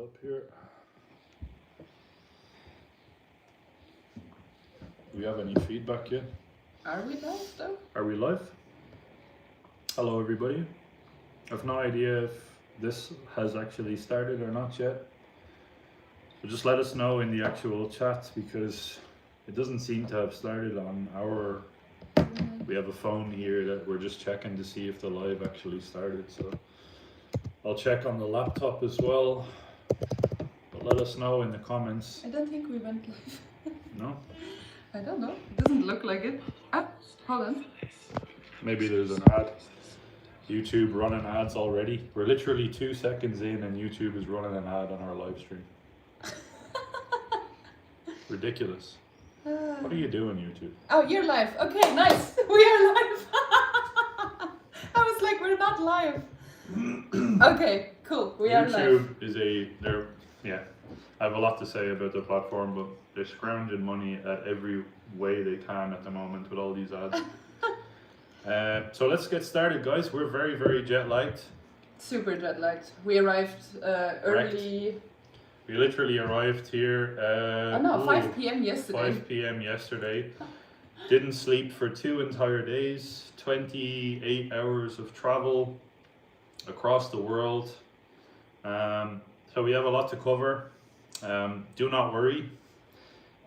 up here. Do we have any feedback yet? Are we live though? Are we live? Hello everybody. I've no idea if this has actually started or not yet. So just let us know in the actual chat because it doesn't seem to have started on our... We have a phone here that we're just checking to see if the live actually started. So I'll check on the laptop as well. But let us know in the comments. I don't think we went live. No? I don't know. It doesn't look like it. Ah, hold on. Maybe there's an ad. YouTube running ads already. We're literally 2 seconds in and YouTube is running an ad on our live stream. Ridiculous. What are you doing, YouTube? Oh, you're live. Okay, nice. We are live. I was like, we're not live. Okay, cool. We are live. YouTube is yeah. I have a lot to say about the platform, but they're scrounging money at every way they can at the moment with all these ads. So let's get started, guys. We're very, very jet lagged. Super jet lagged. We arrived early. We literally arrived here. 5 p.m. yesterday. 5 p.m. yesterday. Didn't sleep for 2 entire days. 28 hours of travel across the world. So we have a lot to cover. Do not worry.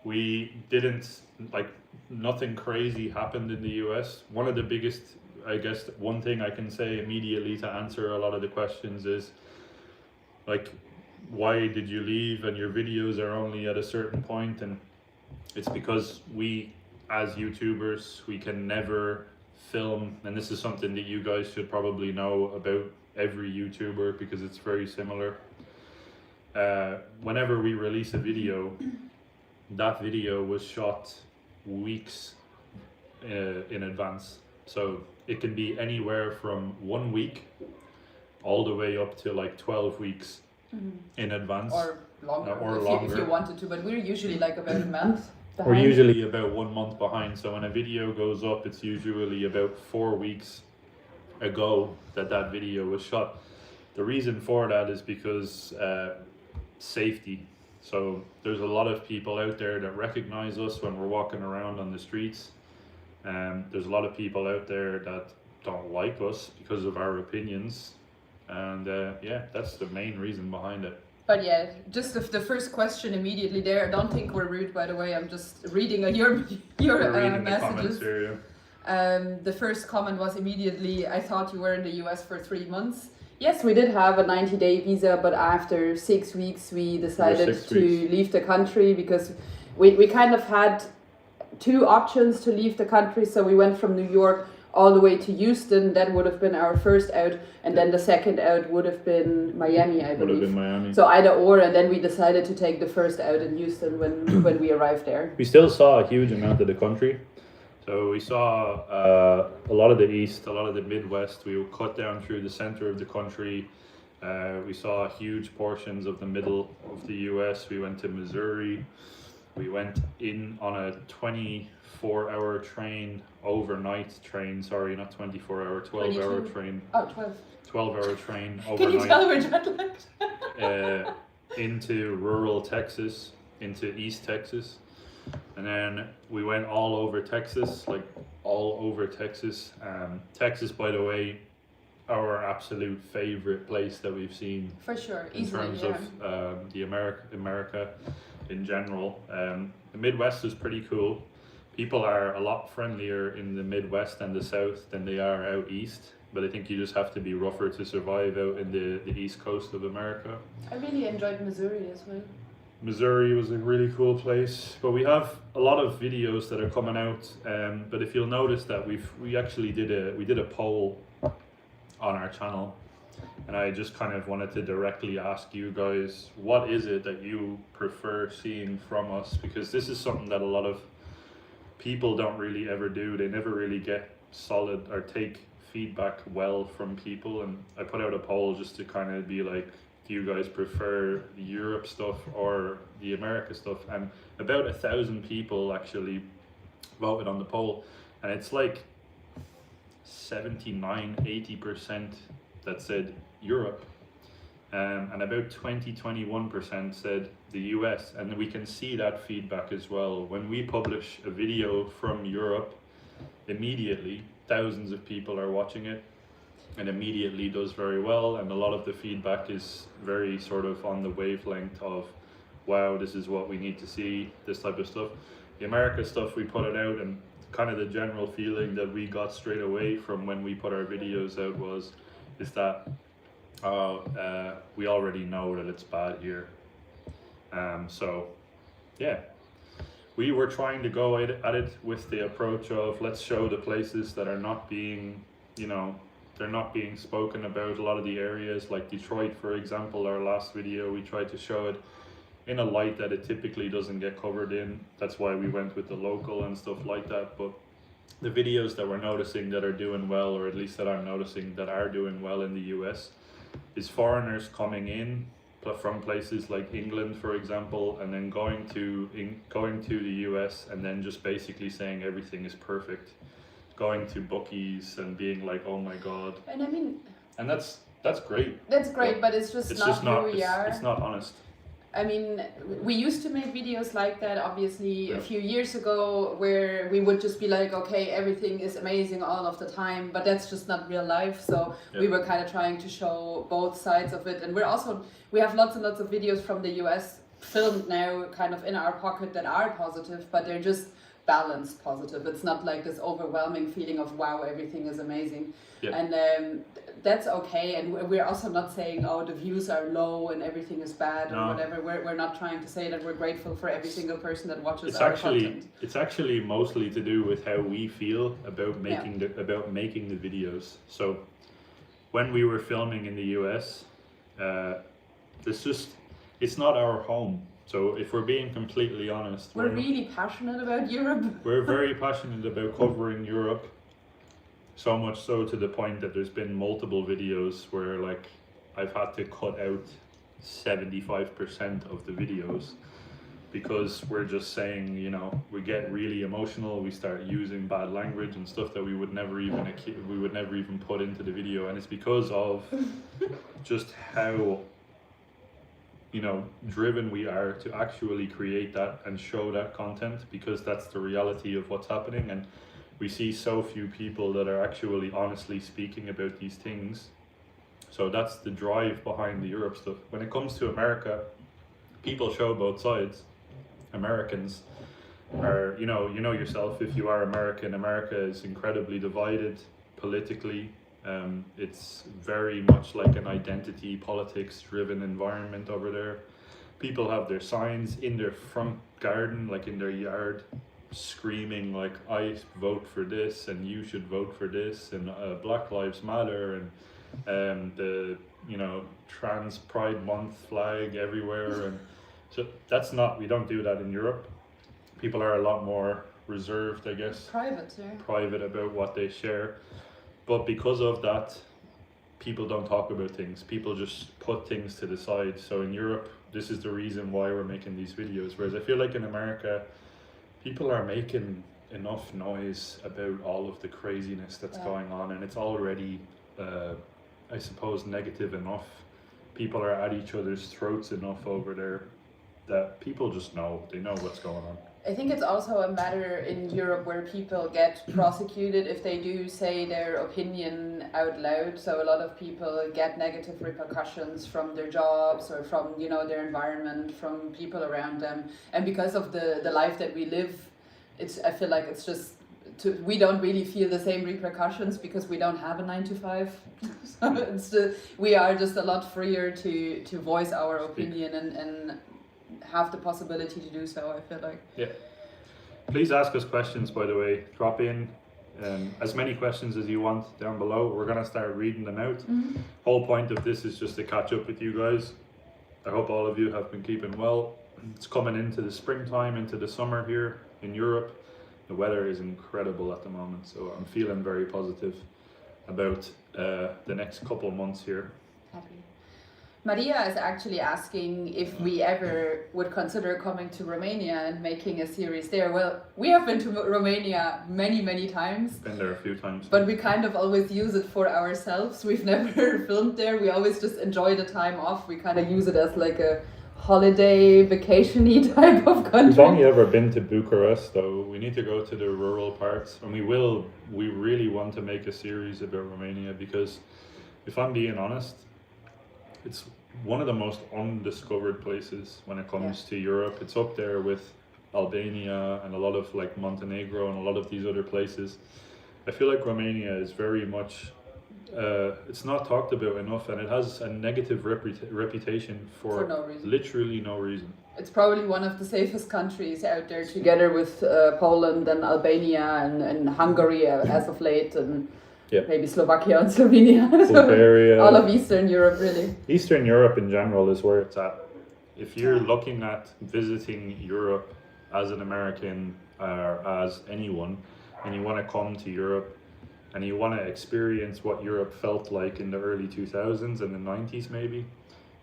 We didn't, nothing crazy happened in the US. One of the biggest, I guess, one thing I can say immediately to answer a lot of the questions is, why did you leave and your videos are only at a certain point? And it's because we, as YouTubers, we can never film, and this is something that you guys should probably know about every YouTuber because it's very similar. Whenever we release a video, that video was shot weeks in advance. So it can be anywhere from 1 week all the way up to 12 weeks in advance. Or longer, if you wanted to, but we're usually about a month behind. We're usually about 1 month behind. So when a video goes up, it's usually about 4 weeks ago that video was shot. The reason for that is because safety. So there's a lot of people out there that recognize us when we're walking around on the streets. There's a lot of people out there that don't like us because of our opinions. And yeah, that's the main reason behind it. But yeah, just the first question immediately there. I don't think we're rude, by the way. I'm just reading your messages. Here, yeah. The first comment was immediately, I thought you were in the US for 3 months. Yes, we did have a 90-day visa, but after 6 weeks we decided to leave the country because we kind of had 2 options to leave the country. So we went from New York all the way to Houston. That would have been our first out, and then the second out would have been Miami, I believe. Would have been Miami. So either or, and then we decided to take the first out in Houston when we arrived there. We still saw a huge amount of the country. So we saw a lot of the East, a lot of the Midwest. We cut down through the center of the country. We saw huge portions of the middle of the US. We went to Missouri. We went in on a 24-hour train, overnight train, sorry, not 24-hour, 12-hour train. Oh, 12. 12-hour train overnight. Can you tell we're jet lagged? Into rural Texas, into East Texas. And then we went all over Texas, all over Texas. Texas, by the way, our absolute favorite place that we've seen. For sure, in easily, terms yeah. of the America in general. The Midwest is pretty cool. People are a lot friendlier in the Midwest and the South than they are out East. But I think you just have to be rougher to survive out in the East Coast of America. I really enjoyed Missouri as well. Missouri was a really cool place, but we have a lot of videos that are coming out. But if you'll notice that we actually did a poll on our channel, and I just kind of wanted to directly ask you guys, what is it that you prefer seeing from us? Because this is something that a lot of people don't really ever do. They never really get solid or take feedback well from people, and I put out a poll just to kind of be like, do you guys prefer the Europe stuff or the America stuff? And about 1,000 people actually voted on the poll, and it's 79-80% that said Europe, and about 21% said the US, and we can see that feedback as well. When we publish a video from Europe, immediately thousands of people are watching it, and immediately does very well, and a lot of the feedback is very sort of on the wavelength of, wow, this is what we need to see, this type of stuff. The America stuff, we put it out, and kind of the general feeling that we got straight away from when we put our videos out is that we already know that it's bad here. So yeah, we were trying to go at it with the approach of, let's show the places that are not being, you know, they're not being spoken about. A lot of the areas like Detroit, for example, our last video, we tried to show it in a light that it typically doesn't get covered in. That's why we went with the local and stuff like that. But the videos that we're noticing that are doing well, or at least that I'm noticing that are doing well in the US, is foreigners coming in from places like England, for example, and then going to the US and then just basically saying everything is perfect, going to bookies and being like, oh my god. And I mean, and that's great. That's great, but it's just not who we are. It's not honest. I mean, we used to make videos like that, obviously, a few years ago, where we would just be like, okay, everything is amazing all of the time, but that's just not real life. So we were kind of trying to show both sides of it. And we have lots and lots of videos from the US filmed now kind of in our pocket that are positive, but they're just balanced positive. It's not like this overwhelming feeling of, wow, everything is amazing. And that's okay. And we're also not saying, oh, the views are low and everything is bad or whatever. We're not trying to say that we're grateful for every single person that watches our content. It's actually mostly to do with how we feel about making the videos. So when we were filming in the US, it's not our home. So if we're being completely honest, we're really passionate about Europe. We're very passionate about covering Europe. So much so to the point that there's been multiple videos where like I've had to cut out 75% of the videos because we're just saying, you know, we get really emotional, we start using bad language and stuff that we would never even put into the video, and it's because of just how, you know, driven we are to actually create that and show that content, because that's the reality of what's happening. And we see so few people that are actually honestly speaking about these things. So that's the drive behind the Europe stuff. When it comes to America, people show both sides. Americans are, you know yourself, if you are American, America is incredibly divided politically. It's very much like an identity politics driven environment over there. People have their signs in their front garden, like in their yard, screaming like, I vote for this and you should vote for this, and Black Lives Matter, and the, you know, trans Pride Month flag everywhere. And so we don't do that in Europe. People are a lot more reserved, I guess. Private about what they share. But because of that, people don't talk about things. People just put things to the side. So in Europe, this is the reason why we're making these videos. Whereas I feel like in America, people are making enough noise about all of the craziness that's going on, and it's already, I suppose, negative enough. People are at each other's throats enough over there that people just know, they know what's going on. I think it's also a matter in Europe where people get prosecuted if they do say their opinion out loud. So a lot of people get negative repercussions from their jobs or from, you know, their environment, from people around them. And because of the life that we live, I feel like it's just, we don't really feel the same repercussions because we don't have a 9-to-5. So we are just a lot freer to voice our opinion and have the possibility to do so, I feel like. Yeah. Please ask us questions, by the way. Drop in as many questions as you want down below. We're going to start reading them out. Whole point of this is just to catch up with you guys. I hope all of you have been keeping well. It's coming into the springtime, into the summer here in Europe. The weather is incredible at the moment, so I'm feeling very positive about the next couple months here. Happy. Maria is actually asking if we ever would consider coming to Romania and making a series there. Well, we have been to Romania many times. Been there a few times. But we kind of always use it for ourselves. We've never filmed there. We always just enjoy the time off. We kind of use it as like a holiday, vacation-y type of country. We've only ever been to Bucharest, though. We need to go to the rural parts, and we will. We really want to make a series about Romania because, if I'm being honest, it's one of the most undiscovered places when it comes to Europe. It's up there with Albania and a lot of like Montenegro and a lot of these other places. I feel like Romania is very much, it's not talked about enough, and it has a negative reputation for no reason. Literally no reason. It's probably one of the safest countries out there, together with Poland and Albania and Hungary as of late, and maybe Slovakia and Slovenia. Bulgaria. All of Eastern Europe, really. Eastern Europe in general is where it's at. If you're looking at visiting Europe as an American or as anyone, and you want to come to Europe and you want to experience what Europe felt like in the early 2000s and the 90s maybe,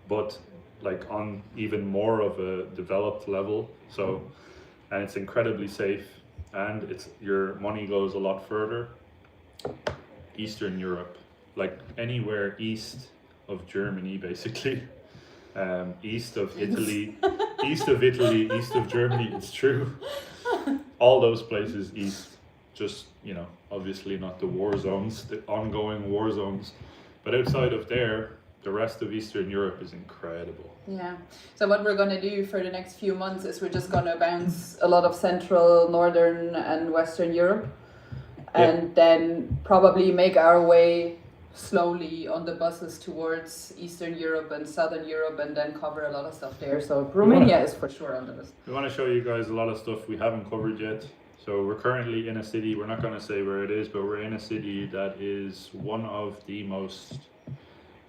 but like on even more of a developed level, and it's incredibly safe, and it's your money goes a lot further. Eastern Europe, like anywhere east of Germany, basically, east of Italy, east of Germany. It's true. All those places east, just obviously not the war zones, the ongoing war zones, but outside of there, the rest of Eastern Europe is incredible. Yeah. So what we're going to do for the next few months is we're just going to bounce a lot of Central, Northern and Western Europe, and then probably make our way slowly on the buses towards Eastern Europe and Southern Europe, and then cover a lot of stuff there. So Romania is for sure on the list. We want to show you guys a lot of stuff we haven't covered yet. So we're currently in a city, we're not going to say where it is, but we're in a city that is one of the most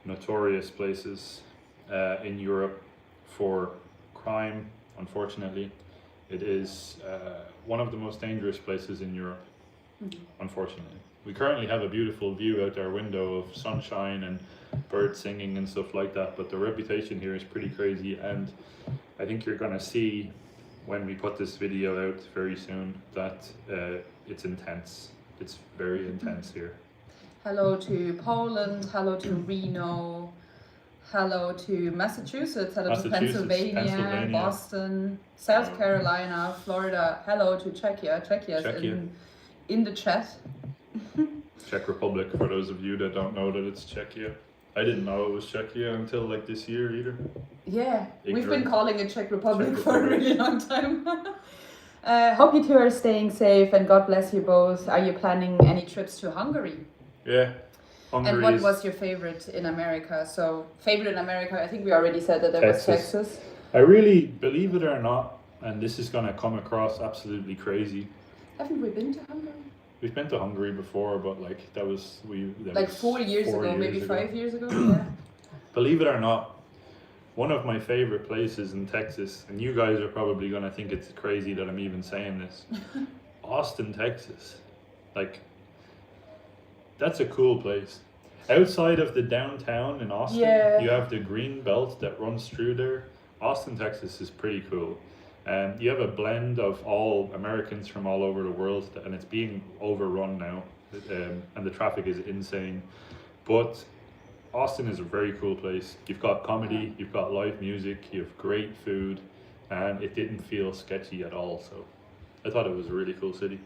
notorious places in Europe for crime, unfortunately. It is one of the most dangerous places in Europe, unfortunately. We currently have a beautiful view out our window of sunshine and birds singing and stuff like that, but the reputation here is pretty crazy, and I think you're going to see when we put this video out very soon that it's intense. It's very intense here. Hello to Poland, hello to Reno, hello to Massachusetts, hello to Pennsylvania, Boston, South Carolina, Florida, hello to Czechia. Czechia in the chat. Czech Republic, for those of you that don't know that it's Czechia. I didn't know it was Czechia until like this year either. Yeah, we've been calling it Czech Republic for a really long time. Hope you two are staying safe, and God bless you both. Are you planning any trips to Hungary? Yeah. Hungary. And what was your favorite in America? So, favorite in America, I think we already said that was Texas. I really, believe it or not, and this is going to come across absolutely crazy. Haven't we been to Hungary? We've been to Hungary before, but like that was 4 years ago, maybe 5 years ago. Yeah. Believe it or not, one of my favorite places in Texas, and you guys are probably gonna think it's crazy that I'm even saying this, Austin, Texas. Like, that's a cool place. Outside of the downtown in Austin, you have the green belt that runs through there. Austin, Texas is pretty cool. You have a blend of all Americans from all over the world, and it's being overrun now, and the traffic is insane. But Austin is a very cool place. You've got comedy, you've got live music, you have great food, and it didn't feel sketchy at all. So I thought it was a really cool city.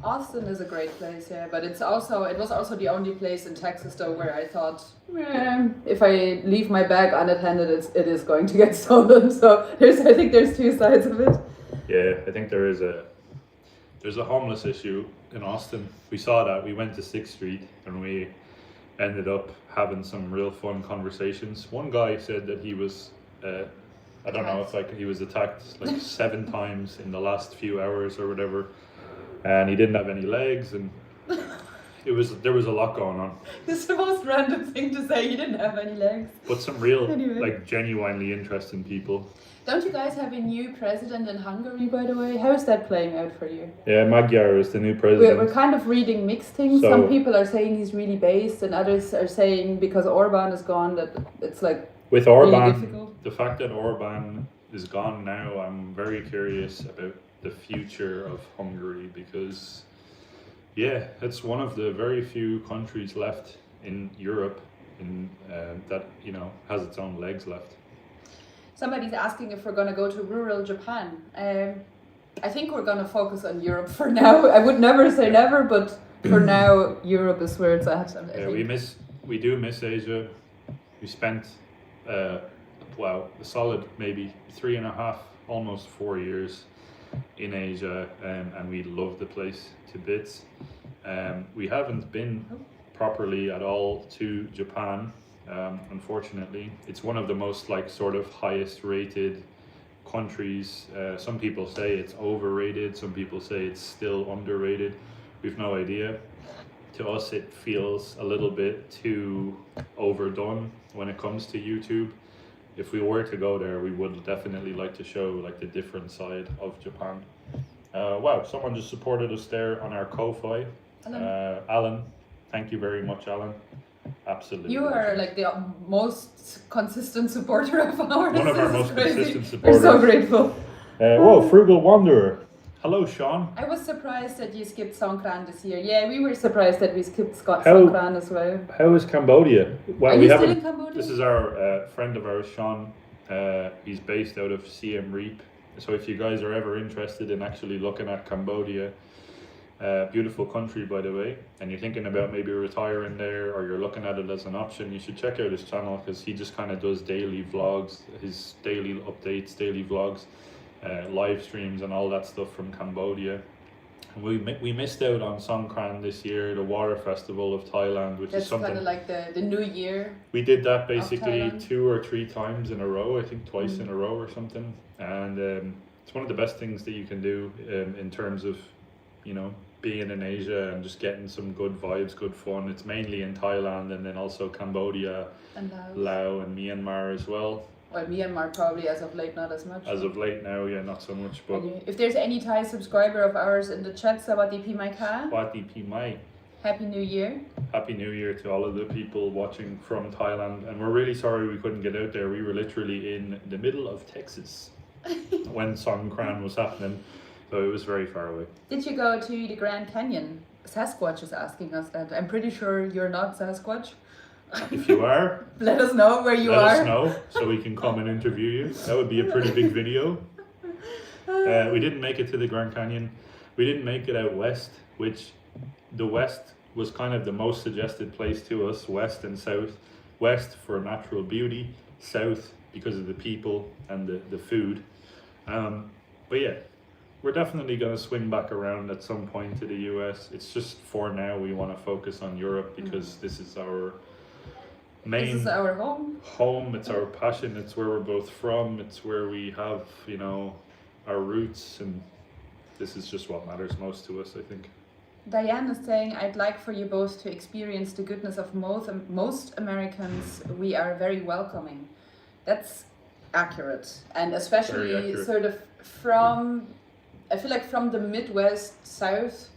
Austin is a great place, yeah, but it was also the only place in Texas though where I thought, if I leave my bag unattended, it is going to get stolen. So I think there's two sides of it. Yeah, I think there's a homeless issue in Austin. We saw that. We went to 6th Street and we ended up having some real fun conversations. One guy said that he was, I don't know if he was attacked like 7 times in the last few hours or whatever. And he didn't have any legs, and there was a lot going on. This is the most random thing to say. He didn't have any legs. But some real, like, genuinely interesting people. Don't you guys have a new president in Hungary, by the way? How is that playing out for you? Yeah, Magyar is the new president. We're kind of reading mixed things. Some people are saying he's really based, and others are saying because Orban is gone that it's like With Orban, really difficult. the fact that Orban is gone now, I'm very curious about the future of Hungary because, yeah, it's one of the very few countries left in Europe that has its own legs left. Somebody's asking if we're going to go to rural Japan. I think we're going to focus on Europe for now. I would never say never, but for now, Europe is where it's at. We do miss Asia. We spent a solid maybe 3.5, almost 4 years in Asia, and we love the place to bits. We haven't been properly at all to Japan. Unfortunately, it's one of the most sort of highest rated countries. Some people say it's overrated, some people say it's still underrated. We've no idea. To us, it feels a little bit too overdone when it comes to YouTube. If we were to go there, we would definitely like to show the different side of Japan. Wow, someone just supported us there on our Ko-Fi. Alan, thank you very much, Alan. Absolutely. You are the most consistent supporter of ours. One of our most consistent supporters. We're so grateful. Whoa, Frugal Wanderer. Hello, Sean. I was surprised that you skipped Songkran this year. Yeah, we were surprised that we skipped Songkran as well. How is Cambodia? Well, are you still in Cambodia? This is our friend of ours, Sean. He's based out of Siem Reap. So if you guys are ever interested in actually looking at Cambodia, beautiful country, by the way, and you're thinking about maybe retiring there, or you're looking at it as an option, you should check out his channel because he just kind of does daily vlogs, his daily updates, daily vlogs, live streams and all that stuff from Cambodia. And we missed out on Songkran this year, the water festival of Thailand, which is something kind of the new year. We did that basically 2 or 3 times in a row, I think twice in a row or something, and it's one of the best things that you can do in terms of being in Asia and just getting some good vibes, good fun. It's mainly in Thailand and then also Cambodia, and Laos and Myanmar as well. Well, Myanmar probably as of late not as much. As of late now, yeah, not so much. But if there's any Thai subscriber of ours in the chat, Sawati Pi Mai Ka. Sawati Pi Mai. Happy New Year. Happy New Year to all of the people watching from Thailand. And we're really sorry we couldn't get out there. We were literally in the middle of Texas when Songkran was happening. So it was very far away. Did you go to the Grand Canyon? Sasquatch is asking us that. I'm pretty sure you're not Sasquatch. If you are, let us know where you are. Let us know so we can come and interview you. That would be a pretty big video. We didn't make it to the Grand Canyon. We didn't make it out west, which the west was kind of the most suggested place to us, west and south. West for natural beauty, south because of the people and the food. But yeah, we're definitely going to swing back around at some point to the US. It's just for now we want to focus on Europe because this is our main... This is our home. It's our passion. It's where we're both from. It's where we have, our roots, and this is just what matters most to us, I think. Diane is saying, I'd like for you both to experience the goodness of most Americans. We are very welcoming. That's accurate. And especially sort of from... I feel like from the Midwest South,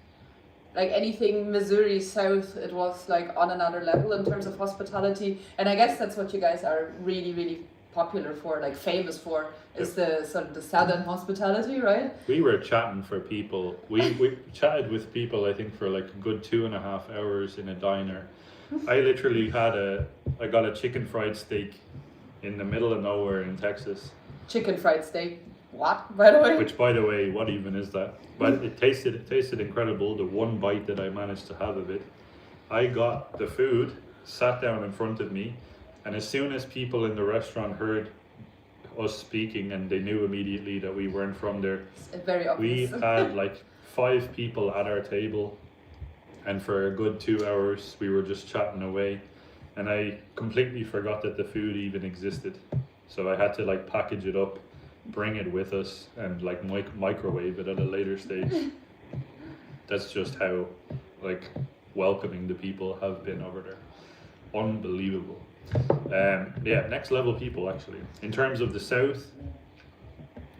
like anything Missouri South, it was on another level in terms of hospitality. And I guess that's what you guys are really, really popular for, famous for, is the sort of the Southern hospitality, right? We were chatting for people. We chatted with people, I think, for a good 2.5 hours in a diner. I literally I got a chicken fried steak in the middle of nowhere in Texas. Chicken fried steak. What, by the way? Which, by the way, what even is that? But it tasted incredible. The one bite that I managed to have of it, I got the food, sat down in front of me, and as soon as people in the restaurant heard us speaking, and they knew immediately that we weren't from there, it's very obvious. We had 5 people at our table, and for a good 2 hours we were just chatting away, and I completely forgot that the food even existed. So I had to package it up, bring it with us, and microwave it at a later stage. That's just how welcoming the people have been over there. Unbelievable. Yeah, next level people actually. In terms of the South,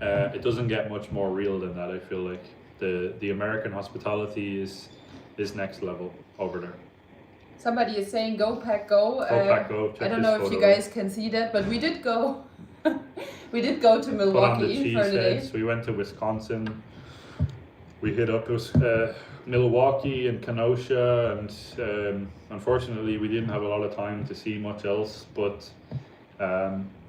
it doesn't get much more real than that. I feel like the American hospitality is next level over there. Somebody is saying go pack go. Pack go. I don't know if you guys can see that, but we did go. We did go to Milwaukee for the day. We went to Wisconsin. We hit up Milwaukee and Kenosha, and unfortunately we didn't have a lot of time to see much else. But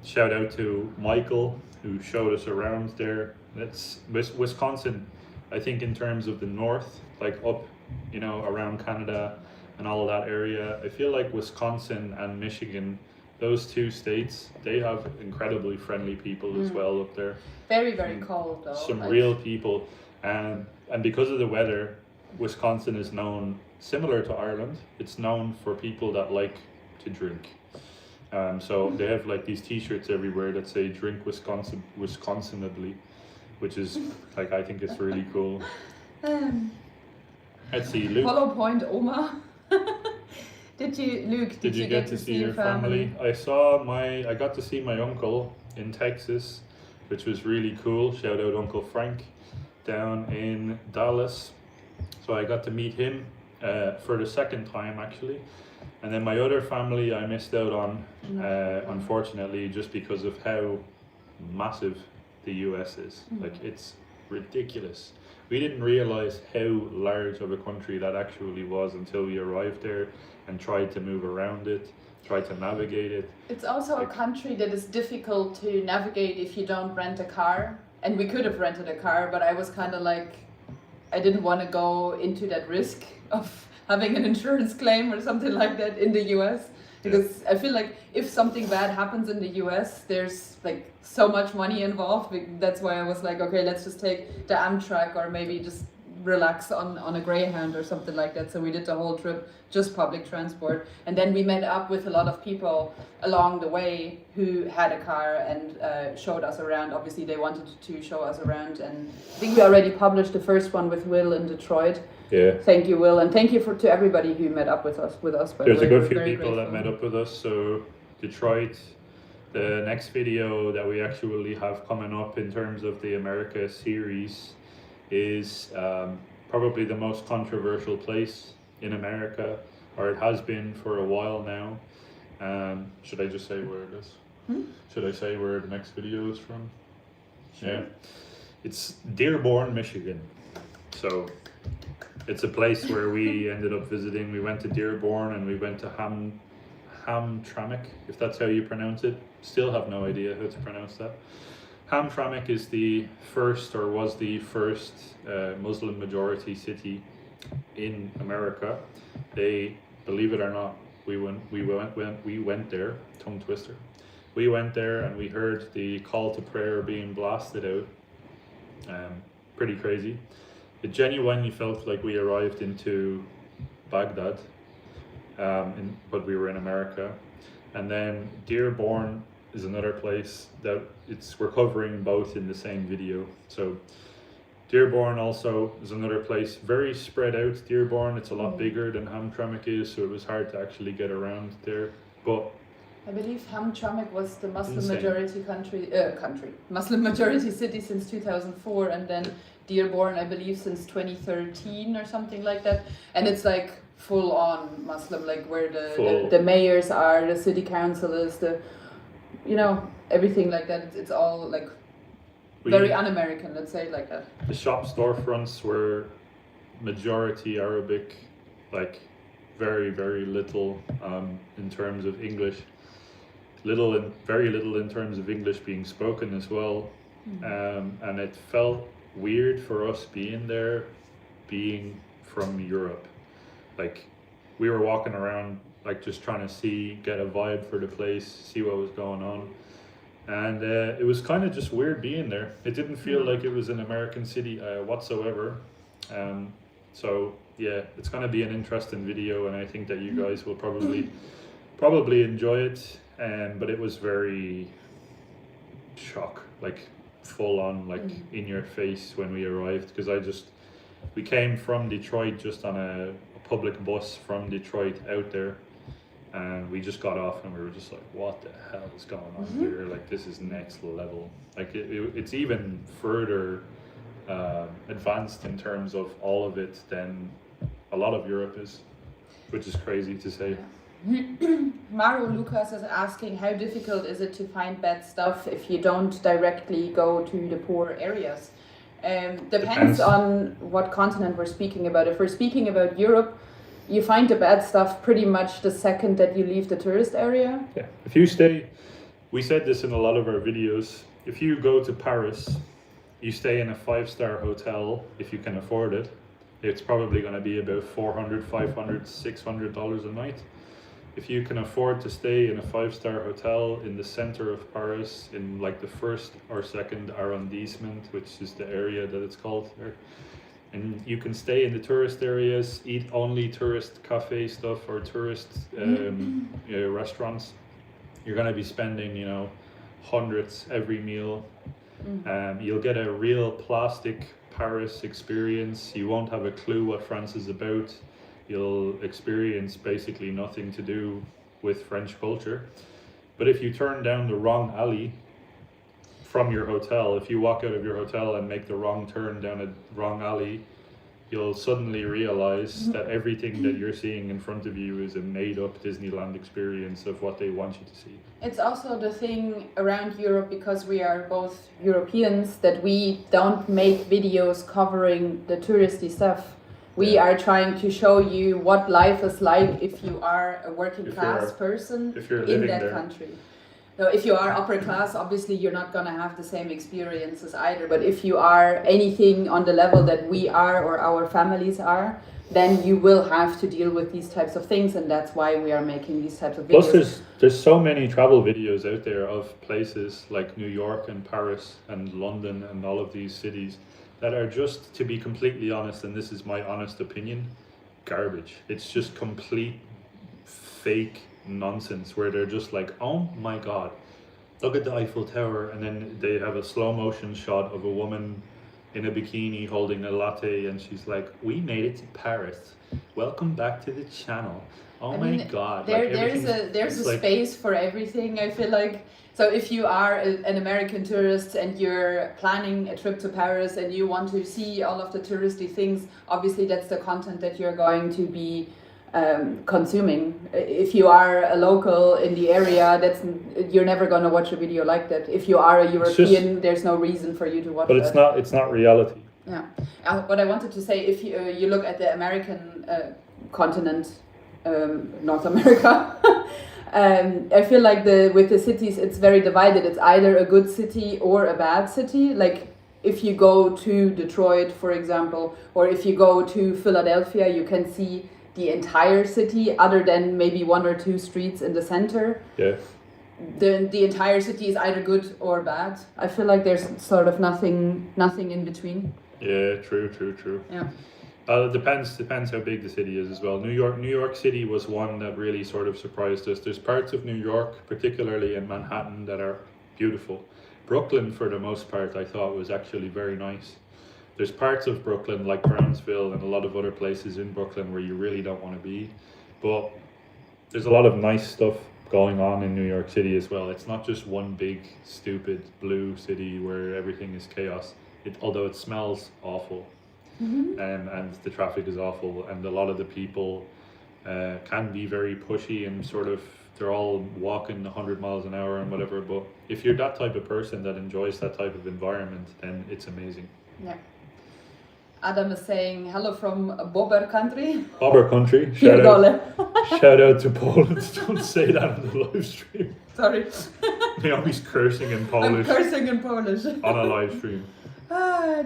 shout out to Michael who showed us around there. It's Wisconsin. I think in terms of the north, like up, around Canada and all of that area, I feel like Wisconsin and Michigan, those two states, they have incredibly friendly people as well up there. Very, very cold though. Some real people, and because of the weather, Wisconsin is known, similar to Ireland, it's known for people that like to drink. So they have like these t-shirts everywhere that say drink Wisconsinably, which is like, I think it's really cool. Let's see, Luke. Hollow Point Oma. Did you get to see your family? I got to see my uncle in Texas, which was really cool. Shout out Uncle Frank down in Dallas. So I got to meet him for the second time actually. And then my other family I missed out on, unfortunately, just because of how massive the US is. Like, it's ridiculous. We didn't realize how large of a country that actually was until we arrived there and tried to move around it, tried to navigate it. It's also a country that is difficult to navigate if you don't rent a car. And we could have rented a car, but I was kind of like, I didn't want to go into that risk of having an insurance claim or something like that in the US. Because I feel like if something bad happens in the US, there's like so much money involved. That's why I was like, okay, let's just take the Amtrak or maybe just relax on a Greyhound or something like that. So we did the whole trip, just public transport. And then we met up with a lot of people along the way who had a car and showed us around. Obviously they wanted to show us around. And I think we already published the first one with Will in Detroit. Yeah. Thank you, Will, and thank you to everybody who met up with us. There's a good few people that met up with us. So Detroit, the next video that we actually have coming up in terms of the America series is probably the most controversial place in America, or it has been for a while now. Should I just say where it is? Should I say where the next video is from? Sure. Yeah, it's Dearborn, Michigan. So it's a place where we ended up visiting. We went to Dearborn and we went to Hamtramck, if that's how you pronounce it. Still have no idea how to pronounce that. Hamtramck is the first, or was the first, Muslim majority city in America. They, believe it or not, we went there, tongue twister. We went there and we heard the call to prayer being blasted out. Pretty crazy. It genuinely felt like we arrived into Baghdad, but we were in America. And then Dearborn is another place that we're covering both in the same video. So Dearborn also is another place, very spread out. Dearborn, it's a lot bigger than Hamtramck is, so it was hard to actually get around there. But I believe Hamtramck was the Muslim majority Muslim majority city since 2004, and then Dearborn, I believe, since 2013 or something like that. And it's like full on Muslim, like where the mayors are, the city council is, everything like that. It's all like very un-American, let's say it like that. The shop storefronts were majority Arabic, like very, very little in terms of English. Very little in terms of English being spoken as well. And it felt weird for us being there, being from Europe. Like, we were walking around, like, just trying to get a vibe for the place, see what was going on. And it was kind of just weird being there. It didn't feel like it was an American city whatsoever. So yeah, it's going to be an interesting video, and I think that you guys will probably enjoy it. But it was very shock, like full on, like in your face when we arrived, because we came from Detroit just on a public bus from Detroit out there, and we just got off and we were just like, what the hell is going on here? Like, this is next level. Like it's even further advanced in terms of all of it than a lot of Europe is. which is crazy to say. Maru Lucas is asking, how difficult is it to find bad stuff if you don't directly go to the poor areas? Depends on what continent we're speaking about. If we're speaking about Europe, you find the bad stuff pretty much the second that you leave the tourist area. Yeah, if you stay, we said this in a lot of our videos, if you go to Paris, you stay in a 5-star hotel, if you can afford it, it's probably going to be about $400, $500, $600 a night. If you can afford to stay in a 5-star hotel in the center of Paris, in like the first or second arrondissement, which is the area that it's called there, and you can stay in the tourist areas, eat only tourist cafe stuff or tourist restaurants, you're going to be spending, you know, hundreds every meal. You'll get a real plastic Paris experience. You won't have a clue what France is about. You'll experience basically nothing to do with French culture. But if you turn down the wrong alley from your hotel, if you walk out of your hotel and make the wrong turn down a wrong alley, you'll suddenly realize that everything that you're seeing in front of you is a made-up Disneyland experience of what they want you to see. It's also the thing around Europe, because we are both Europeans, that we don't make videos covering the touristy stuff. We are trying to show you what life is like if you are a working class person in that country. So if you are upper class, obviously you're not going to have the same experiences either. But if you are anything on the level that we are or our families are, then you will have to deal with these types of things, and that's why we are making these types of videos. Plus there's so many travel videos out there of places like New York and Paris and London and all of these cities that are just, to be completely honest, and this is my honest opinion, garbage. It's just complete fake nonsense where they're just like, oh my god, look at the Eiffel Tower, and then they have a slow motion shot of a woman in a bikini holding a latte, and she's like, we made it to Paris, welcome back to the channel. Oh my god. There's a space for everything, I feel like. So if you are an American tourist and you're planning a trip to Paris and you want to see all of the touristy things, obviously that's the content that you're going to be consuming. If you are a local in the area, you're never going to watch a video like that. If you are a European, there's no reason for you to watch that. But it's not reality. Yeah. What I wanted to say, if you look at the American continent, North America, I feel like with the cities, it's very divided. It's either a good city or a bad city. Like if you go to Detroit, for example, or if you go to Philadelphia, you can see the entire city, other than maybe one or two streets in the center. Yeah. The entire city is either good or bad. I feel like there's sort of nothing in between. Yeah, true. Yeah. It depends how big the city is as well. New York City was one that really sort of surprised us. There's parts of New York, particularly in Manhattan, that are beautiful. Brooklyn, for the most part, I thought was actually very nice. There's parts of Brooklyn, like Brownsville and a lot of other places in Brooklyn, where you really don't want to be. But there's a lot of nice stuff going on in New York City as well. It's not just one big, stupid, blue city where everything is chaos. Although it smells awful. And the traffic is awful, and a lot of the people can be very pushy and sort of, they're all walking 100 miles an hour and whatever. But if you're that type of person that enjoys that type of environment, then it's amazing. Yeah. Adam is saying hello from Bobber country. Bobber country. Shout out to Poland. Don't say that on the live stream. Sorry. Naomi's cursing in Polish. I'm cursing in Polish. On a live stream.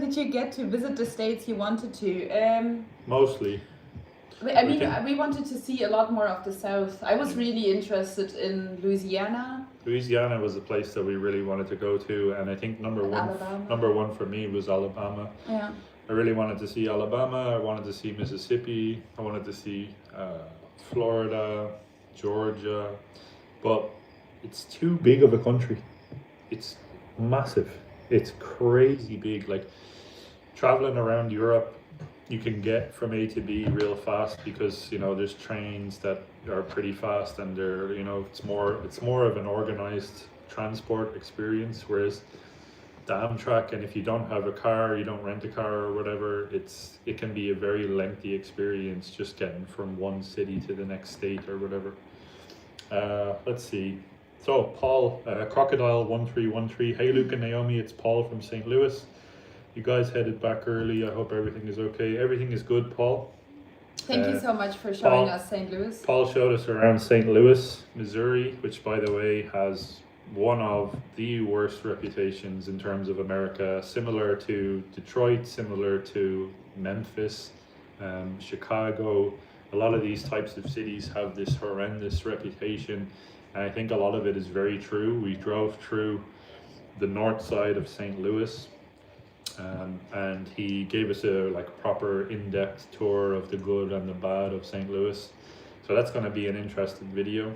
Did you get to visit the states you wanted to? Mostly. I mean, we wanted to see a lot more of the South. I was really interested in Louisiana. Louisiana was a place that we really wanted to go to, and I think number one for me was Alabama. Yeah. I really wanted to see Alabama. I wanted to see Mississippi. I wanted to see Florida, Georgia, but it's too big of a country. It's massive. It's crazy big. Like traveling around Europe, you can get from A to B real fast because, you know, there's trains that are pretty fast, and they're, you know, it's more of an organized transport experience. Whereas the Amtrak, and if you don't have a car, you don't rent a car or whatever, it can be a very lengthy experience just getting from one city to the next state or whatever. Let's see. So Paul, Crocodile 1313. Hey Luke and Naomi, it's Paul from St. Louis. You guys headed back early. I hope everything is okay. Everything is good, Paul. Thank you so much for showing us St. Louis. Paul showed us around St. Louis, Missouri, which by the way has one of the worst reputations in terms of America, similar to Detroit, similar to Memphis, Chicago. A lot of these types of cities have this horrendous reputation, and I think a lot of it is very true. We drove through the north side of St. Louis, and he gave us a proper in-depth tour of the good and the bad of St. Louis. So that's going to be an interesting video.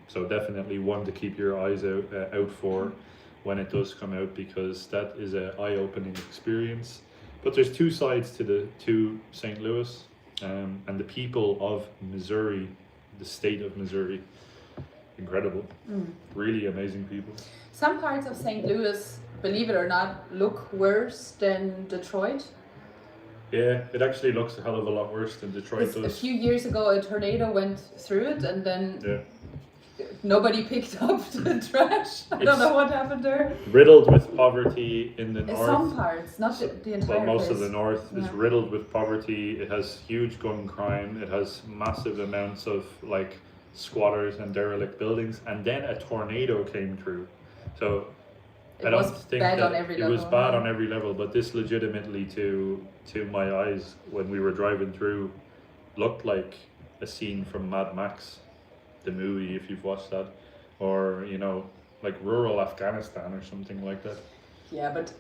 So definitely one to keep your eyes out for when it does come out, because that is an eye-opening experience. But there's two sides to St. Louis, and the people of Missouri, the state of Missouri, incredible, really amazing people. Some parts of St. Louis, believe it or not, look worse than Detroit. Yeah, it actually looks a hell of a lot worse than Detroit does. A few years ago, a tornado went through it, and then nobody picked up the trash. I don't know what happened there. Riddled with poverty in the north. Some parts, not the entire But most place. of the north is riddled with poverty. It has huge gun crime. It has massive amounts of squatters and derelict buildings. And then a tornado came through. So I don't think that it was bad on every level, but this legitimately, to my eyes, when we were driving through, looked like a scene from Mad Max, the movie, if you've watched that, or rural Afghanistan or something like that. Yeah, but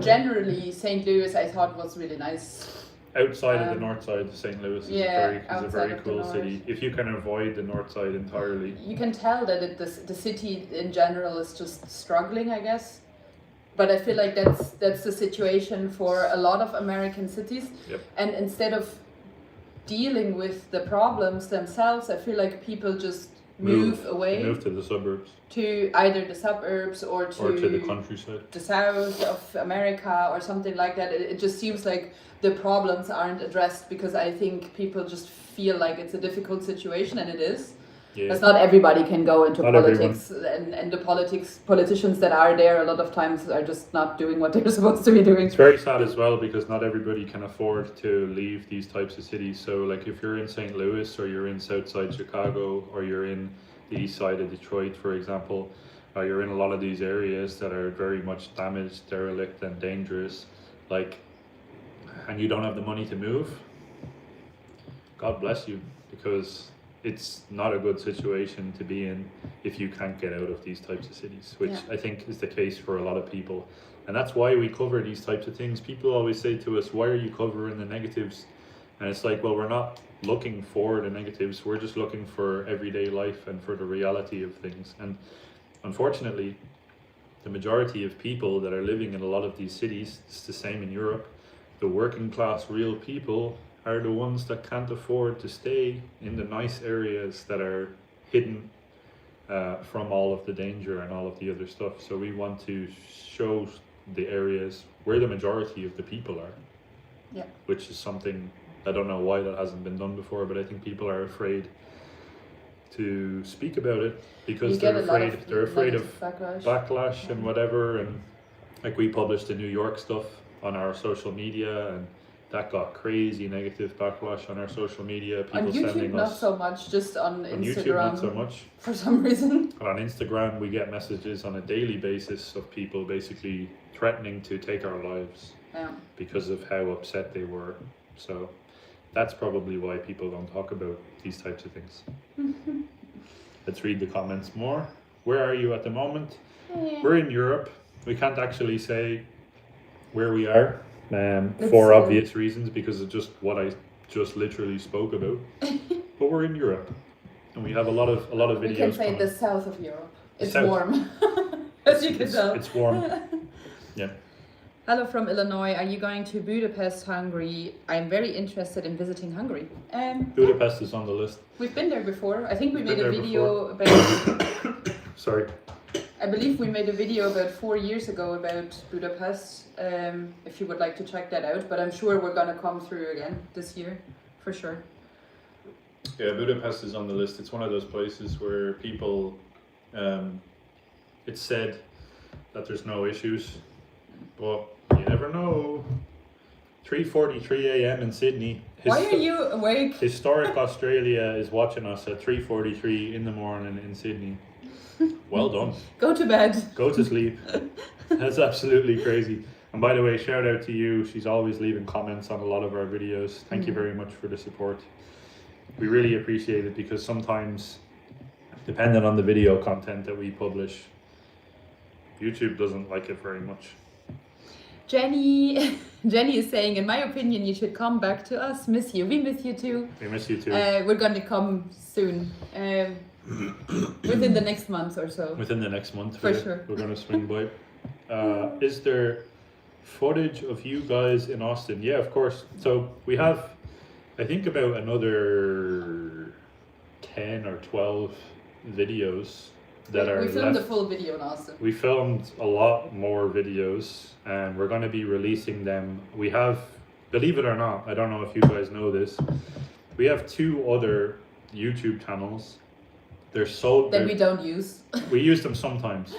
generally St. Louis I thought was really nice. Outside of the north side of St. Louis is a very cool city. If you can avoid the north side entirely. You can tell that the city in general is just struggling, I guess. But I feel like that's the situation for a lot of American cities. Yep. And instead of dealing with the problems themselves, I feel like people just move away. Move to the suburbs. To either the suburbs or to the countryside. The south of America or something like that. It just seems like the problems aren't addressed, because I think people just feel like it's a difficult situation, and it is. Yeah. Because not everybody can go into politics, and the politicians that are there a lot of times are just not doing what they're supposed to be doing. It's very sad as well, because not everybody can afford to leave these types of cities. So if you're in St. Louis, or you're in Southside Chicago, or you're in the east side of Detroit, for example, you're in a lot of these areas that are very much damaged, derelict and dangerous, and you don't have the money to move, God bless you, because it's not a good situation to be in if you can't get out of these types of cities, which I think is the case for a lot of people. And that's why we cover these types of things. People always say to us, why are you covering the negatives? And it's well, we're not looking for the negatives, we're just looking for everyday life and for the reality of things. And unfortunately, the majority of people that are living in a lot of these cities, it's the same in Europe, the working class real people are the ones that can't afford to stay in the nice areas that are hidden from all of the danger and all of the other stuff. So we want to show the areas where the majority of the people are, which is something, I don't know why that hasn't been done before, but I think people are afraid to speak about it, because they're afraid of backlash and whatever. And we published the New York stuff on our social media, and that got crazy negative backlash on our social media. People on YouTube, sending not us, so much, just on Instagram. YouTube, not so much. For some reason. And on Instagram, we get messages on a daily basis of people basically threatening to take our lives because of how upset they were. So that's probably why people don't talk about these types of things. Let's read the comments more. Where are you at the moment? We're in Europe. We can't actually say where we are. For obvious reasons, because of just what I just literally spoke about. But we're in Europe, and we have a lot of videos. We can say the south of Europe. It's warm, as you can tell. It's warm. Yeah. Hello from Illinois. Are you going to Budapest, Hungary? I'm very interested in visiting Hungary. Budapest is on the list. We've been there before. I think we made a video about. Sorry. I believe we made a video about 4 years ago about Budapest, if you would like to check that out, but I'm sure we're going to come through again this year, for sure. Yeah, Budapest is on the list. It's one of those places where people, it's said that there's no issues, but you never know. 3:43 a.m. in Sydney. Why are you awake? Historic Australia is watching us at 3:43 in the morning in Sydney. Well done. Go to bed. Go to sleep. That's absolutely crazy. And by the way, shout out to you. She's always leaving comments on a lot of our videos. Thank you very much for the support. We really appreciate it because sometimes, depending on the video content that we publish, YouTube doesn't like it very much. Jenny is saying, in my opinion, you should come back to us. Miss you. We miss you too. We miss you too. We're going to come soon. Within the next month or so. Within the next month. For sure. We're going to swing by. Is there footage of you guys in Austin? Yeah, of course. So we have, I think, about another 10 or 12 videos that are we filmed left. a full video in Austin. We filmed a lot more videos and we're going to be releasing them. We have, believe it or not, I don't know if you guys know this, we have 2 other YouTube channels. They're that we don't use. We use them sometimes,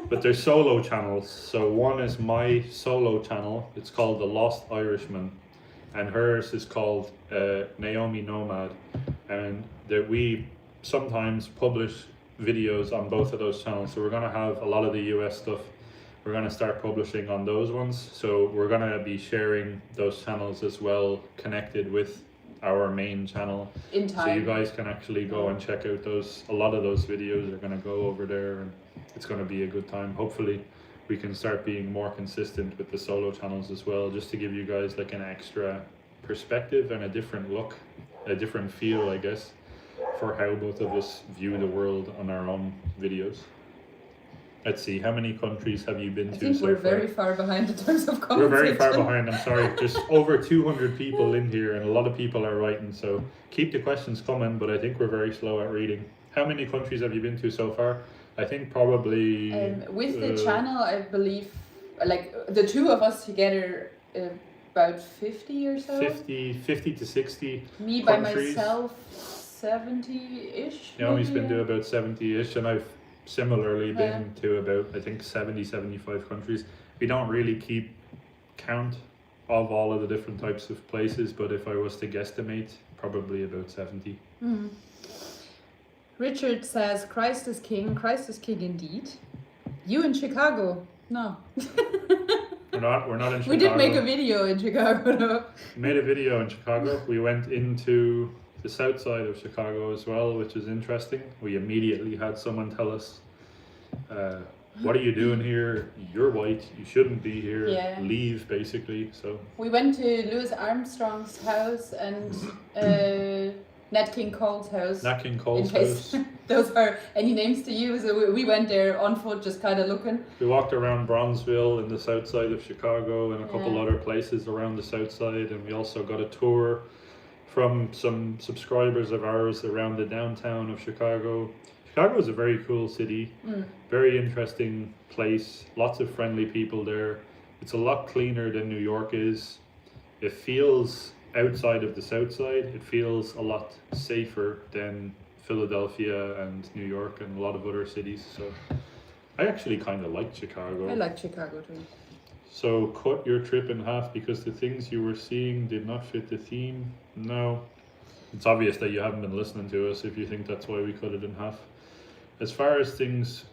but they're solo channels. So one is my solo channel. It's called The Lost Irishman, and hers is called Naomi Nomad, and that we sometimes publish videos on both of those channels. So we're going to have a lot of the US stuff. We're going to start publishing on those ones. So we're going to be sharing those channels as well, connected with our main channel. In time. So you guys can actually go and check out those. A lot of those videos are going to go over there and it's going to be a good time. Hopefully we can start being more consistent with the solo channels as well, just to give you guys like an extra perspective and a different look, a different feel, I guess, for how both of us view the world on our own videos. Let's see, how many countries have you been to so far? I think we're very far behind in terms of comments. We're very far behind, I'm sorry. There's over 200 people in here and a lot of people are writing, so keep the questions coming, but I think we're very slow at reading. How many countries have you been to so far? I think probably... with the channel, I believe, like the 2 of us together, about 50 or so? 50 to 60 Me countries. By myself, 70-ish. Naomi's been to about 70-ish and I've similarly been to about, I think, 75 countries. We don't really keep count of all of the different types of places, but if I was to guesstimate, probably about 70. Mm. Richard says, Christ is king indeed. You in Chicago? No. We're not in Chicago. We did make a video in Chicago though. We made a video in Chicago. We went into the south side of Chicago as well, which is interesting. We immediately had someone tell us, what are you doing here? You're white, you shouldn't be here. Yeah. Leave, basically. So we went to Louis Armstrong's house and Nat King Cole's house. Nat King Cole's in case house. Those are any names to use. We went there on foot, just kind of looking. We walked around Bronzeville in the south side of Chicago and a couple other places around the south side, and we also got a tour from some subscribers of ours around the downtown of Chicago. Chicago is a very cool city, very interesting place, lots of friendly people there. It's a lot cleaner than New York is. It feels, outside of the south side, it feels a lot safer than Philadelphia and New York and a lot of other cities. So I actually kind of like Chicago. I like Chicago too. So cut your trip in half because the things you were seeing did not fit the theme? No. It's obvious that you haven't been listening to us if you think that's why we cut it in half. As far as things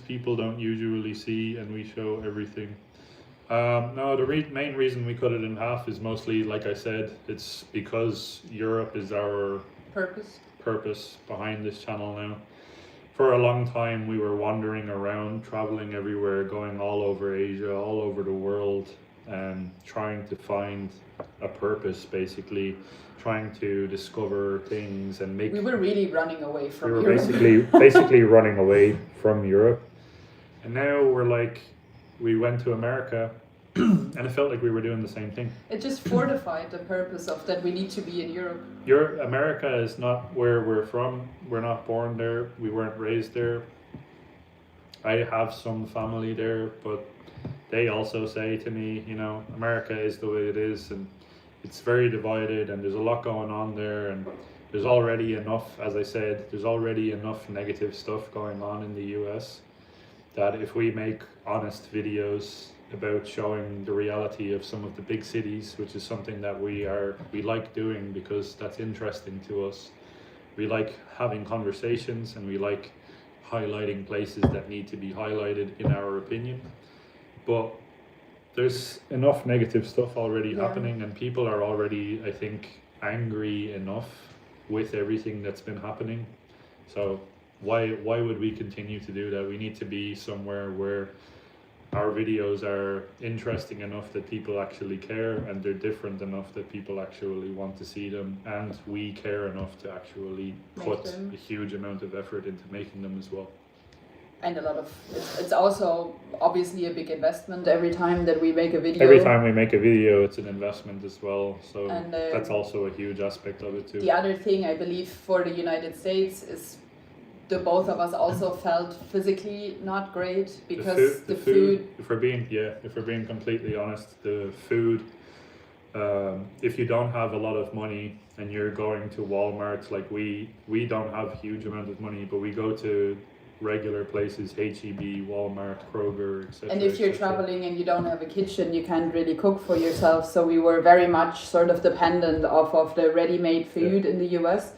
people don't usually see and we show everything. No, the main reason we cut it in half is mostly, like I said, it's because Europe is our purpose behind this channel now. For a long time we were wandering around, traveling everywhere, going all over Asia, all over the world, trying to find a purpose, basically trying to discover things and make... We were really running away from Europe. We were basically running away from Europe. And now we're like, we went to America and it felt like we were doing the same thing. It just fortified the purpose of that we need to be in Europe. America is not where we're from. We're not born there. We weren't raised there. I have some family there, but they also say to me, you know, America is the way it is, and it's very divided, and there's a lot going on there, and there's already enough, as I said, there's already enough negative stuff going on in the US that if we make honest videos about showing the reality of some of the big cities, which is something that we like doing because that's interesting to us. We like having conversations, and we like highlighting places that need to be highlighted in our opinion. But there's enough negative stuff already happening, and people are already, I think, angry enough with everything that's been happening. So why would we continue to do that? We need to be somewhere where our videos are interesting enough that people actually care, and they're different enough that people actually want to see them, and we care enough to actually put a huge amount of effort into making them as well. And a lot of it's also obviously a big investment every time that we make a video. Every time we make a video, it's an investment as well. So that's also a huge aspect of it too. The other thing I believe for the United States is the both of us also felt physically not great because the food. If we're being completely honest, the food. If you don't have a lot of money and you're going to Walmart, like we don't have huge amount of money, but we go to regular places, H-E-B, Walmart, Kroger, etc. And if you're traveling and you don't have a kitchen, you can't really cook for yourself. So we were very much sort of dependent off of the ready-made food in the US.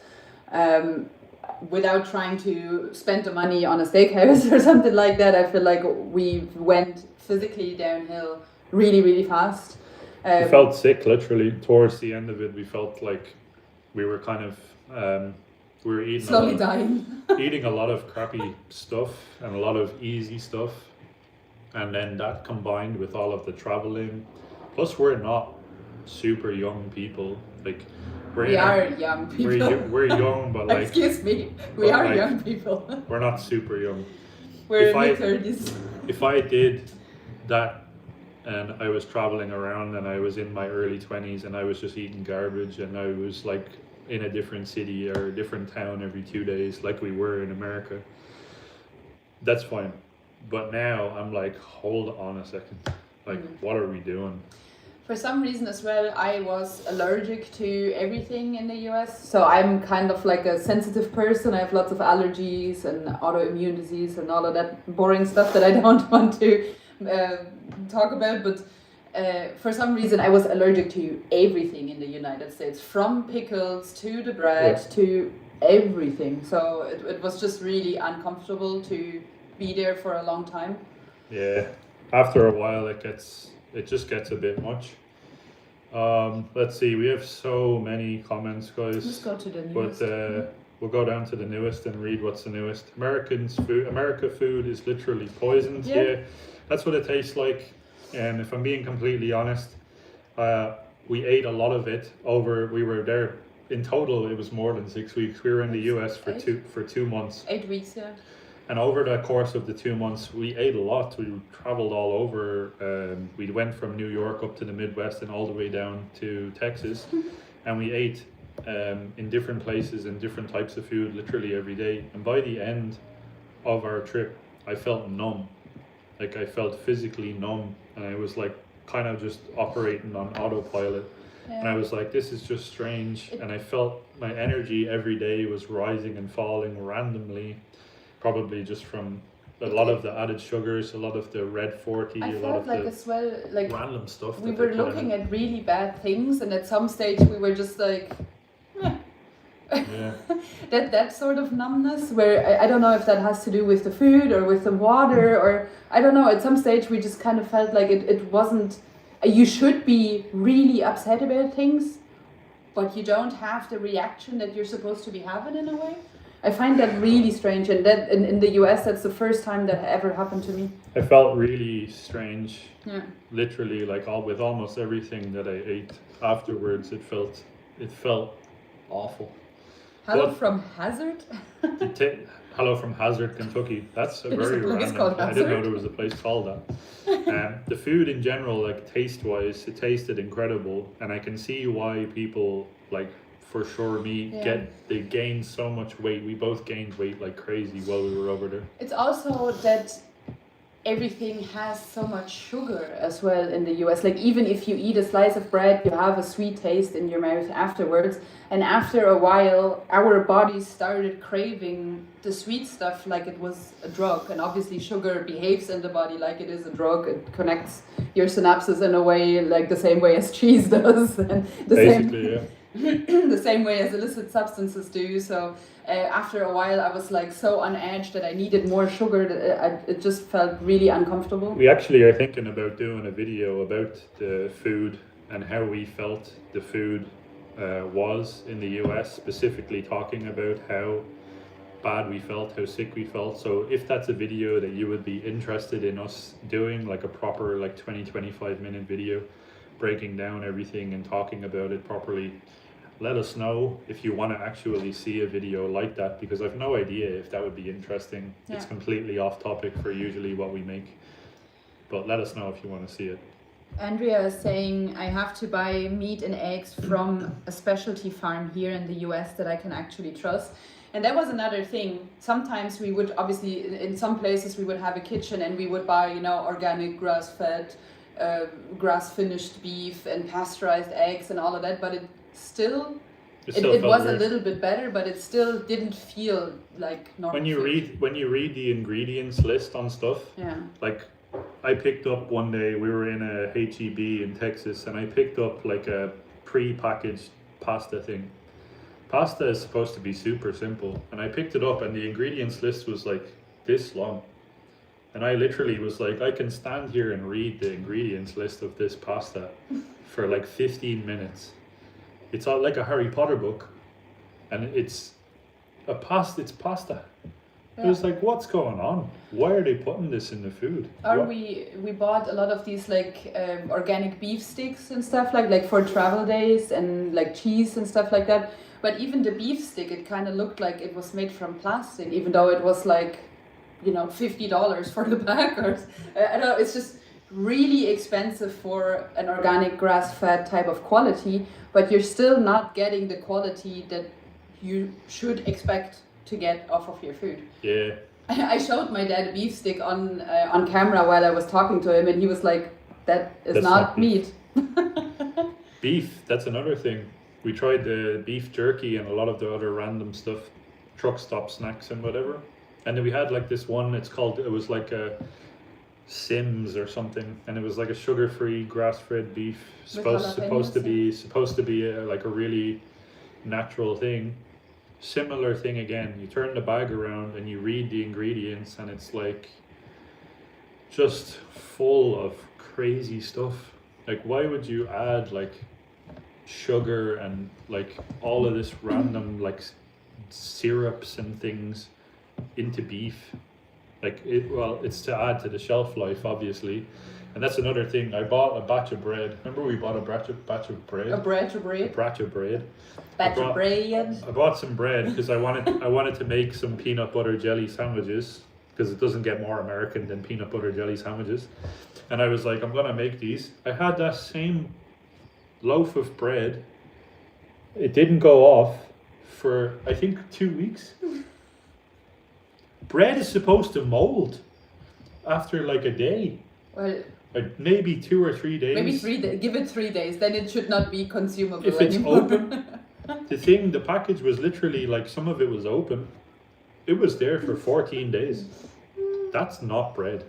Without trying to spend the money on a steakhouse or something like that, I feel like we went physically downhill really, really fast. We felt sick, literally. Towards the end of it, we felt like we were kind of... we were eating slowly dying. Eating a lot of crappy stuff and a lot of easy stuff, and then that combined with all of the traveling, plus we're not super young people. Like we are young people. We're young, but like excuse me, we are like, young people. We're not super young. We're in the 30s. If I did that and I was traveling around and I was in my early 20s and I was just eating garbage and I was like in a different city or a different town every 2 days like we were in America, that's fine. But now I'm like, hold on a second, like what are we doing? For some reason as well, I was allergic to everything in the US. So I'm kind of like a sensitive person. I have lots of allergies and autoimmune disease and all of that boring stuff that I don't want to talk about. But for some reason, I was allergic to everything in the United States, from pickles to the bread to everything. So it was just really uncomfortable to be there for a long time. Yeah, after a while it just gets a bit much. Let's see, we have so many comments, guys. Let's go to the newest. But we'll go down to the newest and read what's the newest. America food is literally poisoned. Yeah, that's what it tastes like. And if I'm being completely honest, we ate a lot of it we were there, in total it was more than 6 weeks. We were in the US for 2 months. 8 weeks, yeah. And over the course of the 2 months, we ate a lot. We traveled all over. We went from New York up to the Midwest and all the way down to Texas. And we ate in different places and different types of food literally every day. And by the end of our trip, I felt numb. Like I felt physically numb. And I was like kind of just operating on autopilot. Yeah. And I was like, this is just strange. And I felt my energy every day was rising and falling randomly. Probably just from a lot of the added sugars, a lot of the red 40, a lot of like the as well, like random stuff. We were looking at really bad things, and at some stage we were just like, yeah. that sort of numbness where I don't know if that has to do with the food or with the water, or I don't know. At some stage we just kind of felt like it wasn't. You should be really upset about things, but you don't have the reaction that you're supposed to be having in a way. I find that really strange, and that in the US, that's the first time that ever happened to me. I felt really strange. Yeah. Literally, like with almost everything that I ate afterwards, it felt awful. Hello from Hazard. Hello from Hazard, Kentucky. That's a very random. I didn't know there was a place called that. The food in general, like taste-wise, it tasted incredible, and I can see why people like. For sure, they gained so much weight. We both gained weight like crazy while we were over there. It's also that everything has so much sugar as well in the US. Like even if you eat a slice of bread, you have a sweet taste in your mouth afterwards. And after a while, our bodies started craving the sweet stuff like it was a drug. And obviously sugar behaves in the body like it is a drug. It connects your synapses in a way like the same way as cheese does. And the Basically, the same way as illicit substances do. So after a while, I was like so on edge that I needed more sugar. That it just felt really uncomfortable. We actually are thinking about doing a video about the food and how we felt the food was in the US, specifically talking about how bad we felt, how sick we felt. So if that's a video that you would be interested in us doing, like a proper like 20-25 minute video breaking down everything and talking about it properly, let us know if you want to actually see a video like that, because I've no idea if that would be interesting. Yeah. It's completely off topic for usually what we make, but let us know if you want to see it. Andrea is saying I have to buy meat and eggs from a specialty farm here in the US that I can actually trust. And that was another thing. Sometimes we would, obviously, in some places we would have a kitchen and we would buy, organic grass-fed, grass-finished beef and pasteurized eggs and all of that, but it was a little bit better, but it still didn't feel like normal. When you read the ingredients list on stuff, yeah. Like I picked up one day, we were in a HEB in Texas, and I picked up like a pre-packaged pasta thing. Pasta is supposed to be super simple, and I picked it up and the ingredients list was like this long. And I literally was like, I can stand here and read the ingredients list of this pasta for like 15 minutes. It's all like a Harry Potter book, and it's pasta. Yeah. It was like, what's going on? Why are they putting this in the food? We bought a lot of these like organic beef sticks and stuff like for travel days, and like cheese and stuff like that. But even the beef stick, it kind of looked like it was made from plastic, even though it was like, $50 for the bag. Or I don't know. It's just really expensive for an organic grass-fed type of quality, but you're still not getting the quality that you should expect to get off of your food. Yeah. I showed my dad a beef stick on camera while I was talking to him, and he was like, that's not meat. Beef, that's another thing. We tried the beef jerky and a lot of the other random stuff, truck stop snacks and whatever. And then we had like this one, it was like a Sims or something, and it was like a sugar-free grass-fed beef, supposed to be like a really natural thing. Similar thing again. You turn the bag around and you read the ingredients, and it's like just full of crazy stuff. Like, why would you add like sugar and like all of this random like syrups and things into beef? It's to add to the shelf life, obviously. And that's another thing. I bought a batch of bread. Remember we bought a batch of bread? A batch of bread? I bought some bread because I wanted to make some peanut butter jelly sandwiches, because it doesn't get more American than peanut butter jelly sandwiches. And I was like, I'm going to make these. I had that same loaf of bread. It didn't go off for, I think, 2 weeks. Bread is supposed to mold after like a day. Well, maybe 2 or 3 days. Maybe 3 days. Give it 3 days, then it should not be consumable if it's anymore. Open. The package was literally like, some of it was open. It was there for 14 days. That's not bread.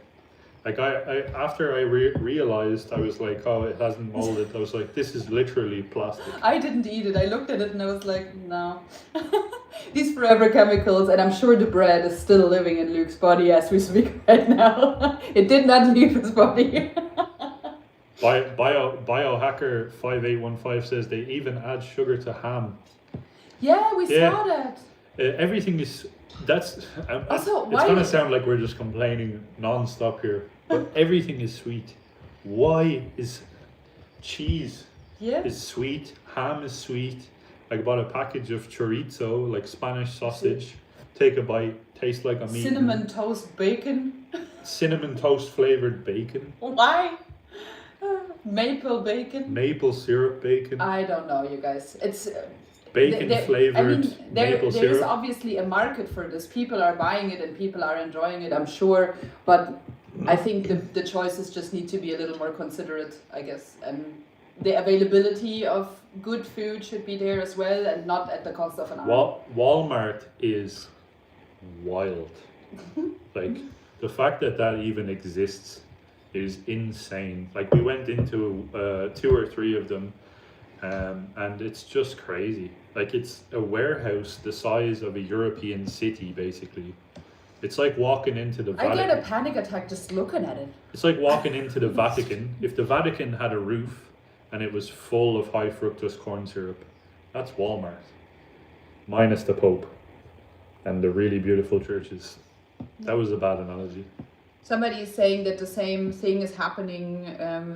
Like after I realized, I was like, oh, it hasn't molded. I was like, this is literally plastic. I didn't eat it. I looked at it and I was like, no. These forever chemicals, and I'm sure the bread is still living in Luke's body as we speak right now. It did not leave his body. Biohacker 5815 says they even add sugar to ham. Yeah, we saw that. Everything is. Also, it's gonna sound like we're just complaining non-stop here, but everything is sweet. Why is cheese is sweet? Ham is sweet. I bought a package of chorizo, like Spanish sausage. Take a bite, tastes like a meat. Cinnamon toast bacon. Cinnamon toast flavored bacon. Why? Maple bacon. Maple syrup bacon. I don't know, you guys. It's bacon flavored maple syrup. There is obviously a market for this. People are buying it and people are enjoying it, I'm sure. But I think the choices just need to be a little more considerate, I guess, and the availability of good food should be there as well, and not at the cost of an arm. Walmart is wild. Like, the fact that even exists is insane. Like, we went into 2 or 3 of them, and it's just crazy. Like, it's a warehouse the size of a European city, basically. It's like walking into the Vatican. I get a panic attack just looking at it. It's like walking into the Vatican. If the Vatican had a roof and it was full of high fructose corn syrup, that's Walmart. Minus the Pope and the really beautiful churches. That was a bad analogy. Somebody is saying that the same thing is happening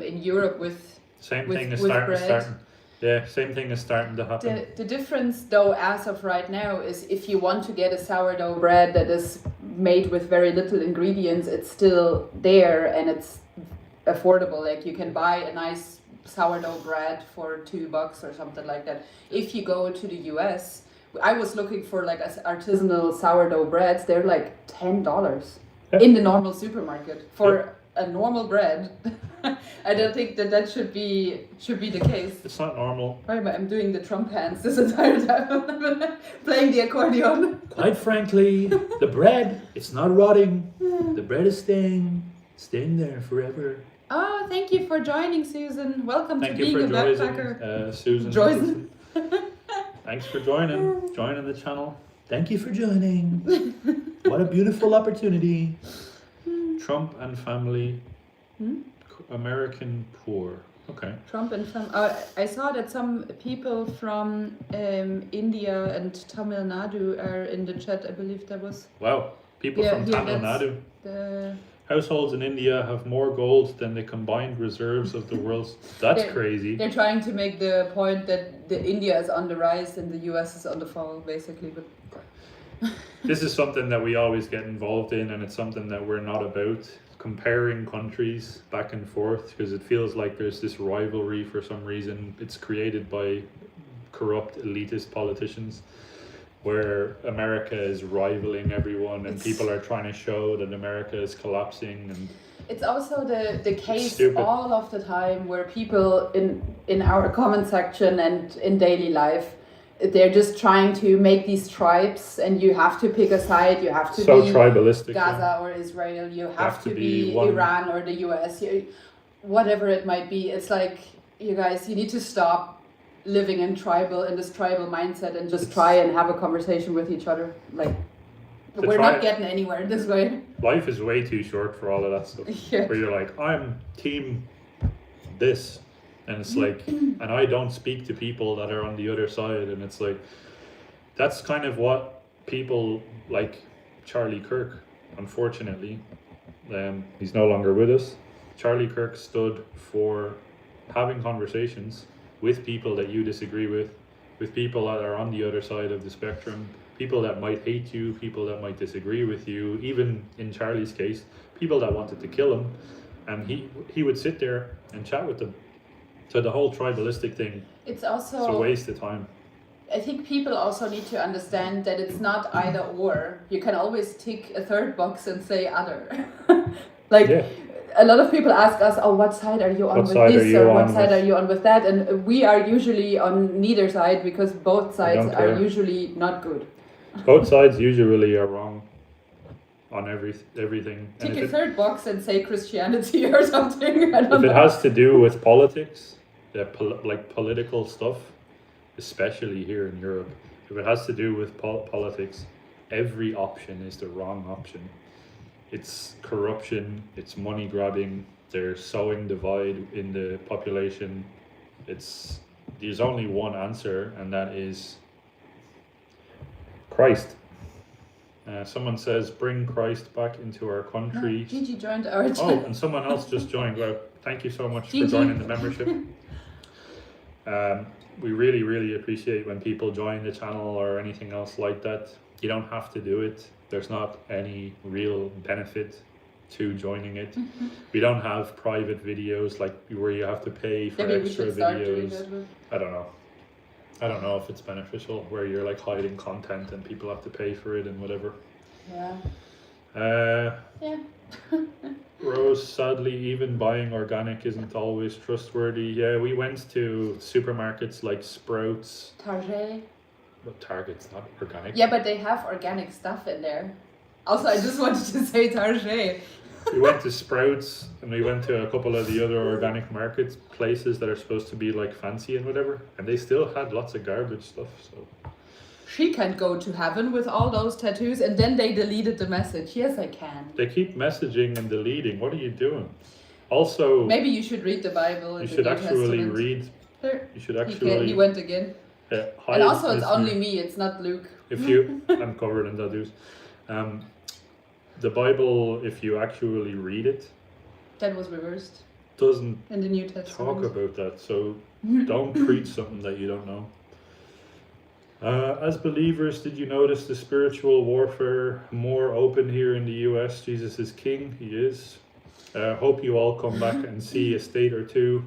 in Europe with bread. Yeah, same thing is starting to happen. The difference, though, as of right now, is if you want to get a sourdough bread that is made with very little ingredients, it's still there and it's affordable. Like, you can buy a nice sourdough bread for $2 or something like that. If you go to the US, I was looking for like artisanal sourdough breads. They're like $10 in the normal supermarket for a normal bread. I don't think that should be the case. It's not normal. Right, but I'm doing the Trump hands this entire time, playing the accordion. Quite frankly, the bread, it's not rotting. The bread is staying there forever. Oh, thank you for joining, Susan. Welcome to being a backpacker. Susan. Joyson. Thanks for joining the channel. Thank you for joining. What a beautiful opportunity. Trump and family, American poor. Okay. Trump and family. I saw that some people from India and Tamil Nadu are in the chat. I believe that was. Wow, people from Tamil Nadu. The households in India have more gold than the combined reserves of the world's. That's crazy. They're trying to make the point that India is on the rise and the US is on the fall, basically. But this is something that we always get involved in, and it's something that we're not about, comparing countries back and forth, because it feels like there's this rivalry for some reason. It's created by corrupt elitist politicians, where America is rivaling everyone, and people are trying to show that America is collapsing. And it's also the case all of the time where people in our comment section and in daily life, they're just trying to make these tribes, and you have to pick a side. You have to be tribalistic, Gaza or Israel. You have to be Iran or the US, whatever it might be. It's like, you guys, you need to stop living in this tribal mindset and just try and have a conversation with each other. Like, we're not getting anywhere this way. Life is way too short for all of that stuff. Where you're like, I'm team this. And it's like, and I don't speak to people that are on the other side. And it's like, that's kind of what people like Charlie Kirk, unfortunately. He's no longer with us. Charlie Kirk stood for having conversations with people that you disagree with people that are on the other side of the spectrum, people that might hate you, people that might disagree with you, even in Charlie's case, people that wanted to kill him. And he would sit there and chat with them. So the whole tribalistic thing, it's also a waste of time. I think people also need to understand that it's not either or. You can always tick a third box and say other. A lot of people ask us, oh, what side are you on with this, or what side are you on with that? And we are usually on neither side, because both sides are usually not good. Both sides usually are wrong on everything. Tick a third box and say Christianity or something. If it has to do with politics, like political stuff, especially here in Europe, if it has to do with politics, every option is the wrong option. It's corruption, it's money grabbing, they're sowing divide in the population. There's only one answer, and that is Christ. Someone says, bring Christ back into our country. Gigi joined our channel. Oh, and someone else just joined. Well, thank you so much for joining the membership. We really, really appreciate when people join the channel or anything else like that. You don't have to do it. There's not any real benefit to joining it. We don't have private videos like where you have to pay for extra videos. I don't know if it's beneficial where you're like hiding content and people have to pay for it and whatever. Yeah. Yeah. Rose, sadly, even buying organic isn't always trustworthy. Yeah, we went to supermarkets like Sprouts. Target. But Target's not organic. Yeah, but they have organic stuff in there. Also, I just wanted to say Target. We went to Sprouts and we went to a couple of the other organic markets places that are supposed to be like fancy and whatever, and they still had lots of garbage stuff. So She can't go to heaven with all those tattoos, and then they deleted the message. Yes, I can. they keep messaging and deleting. What are you doing? Also, Maybe you should read the Bible. you the should New actually Testament. read. Here, You should he actually. went again. Hide And also, it's as you- only me. It's not Luke. If you, I'm covered in tattoos. The Bible, if you actually read it, That was reversed doesn't in the New Testament. talk about that. So don't preach something that you don't know. As believers, did you notice the spiritual warfare more open here in the US? Jesus is king, he is. Hope you all come back and see a state or two,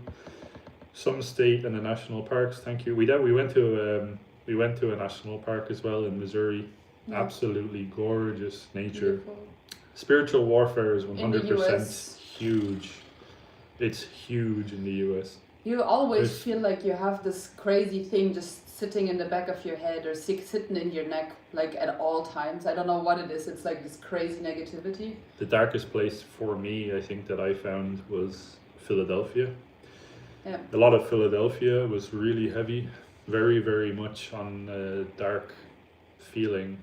some state and the national parks. Thank you. We went to a national park as well in Missouri. Yeah. Absolutely gorgeous nature. Beautiful. Spiritual warfare is In the 100% US. huge. It's huge in the US. You always There's- feel like you have this crazy thing just sitting in the back of your head or sitting in your neck, like at all times. I don't know what it is. It's like this crazy negativity. The darkest place for me, I think, that I found was Philadelphia. Yeah. A lot of Philadelphia was really heavy, very, very much on dark feeling.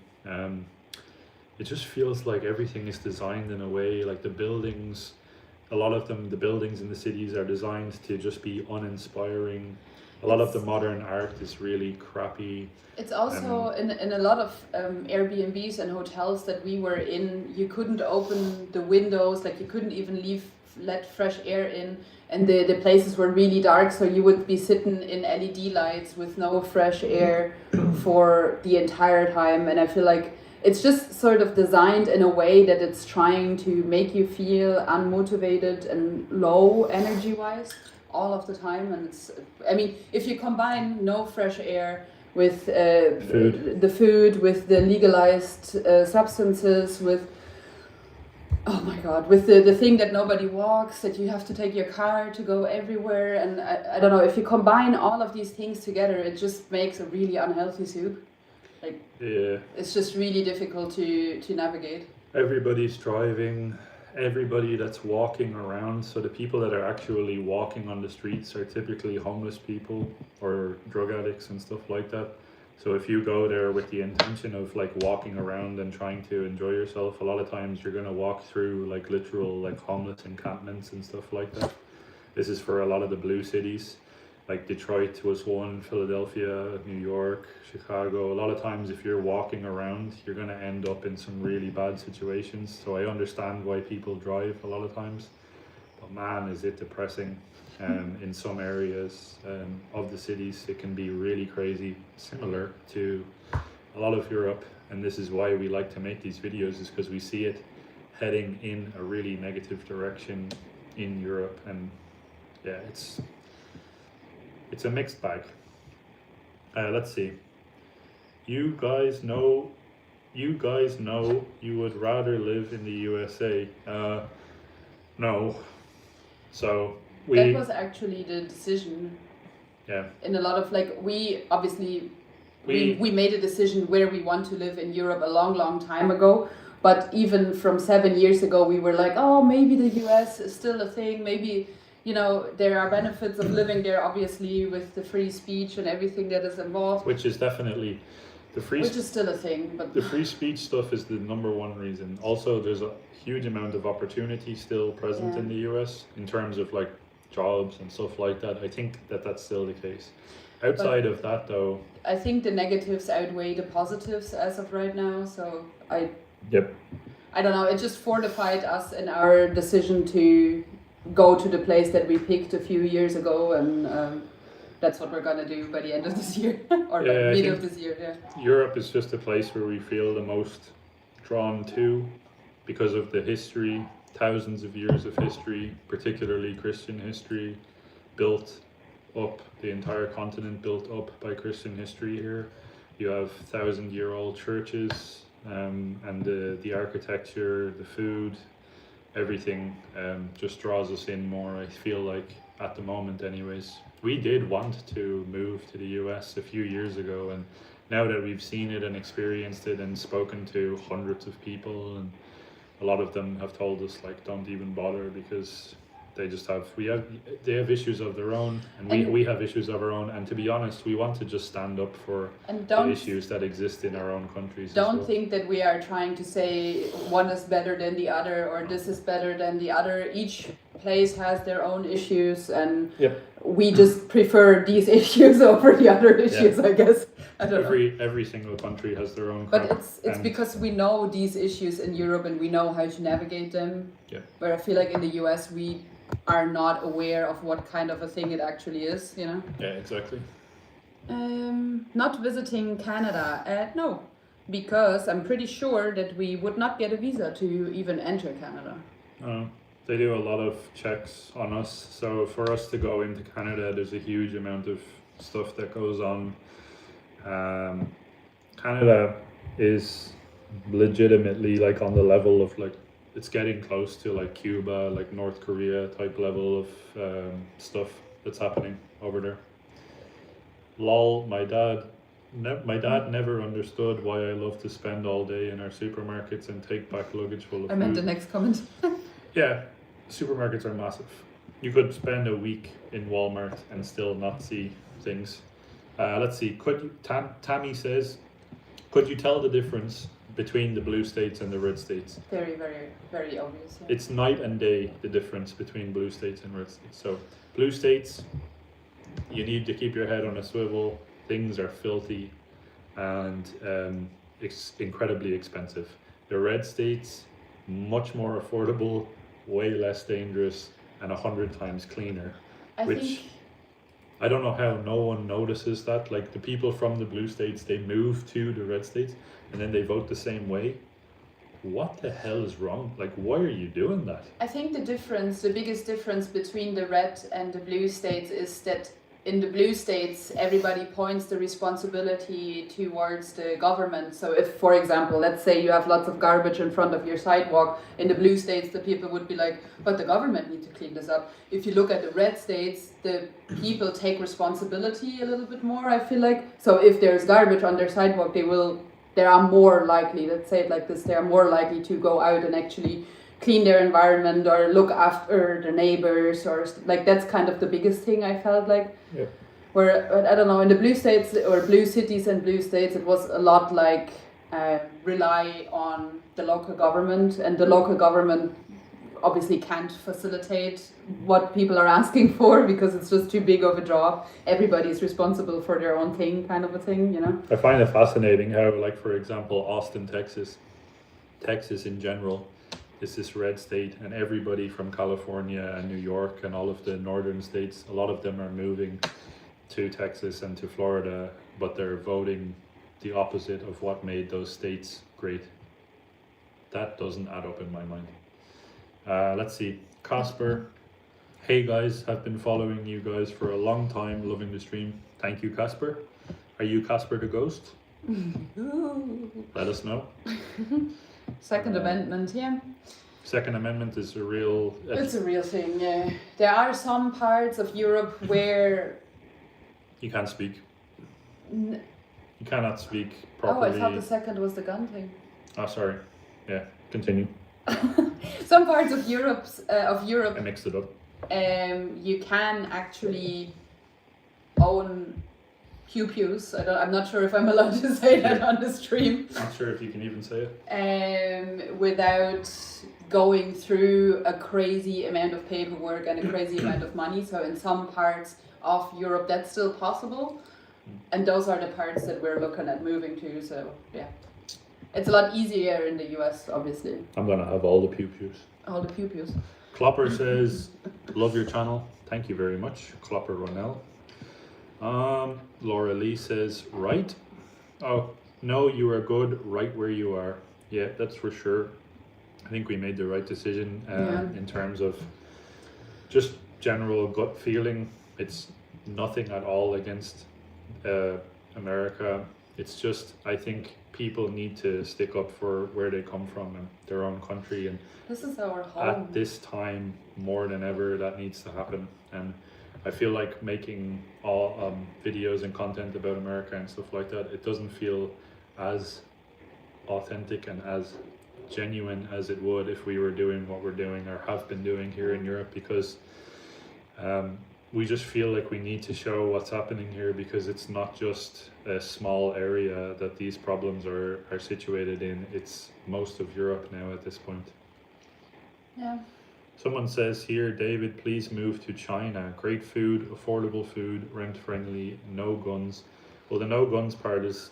It just feels like everything is designed in a way, like the buildings, a lot of them, the buildings in the cities are designed to just be uninspiring. A lot of the modern art is really crappy. It's also in a lot of Airbnbs and hotels that we were in, you couldn't open the windows, like you couldn't even let fresh air in, and the places were really dark, so you would be sitting in LED lights with no fresh air for the entire time. And I feel like it's just sort of designed in a way that it's trying to make you feel unmotivated and low energy wise all of the time. And it's, I mean, if you combine no fresh air with the food, with the legalized substances, with oh my god, with the thing that nobody walks, that you have to take your car to go everywhere, and I don't know, if you combine all of these things together, it just makes a really unhealthy soup. Like, Yeah. it's just really difficult to navigate. Everybody's driving, everybody that's walking around. So the people that are actually walking on the streets are typically homeless people or drug addicts and stuff like that. So if you go there with the intention of like walking around and trying to enjoy yourself, a lot of times you're gonna walk through like literal like homeless encampments and stuff like that. This is for a lot of the blue cities. Like Detroit was one, Philadelphia, New York, Chicago. A lot of times if you're walking around, you're going to end up in some really bad situations. So I understand why people drive a lot of times. But man, is it depressing. In some areas of the cities, it can be really crazy, similar to a lot of Europe. And this is why we like to make these videos, is because we see it heading in a really negative direction in Europe. And yeah, it's a mixed bag. Let's see. You guys know you would rather live in the USA. No. So That was actually the decision. Yeah. In a lot of like, we obviously we made a decision where we want to live in Europe a long time ago. But even from 7 years ago, we were like, oh, maybe the US is still a thing. Maybe, you know, there are benefits of living there, obviously, with the free speech and everything that is involved. Which is definitely which is still a thing, but the free speech stuff is the number one reason. Also, there's a huge amount of opportunity still present in the US in terms of like jobs and stuff like that. I think that that's still the case. Outside of that, though, I think the negatives outweigh the positives as of right now. So I don't know. It just fortified us in our decision to go to the place that we picked a few years ago, and that's what we're gonna do by the end of this year or by mid of this year. Yeah. Europe is just a place where we feel the most drawn to because of the history, thousands of years of history, particularly Christian history, built up, the entire continent built up by Christian history here. You have 1,000-year-old churches, and the architecture, the food, everything just draws us in more. I feel like at the moment, anyways. We did want to move to the US a few years ago, and now that we've seen it and experienced it and spoken to hundreds of people, and a lot of them have told us like don't even bother because they just have they have issues of their own, and we have issues of our own, and to be honest, we want to just stand up for the issues that exist in our own countries. Don't think that we are trying to say one is better than the other or this is better than the other. Each place has their own issues, and we just prefer these issues over the other issues, I guess. I don't know. Every single country has their own. But it's because we know these issues in Europe and we know how to navigate them. Yeah. Where I feel like in the US we are not aware of what kind of a thing it actually is, you know? Yeah, exactly. Not visiting Canada, no, because I'm pretty sure that we would not get a visa to even enter Canada. They do a lot of checks on us, so for us to go into Canada, there's a huge amount of stuff that goes on. Canada is legitimately like on the level of like, it's getting close to like Cuba, like North Korea type level of stuff that's happening over there. Lol, my dad never understood why I love to spend all day in our supermarkets and take back luggage full of food. I meant the next comment. Yeah, supermarkets are massive. You could spend a week in Walmart and still not see things. Let's see, Tammy says, could you tell the difference between the blue states and the red states? Very, very, very obvious. Yeah. It's night and day, the difference between blue states and red states. So blue states, you need to keep your head on a swivel. Things are filthy and it's incredibly expensive. The red states, much more affordable, way less dangerous, and 100 times cleaner. I don't know how no one notices that. Like the people from the blue states, they move to the red states and then they vote the same way. What the hell is wrong? Like, why are you doing that? I think the biggest difference between the red and the blue states is that in the blue states, everybody points the responsibility towards the government. So if, for example, let's say you have lots of garbage in front of your sidewalk, in the blue states, the people would be like, but the government needs to clean this up. If you look at the red states, the people take responsibility a little bit more, I feel like. So if there's garbage on their sidewalk, they are more likely, let's say it like this, they are more likely to go out and actually clean their environment or look after the neighbors, or like that's kind of the biggest thing I felt like. Yeah. Where I don't know, in the blue states or blue cities and blue states, it was a lot like rely on the local government, and the local government obviously can't facilitate what people are asking for because it's just too big of a job. Everybody is responsible for their own thing, kind of a thing, you know. I find it fascinating how, like, for example, Austin, Texas in general is this red state, and everybody from California and New York and all of the northern states, a lot of them are moving to Texas and to Florida, but they're voting the opposite of what made those states great. That doesn't add up in my mind. Let's see, Casper. Hey guys, I've been following you guys for a long time, loving the stream. Thank you, Casper. Are you Casper the Ghost? Let us know. Second Amendment, yeah. Second Amendment is a real... It's a real thing, yeah. There are some parts of Europe where... You can't speak. You cannot speak properly. Oh, I thought the second was the gun thing. Oh, sorry. Yeah, continue. Some parts of Europe... I mixed it up. You can actually own pew-pews. I'm not sure if I'm allowed to say that on the stream. Not sure if you can even say it. Without going through a crazy amount of paperwork and a crazy amount of money. So in some parts of Europe that's still possible. And those are the parts that we're looking at moving to. So yeah. It's a lot easier in the US, obviously. I'm going to have all the pew-pews. All the pew-pews. Klopper says, love your channel. Thank you very much, Klopper Ronell. Laura Lee says, right? Oh, no, you are good right where you are. Yeah, that's for sure. I think we made the right decision in terms of just general gut feeling. It's nothing at all against America. It's just, I think people need to stick up for where they come from and their own country, and this is our home. at this time more than ever that needs to happen. And I feel like making all videos and content about America and stuff like that, it doesn't feel as authentic and as genuine as it would if we were doing what we're doing or have been doing here in Europe, because we just feel like we need to show what's happening here, because it's not just a small area that these problems are situated in. It's most of Europe now at this point. Yeah. Someone says here, David, please move to China. Great food, affordable food, rent friendly, no guns. Well, the no guns part is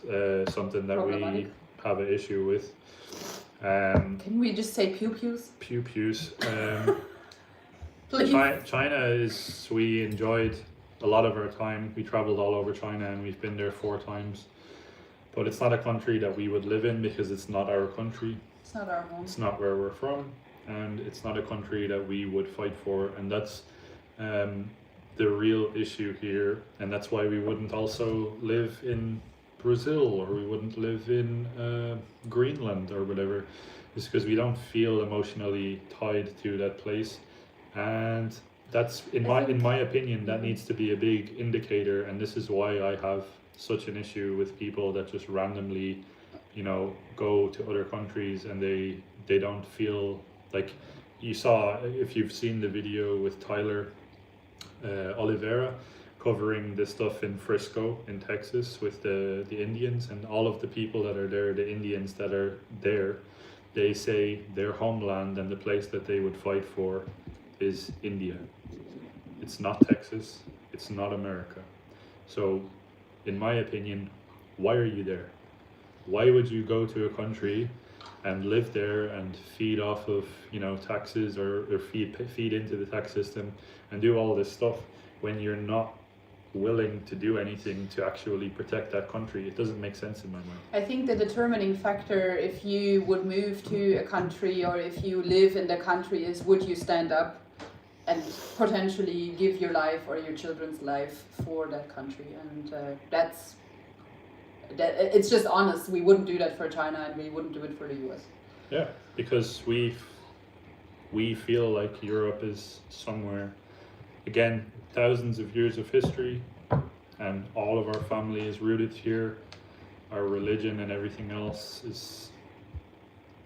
something that we have an issue with. Can we just say pew-pews? Pew-pews. Please. China is, we enjoyed a lot of our time. We traveled all over China and we've been there 4 times. But it's not a country that we would live in because it's not our country. It's not our home. It's not where we're from. And it's not a country that we would fight for. And that's the real issue here. And that's why we wouldn't also live in Brazil, or we wouldn't live in Greenland or whatever. It's because we don't feel emotionally tied to that place. And that's, in my opinion, that needs to be a big indicator. And this is why I have such an issue with people that just randomly, you know, go to other countries and they don't feel like, you saw, if you've seen the video with Tyler Oliveira covering this stuff in Frisco in Texas with the Indians, and all of the people that are there, the Indians that are there, they say their homeland and the place that they would fight for is India. It's not Texas, it's not America. So in my opinion, why are you there? Why would you go to a country and live there and feed off of, you know, taxes, or feed into the tax system and do all this stuff when you're not willing to do anything to actually protect that country? It doesn't make sense in my mind. I think the determining factor if you would move to a country or if you live in the country is, would you stand up and potentially give your life or your children's life for that country? And it's just honest. We wouldn't do that for China, and we wouldn't do it for the US. Yeah, because we feel like Europe is somewhere, again, thousands of years of history, and all of our family is rooted here. Our religion and everything else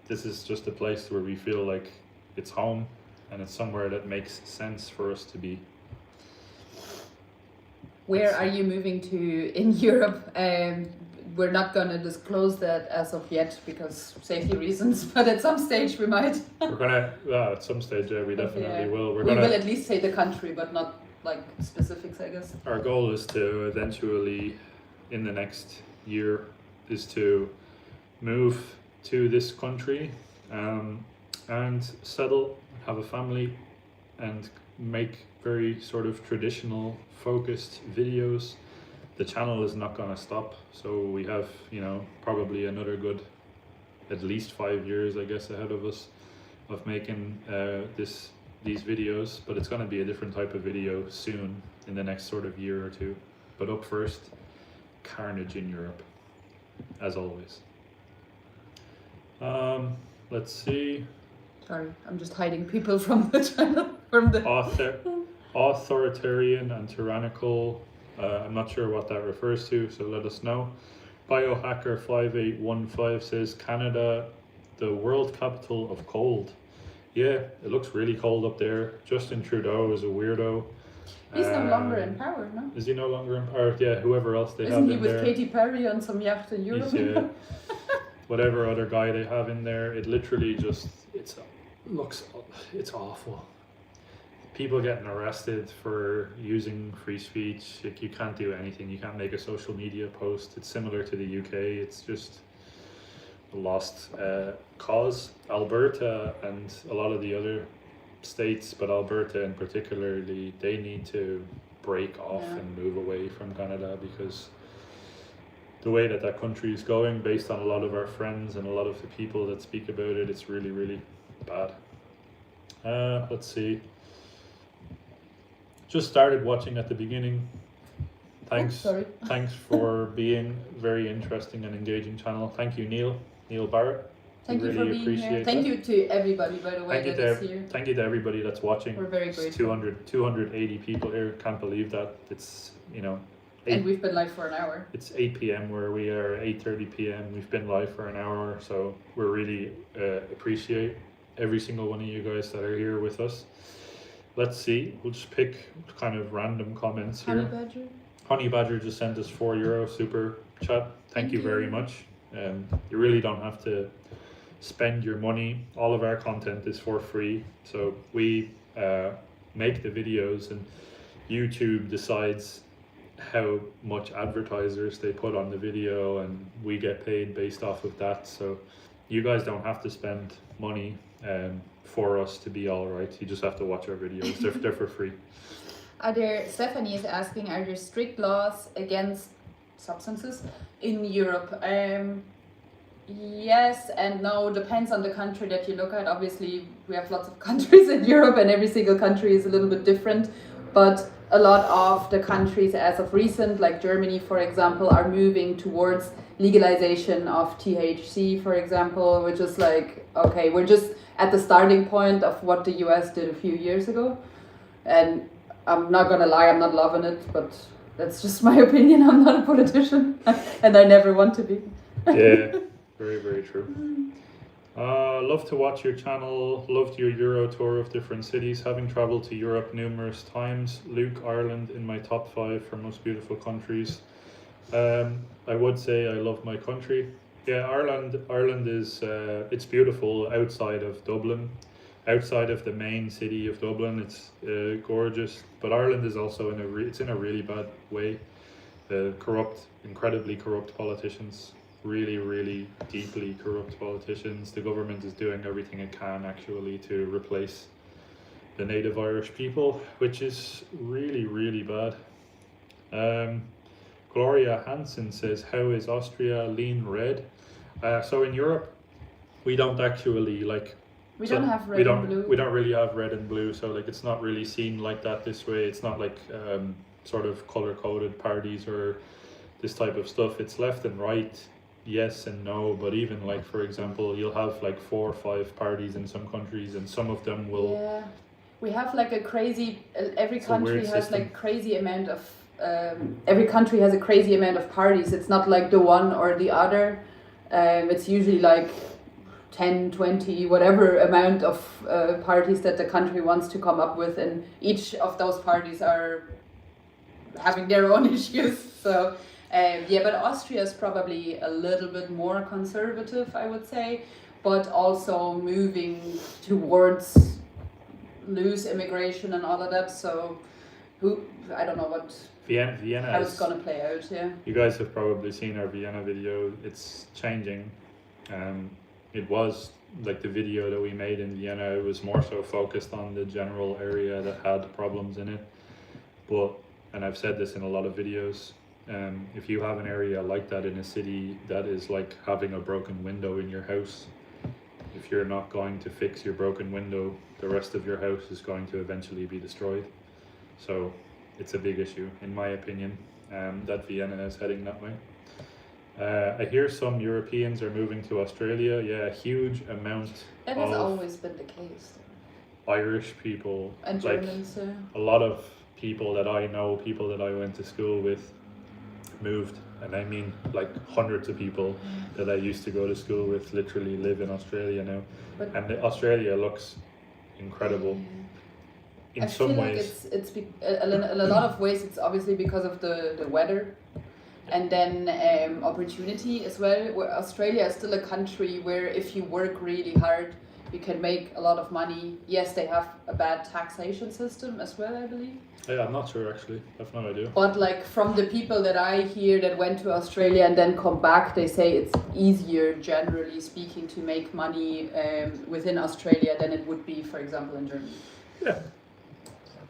this is just a place where we feel like it's home, and it's somewhere that makes sense for us to be. Where are you moving to in Europe? We're not going to disclose that as of yet because safety reasons, but at some stage we might. We're gonna, at some stage, yeah, we definitely will. We will at least say the country, but not like specifics, I guess. Our goal is to eventually, in the next year, is to move to this country and settle, have a family, and make very sort of traditional focused videos. The channel is not going to stop, so we have, you know, probably another good at least 5 years, I guess, ahead of us of making these videos, but it's going to be a different type of video soon in the next sort of year or two. But up first, carnage in Europe, as always. Let's see. Sorry, I'm just hiding people from the channel. From the authoritarian and tyrannical. I'm not sure what that refers to, so let us know. Biohacker5815 says Canada, the world capital of cold. Yeah, it looks really cold up there. Justin Trudeau is a weirdo. He's no longer in power, no? Is he no longer in power? Yeah, whoever else they have in there. Isn't he with Katy Perry on some yacht in Europe? Yeah. Whatever other guy they have in there, it literally just, it's awful. People getting arrested for using free speech. Like, you can't do anything. You can't make a social media post. It's similar to the UK. It's just a lost cause. Alberta and a lot of the other states, but Alberta in particularly, they need to break off and move away from Canada, because the way that country is going, based on a lot of our friends and a lot of the people that speak about it, it's really, really bad. Let's see. Just started watching at the beginning. Thanks. Sorry. Thanks for being very interesting and engaging channel. Thank you, Neil Barrett. Thank you really for being appreciate here. Thank you to everybody, by the way, that is here. Thank you to everybody that's watching. We're very grateful. 280 people here. Can't believe that. It's, and we've been live for an hour. It's 8 p.m. where we are, 8:30 p.m. We've been live for an hour, so we're really appreciate every single one of you guys that are here with us. Let's see. We'll just pick kind of random comments here. Honey Badger just sent us €4 super chat. Thank you very much. You really don't have to spend your money. All of our content is for free. So we make the videos and YouTube decides how much advertisers they put on the video, and we get paid based off of that. So you guys don't have to spend money for us to be all right. You just have to watch our videos. They're for free. Stephanie is asking, are there strict laws against substances in Europe? Yes and no, depends on the country that you look at. Obviously, we have lots of countries in Europe and every single country is a little bit different. But a lot of the countries as of recent, like Germany, for example, are moving towards legalization of THC, for example, which is like, okay, we're just at the starting point of what the US did a few years ago. And I'm not gonna lie, I'm not loving it, but that's just my opinion. I'm not a politician and I never want to be. Yeah, very, very true. Love to watch your channel, loved your Euro tour of different cities, having traveled to Europe numerous times. Luke, Ireland in my top 5 for most beautiful countries. I would say I love my country. Yeah, Ireland is, it's beautiful outside of Dublin. Outside of the main city of Dublin, it's gorgeous, but Ireland is also it's in a really bad way. Incredibly corrupt politicians, really, really deeply corrupt politicians. The government is doing everything it can actually to replace the native Irish people, which is really, really bad. Gloria Hansen says, how is Austria lean red? So in Europe, we don't actually we don't have red and blue. We don't really have red and blue, so it's not really seen like that this way. It's not like sort of color-coded parties or this type of stuff. It's left and right, yes and no, but even for example, you'll have 4 or 5 parties in some countries, and some of them will... Yeah, we have a crazy... Every country has crazy amount of... every country has a crazy amount of parties. It's not the one or the other. It's usually 10, 20, whatever amount of parties that the country wants to come up with, and each of those parties are having their own issues. So but Austria is probably a little bit more conservative, I would say, but also moving towards loose immigration and all of that. So I don't know what Vienna how it's gonna play out. Yeah, you guys have probably seen our Vienna video. It's changing. It was the video that we made in Vienna, it was more so focused on the general area that had problems in it. But, and I've said this in a lot of videos, if you have an area like that in a city, that is like having a broken window in your house. If you're not going to fix your broken window, the rest of your house is going to eventually be destroyed. So it's a big issue, in my opinion, that Vienna is heading that way. I hear some Europeans are moving to Australia. Yeah, a huge amount that has always been the case. Irish people and Germans. A lot of people that I know, people that I went to school with, moved, and I mean hundreds of people that I used to go to school with literally live in Australia now, and Australia looks incredible. In some ways, it's in a lot of ways it's obviously because of the weather. And then opportunity as well. Where Australia is still a country where if you work really hard, you can make a lot of money. Yes, they have a bad taxation system as well, I believe. Yeah, I'm not sure actually. I have no idea. But from the people that I hear that went to Australia and then come back, they say it's easier, generally speaking, to make money within Australia than it would be, for example, in Germany. Yeah.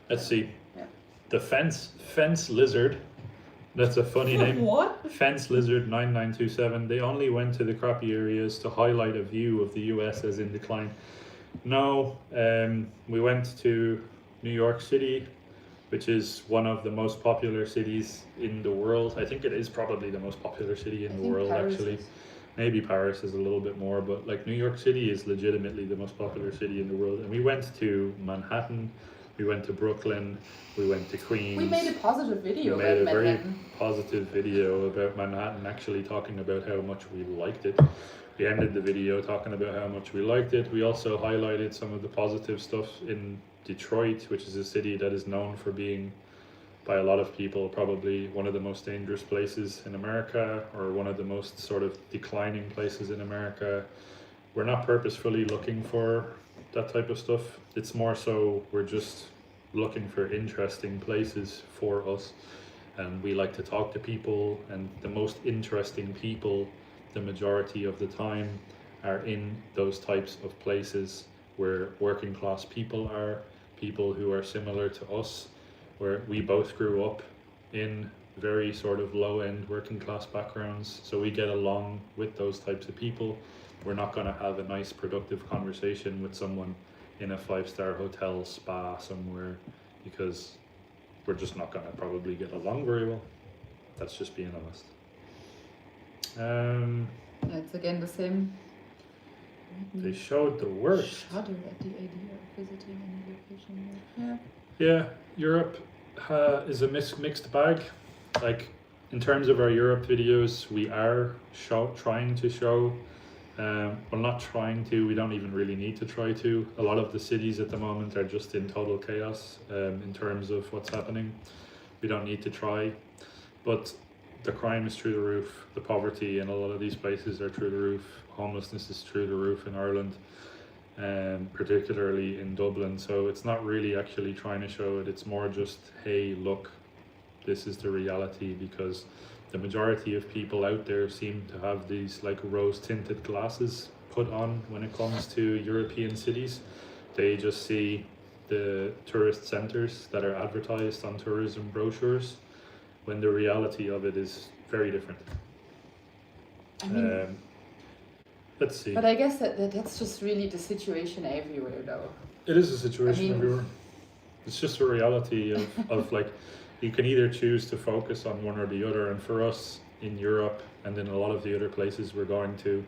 Let's see. Yeah. The fence lizard. That's a funny name. What? Fence Lizard 9927. They only went to the crappy areas to highlight a view of the US as in decline. No, we went to New York City, which is one of the most popular cities in the world. I think it is probably the most popular city in the world, Paris actually. is. Maybe Paris is a little bit more, but like New York City is legitimately the most popular city in the world. And we went to Manhattan, we went to Brooklyn, we went to Queens. We made a positive video We made a about very Manhattan. positive video about Manhattan, actually talking about how much we liked it. We ended the video talking about how much we liked it. We also highlighted some of the positive stuff in Detroit, which is a city that is known for being, by a lot of people, probably one of the most dangerous places in America, or one of the most sort of declining places in America. We're not purposefully looking for that type of stuff. It's more so we're just looking for interesting places for us, and we like to talk to people, and the most interesting people, the majority of the time, are in those types of places where working class people are, people who are similar to us, where we both grew up in very sort of low-end working class backgrounds, so we get along with those types of people. We're not going to have a nice productive conversation with someone in a 5-star hotel spa somewhere, because we're just not going to probably get along very well. That's just being honest. It's again the same. They showed the worst. Shudder at the idea of visiting any location. Yeah. Yeah, Europe is a mixed bag. Like, in terms of our Europe videos, we are trying to show, well, not trying to, we don't even really need to try to. A lot of the cities at the moment are just in total chaos in terms of what's happening. We don't need to try, but the crime is through the roof. The poverty in a lot of these places are through the roof. Homelessness is through the roof in Ireland, particularly in Dublin. So it's not really actually trying to show it. It's more just, hey, look, this is the reality, because the majority of people out there seem to have these like rose tinted glasses put on when it comes to European cities. They just see the tourist centers that are advertised on tourism brochures, when the reality of it is very different. I mean, let's see. but I guess that's just really the situation everywhere, though. It is a situation I mean, everywhere. It's just a reality of like, you can either choose to focus on one or the other. And for us in Europe and in a lot of the other places we're going to,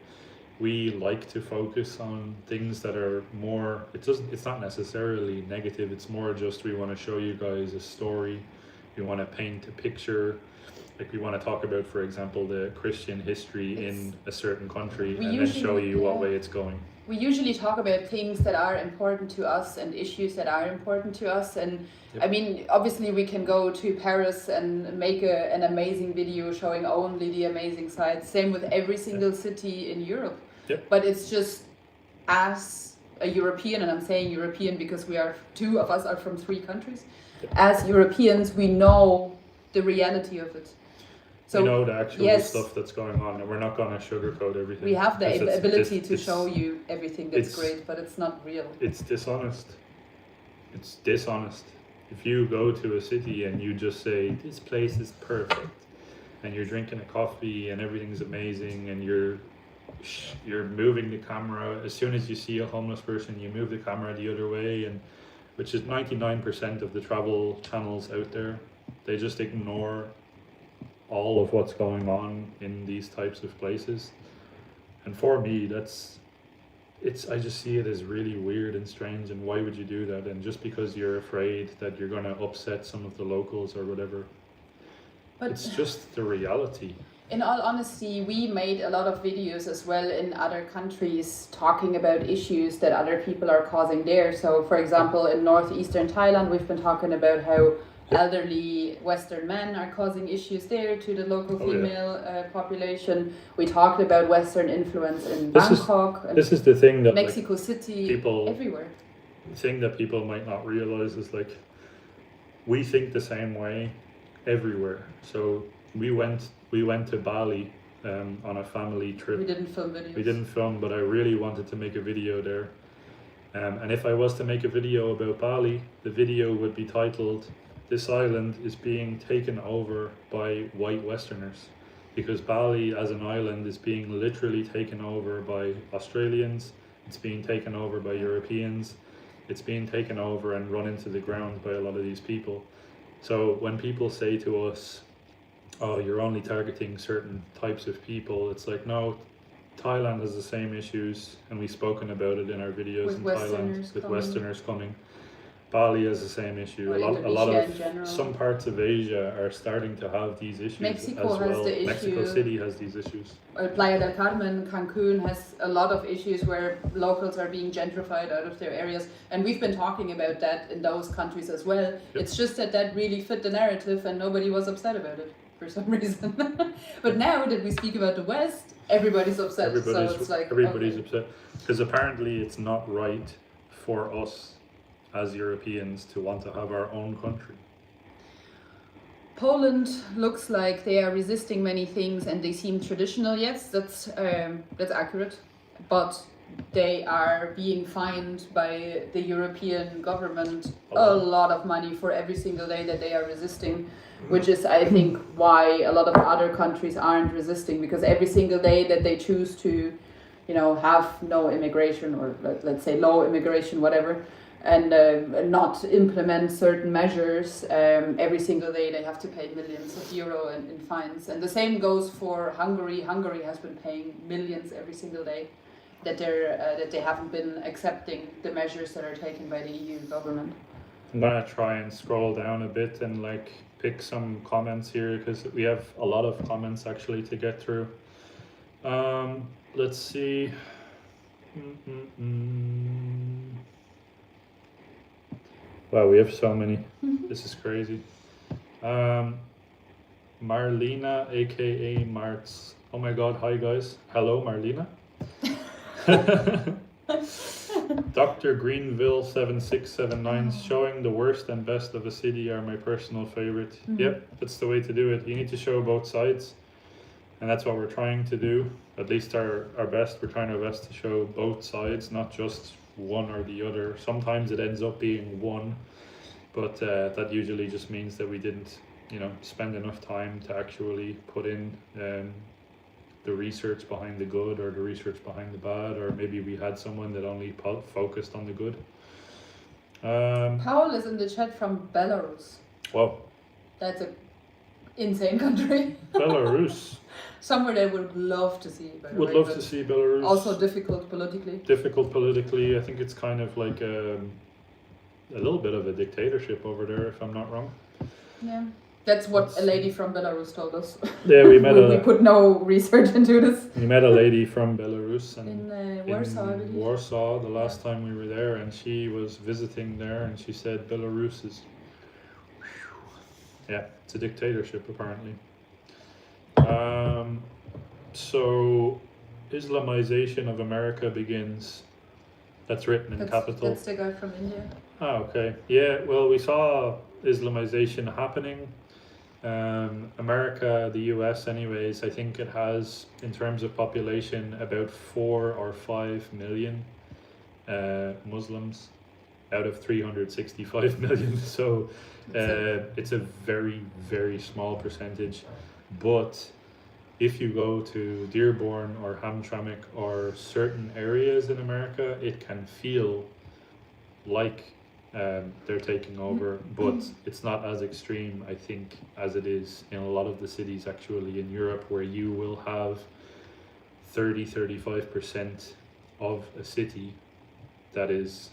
we like to focus on things that are more, it's not necessarily negative. It's more just, we want to show you guys a story. We want to paint a picture. Like, we want to talk about, for example, the Christian history in a certain country, and then show you what way it's going. We usually talk about things that are important to us and issues that are important to us. And I mean, obviously we can go to Paris and make an amazing video showing only the amazing sides. Same with every single city in Europe. But it's just, as a European, and I'm saying European because two of us are from 3 countries. As Europeans, we know the reality of it. So we know the actual stuff that's going on, and we're not going to sugarcoat everything. We have the ability to show you everything that's great, but it's not real. It's dishonest. It's dishonest. If you go to a city and you just say, this place is perfect, and you're drinking a coffee and everything's amazing, and you're moving the camera, as soon as you see a homeless person, you move the camera the other way, and which is 99% of the travel channels out there. They just ignore all of what's going on in these types of places. And for me, I just see it as really weird and strange, and why would you do that? And just because you're afraid that you're going to upset some of the locals or whatever. But it's just the reality. In all honesty, we made a lot of videos as well in other countries talking about issues that other people are causing there. So, for example, in northeastern Thailand, we've been talking about how elderly Western men are causing issues there to the local female population. We talked about Western influence in Bangkok. This is the thing that Mexico City, people, everywhere. The thing that people might not realize is, like, we think the same way everywhere. So we went to Bali on a family trip. We didn't film videos. We didn't film, but I really wanted to make a video there. And if I was to make a video about Bali, the video would be titled, "This island is being taken over by white Westerners," because Bali as an island is being literally taken over by Australians, it's being taken over by Europeans, it's being taken over and run into the ground by a lot of these people. So when people say to us, oh, you're only targeting certain types of people, it's like, no, Thailand has the same issues, and we've spoken about it in our videos With in Westerners Thailand, with coming. Westerners coming. Bali has the same issue. Or A lot Indonesia in of general. some parts of Asia are starting to have these issues Mexico as has well. the Mexico issue. City has these issues. Playa del Carmen, Cancun has a lot of issues where locals are being gentrified out of their areas, and we've been talking about that in those countries as well. Yep. It's just that really fit the narrative and nobody was upset about it for some reason. But now that we speak about the West, everybody's upset. So it's like everybody's okay. upset because apparently it's not right for us as Europeans to want to have our own country. Poland looks like they are resisting many things and they seem traditional. Yes, that's accurate, but they are being fined by the European government a lot of money for every single day that they are resisting, which is, I think, why a lot of other countries aren't resisting, because every single day that they choose to, have no immigration, or let's say low immigration, whatever, and not implement certain measures, every single day they have to pay millions of euro in fines. And the same goes for Hungary. Hungary has been paying millions every single day that they haven't been accepting the measures that are taken by the EU government. I'm gonna try and scroll down a bit and pick some comments here, because we have a lot of comments actually to get through. Let's see. Wow, we have so many. This is crazy. Marlena, aka Martz. Oh my god, hi guys. Hello, Marlena. Dr. Greenville 7679, showing the worst and best of a city are my personal favorite. Yep, that's the way to do it. You need to show both sides, and that's what we're trying to do. At least our best. We're trying our best to show both sides, not just one or the other. Sometimes it ends up being one, but that usually just means that we didn't, spend enough time to actually put in the research behind the good or the research behind the bad, or maybe we had someone that only focused on the good. Paul is in the chat from Belarus. Well, that's an insane country. Belarus. Somewhere they would love to see. By the Would way, love to see Belarus. Also difficult politically. Difficult politically. I think it's kind of like a little bit of a dictatorship over there, if I'm not wrong. Yeah. That's what a lady from Belarus told us. Yeah, we met we put no research into this. We met a lady from Belarus and in Warsaw, I believe. Warsaw, the last time we were there, and she was visiting there, and she said Belarus is, it's a dictatorship apparently. So Islamization of America begins. That's written in capital. That's the guy from India. Oh, okay. Yeah, well, we saw Islamization happening. America, the US anyways, I think it has, in terms of population, about 4 or 5 million Muslims out of 365 million. So it's a very, very small percentage. But if you go to Dearborn or Hamtramck or certain areas in America, it can feel like they're taking over, but it's not as extreme, I think, as it is in a lot of the cities actually in Europe, where you will have 30-35% of a city that is,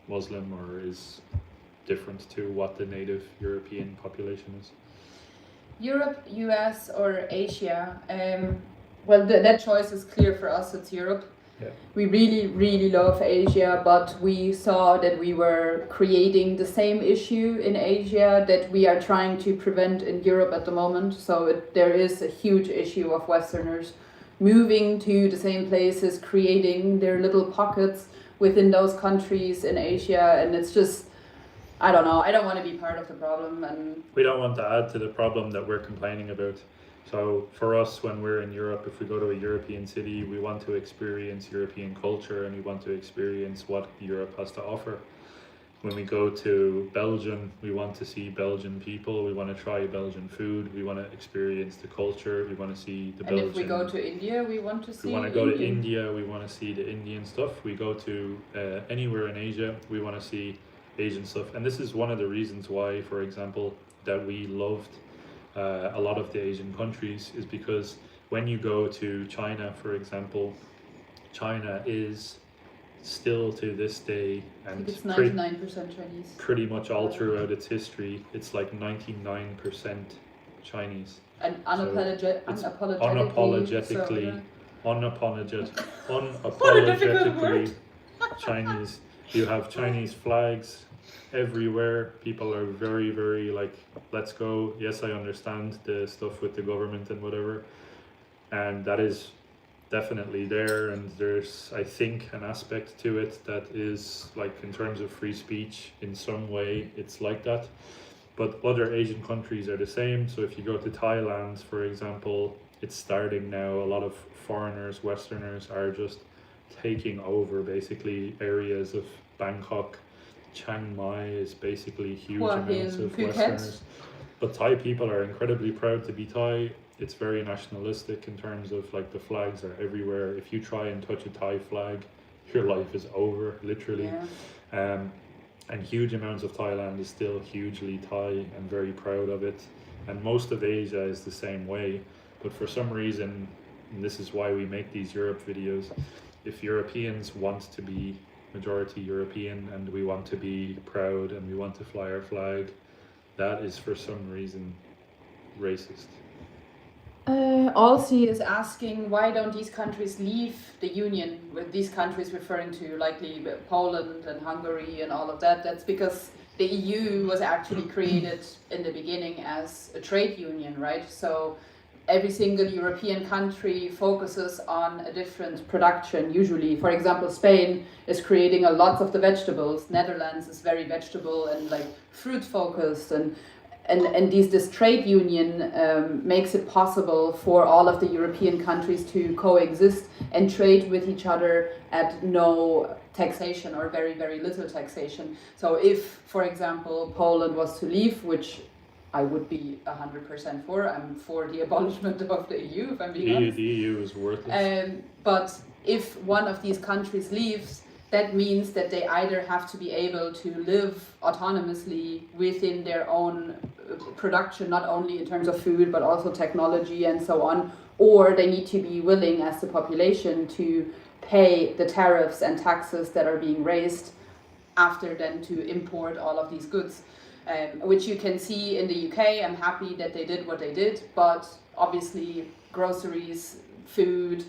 Muslim or is different to what the native European population is. Europe, US or Asia? Well, that choice is clear for us, it's Europe. Yeah. We really, really love Asia, but we saw that we were creating the same issue in Asia that we are trying to prevent in Europe at the moment. So there is a huge issue of Westerners moving to the same places, creating their little pockets within those countries in Asia, and it's just, I don't know, I don't want to be part of the problem. And we don't want to add to the problem that we're complaining about. So for us, when we're in Europe, if we go to a European city, we want to experience European culture and we want to experience what Europe has to offer. When we go to Belgium, we want to see Belgian people, we want to try Belgian food, we want to experience the culture, we want to see the Belgian... And if we go to India, we want to see... We want to go to India, we want to see the Indian stuff. We go to anywhere in Asia, we want to see Asian stuff. And this is one of the reasons why, for example, that we loved a lot of the Asian countries, is because when you go to China, for example, China is still to this day, and it's 99% Chinese. Pretty much all throughout its history, it's like 99% Chinese. And unapologetically Chinese. You have Chinese flags everywhere. People are very, very like, let's go. Yes, I understand the stuff with the government and whatever, and that is definitely there. And there's, I think, an aspect to it that is like, in terms of free speech, in some way it's like that. But other Asian countries are the same. So if you go to Thailand, for example, it's starting now. A lot of foreigners, Westerners, are just taking over basically areas of Bangkok. Chiang Mai is basically huge amounts of Westerners. But Thai people are incredibly proud to be Thai. It's very nationalistic in terms of like, the flags are everywhere. If you try and touch a Thai flag, your life is over, literally. Yeah. And huge amounts of Thailand is still hugely Thai and very proud of it. And most of Asia is the same way. But for some reason, and this is why we make these Europe videos, if Europeans want to be majority European and we want to be proud and we want to fly our flag, that is for some reason racist. Alcy is asking, why don't these countries leave the Union? With these countries referring to likely Poland and Hungary and all of that. That's because the EU was actually created in the beginning as a trade union, right? So every single European country focuses on a different production. Usually, for example, Spain is creating a lot of the vegetables. Netherlands is very vegetable and like fruit focused, and this trade union makes it possible for all of the European countries to coexist and trade with each other at no taxation or very, very little taxation. So if, for example, Poland was to leave, which I would be 100% for, I'm for the abolishment of the EU, if I'm being honest. The EU is worthless. But if one of these countries leaves, that means that they either have to be able to live autonomously within their own production, not only in terms of food, but also technology and so on, or they need to be willing as the population to pay the tariffs and taxes that are being raised after then to import all of these goods, which you can see in the UK. I'm happy that they did what they did, but obviously groceries, food,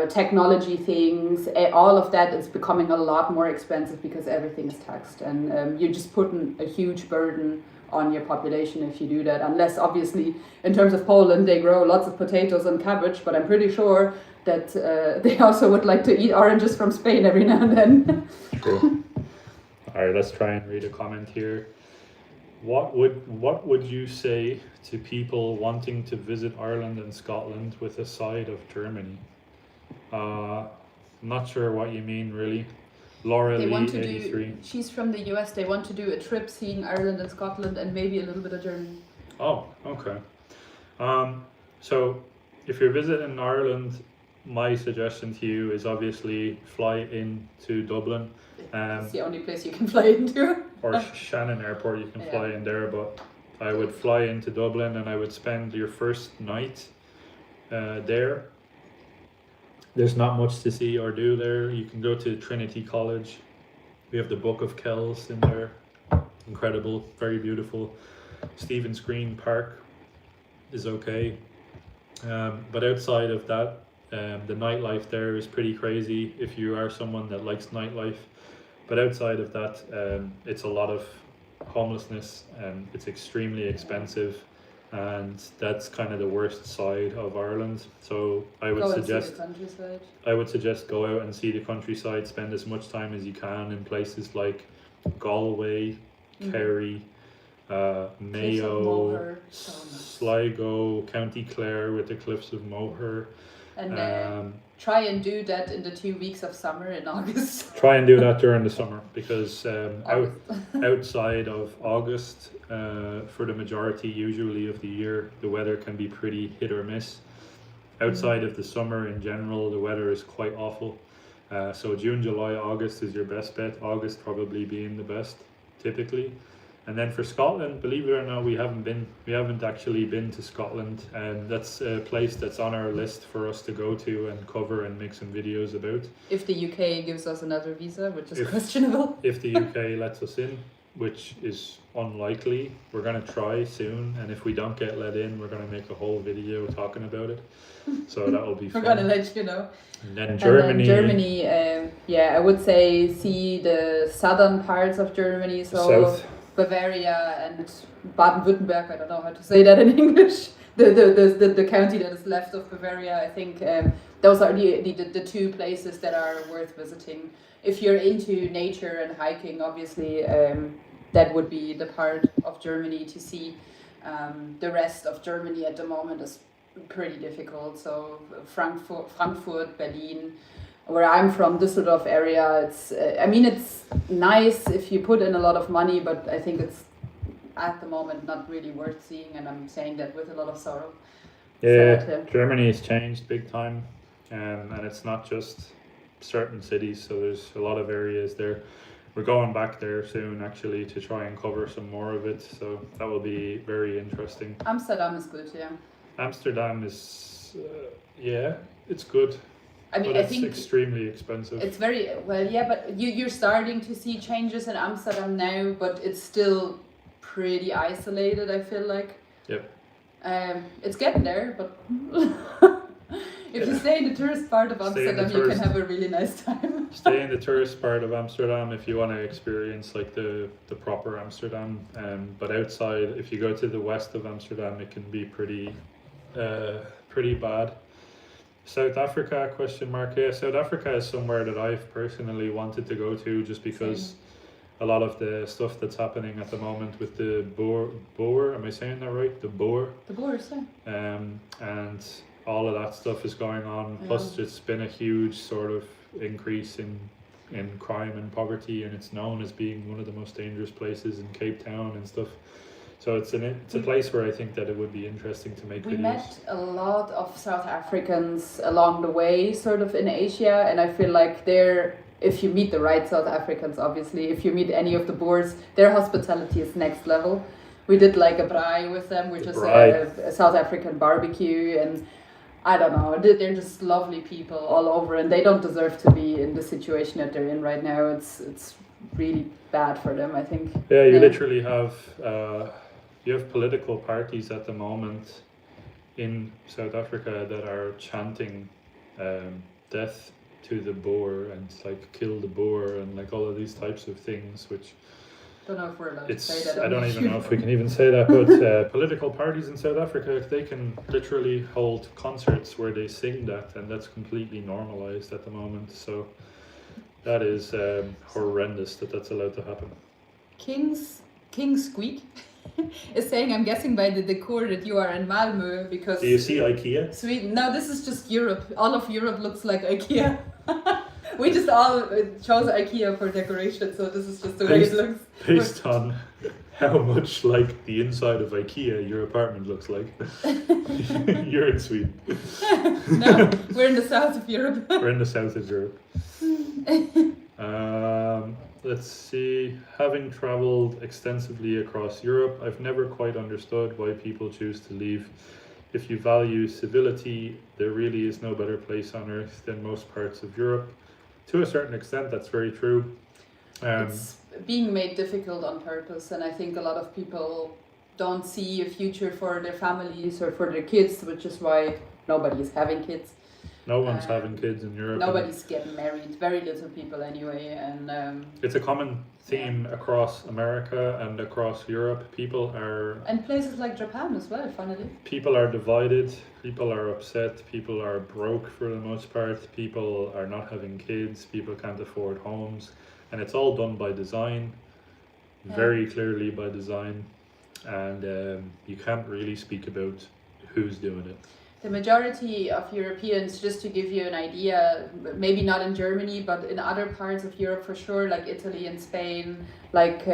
technology things, all of that is becoming a lot more expensive because everything is taxed, and you're just putting a huge burden on your population if you do that, unless obviously in terms of Poland they grow lots of potatoes and cabbage, but I'm pretty sure that they also would like to eat oranges from Spain every now and then. True. Alright, let's try and read a comment here. What would you say to people wanting to visit Ireland and Scotland with a side of Germany? Not sure what you mean, really. Laura They Lee, want to 83. do. She's from the US. They want to do a trip seeing Ireland and Scotland and maybe a little bit of Germany. Oh, okay. So if you're visiting Ireland, my suggestion to you is obviously fly into Dublin. It's the only place you can fly into. Or Shannon Airport, you can fly in there, but I would fly into Dublin and I would spend your first night there. There's not much to see or do there. You can go to Trinity College. We have the Book of Kells in there. Incredible, very beautiful. Stephen's Green Park is okay. But outside of that, the nightlife there is pretty crazy if you are someone that likes nightlife. But outside of that, it's a lot of homelessness and it's extremely expensive. And that's kind of the worst side of Ireland. So I would suggest go out and see the countryside, spend as much time as you can in places like Galway, Kerry, Mayo, Sligo, County Clare with the Cliffs of Moher. And try and do that in the 2 weeks of summer in August. Try and do that during the summer, because outside of August, for the majority usually of the year, the weather can be pretty hit or miss. Outside of the summer in general, the weather is quite awful. So June, July, August is your best bet. August probably being the best typically. And then for Scotland, believe it or not, we haven't actually been to Scotland, and that's a place that's on our list for us to go to and cover and make some videos about. If the UK gives us another visa, which is questionable. If the UK lets us in, which is unlikely, we're going to try soon, and if we don't get let in, we're going to make a whole video talking about it. So that will be fun. We're going to let you know. And then Germany, I would say see the southern parts of Germany, so south. Bavaria and Baden-Württemberg, I don't know how to say that in English, the county that is left of Bavaria. I think those are the two places that are worth visiting. If you're into nature and hiking, obviously that would be the part of Germany to see. The rest of Germany at the moment is pretty difficult, so Frankfurt, Berlin, where I'm from, Düsseldorf area, it's nice if you put in a lot of money, but I think it's at the moment not really worth seeing, and I'm saying that with a lot of sorrow. Yeah, Germany has changed big time, and it's not just certain cities, so there's a lot of areas there. We're going back there soon actually to try and cover some more of it, so that will be very interesting. Amsterdam is good, yeah. Amsterdam is, it's good. I mean, but I think it's extremely expensive. It's very, well, yeah, but you're starting to see changes in Amsterdam now, but it's still pretty isolated, I feel like. Yep. It's getting there, but if you stay in the tourist part of Amsterdam, you can have a really nice time. Stay in the tourist part of Amsterdam if you want to experience like the proper Amsterdam. But outside, if you go to the west of Amsterdam, it can be pretty bad. South Africa, question mark. Yeah, South Africa is somewhere that I've personally wanted to go to just because a lot of the stuff that's happening at the moment with the Boer, am I saying that right? The Boer? The Boers, yeah. And all of that stuff is going on. Yeah. Plus it's been a huge sort of increase in crime and poverty, and it's known as being one of the most dangerous places in Cape Town and stuff. So it's a place where I think that it would be interesting to make videos. We met a lot of South Africans along the way, sort of in Asia, and I feel like if you meet the right South Africans, obviously, if you meet any of the Boers, their hospitality is next level. We did like a braai with them, which is a South African barbecue, and I don't know, they're just lovely people all over, and they don't deserve to be in the situation that they're in right now. It's really bad for them, I think. Yeah, you literally have you have political parties at the moment in South Africa that are chanting death to the Boer and like kill the Boer and like all of these types of things, which don't know if we're allowed to say that. I don't even know if we can even say that, but political parties in South Africa, they can literally hold concerts where they sing that, and that's completely normalized at the moment. So that is horrendous that that's allowed to happen. King Squeak is saying, I'm guessing by the decor that you are in Malmö because... Do you see IKEA? Sweden. No, this is just Europe. All of Europe looks like IKEA. We just all chose IKEA for decoration, so this is just the way it looks. Based on how much like the inside of IKEA your apartment looks like. You're in Sweden. No, we're in the south of Europe. We're in the south of Europe. Let's see. Having traveled extensively across Europe, I've never quite understood why people choose to leave. If you value civility, there really is no better place on earth than most parts of Europe. To a certain extent, that's very true. It's being made difficult on purpose, and I think a lot of people don't see a future for their families or for their kids, which is why nobody is having kids. No one's having kids in Europe. Nobody's getting married. Very little people anyway, and it's a common theme across America and across Europe. People are and places like Japan as well. Funnily, people are divided. People are upset. People are broke for the most part. People are not having kids. People can't afford homes, and it's all done by design, very clearly by design, and you can't really speak about who's doing it. The majority of Europeans, just to give you an idea, maybe not in Germany, but in other parts of Europe for sure, like Italy and Spain, like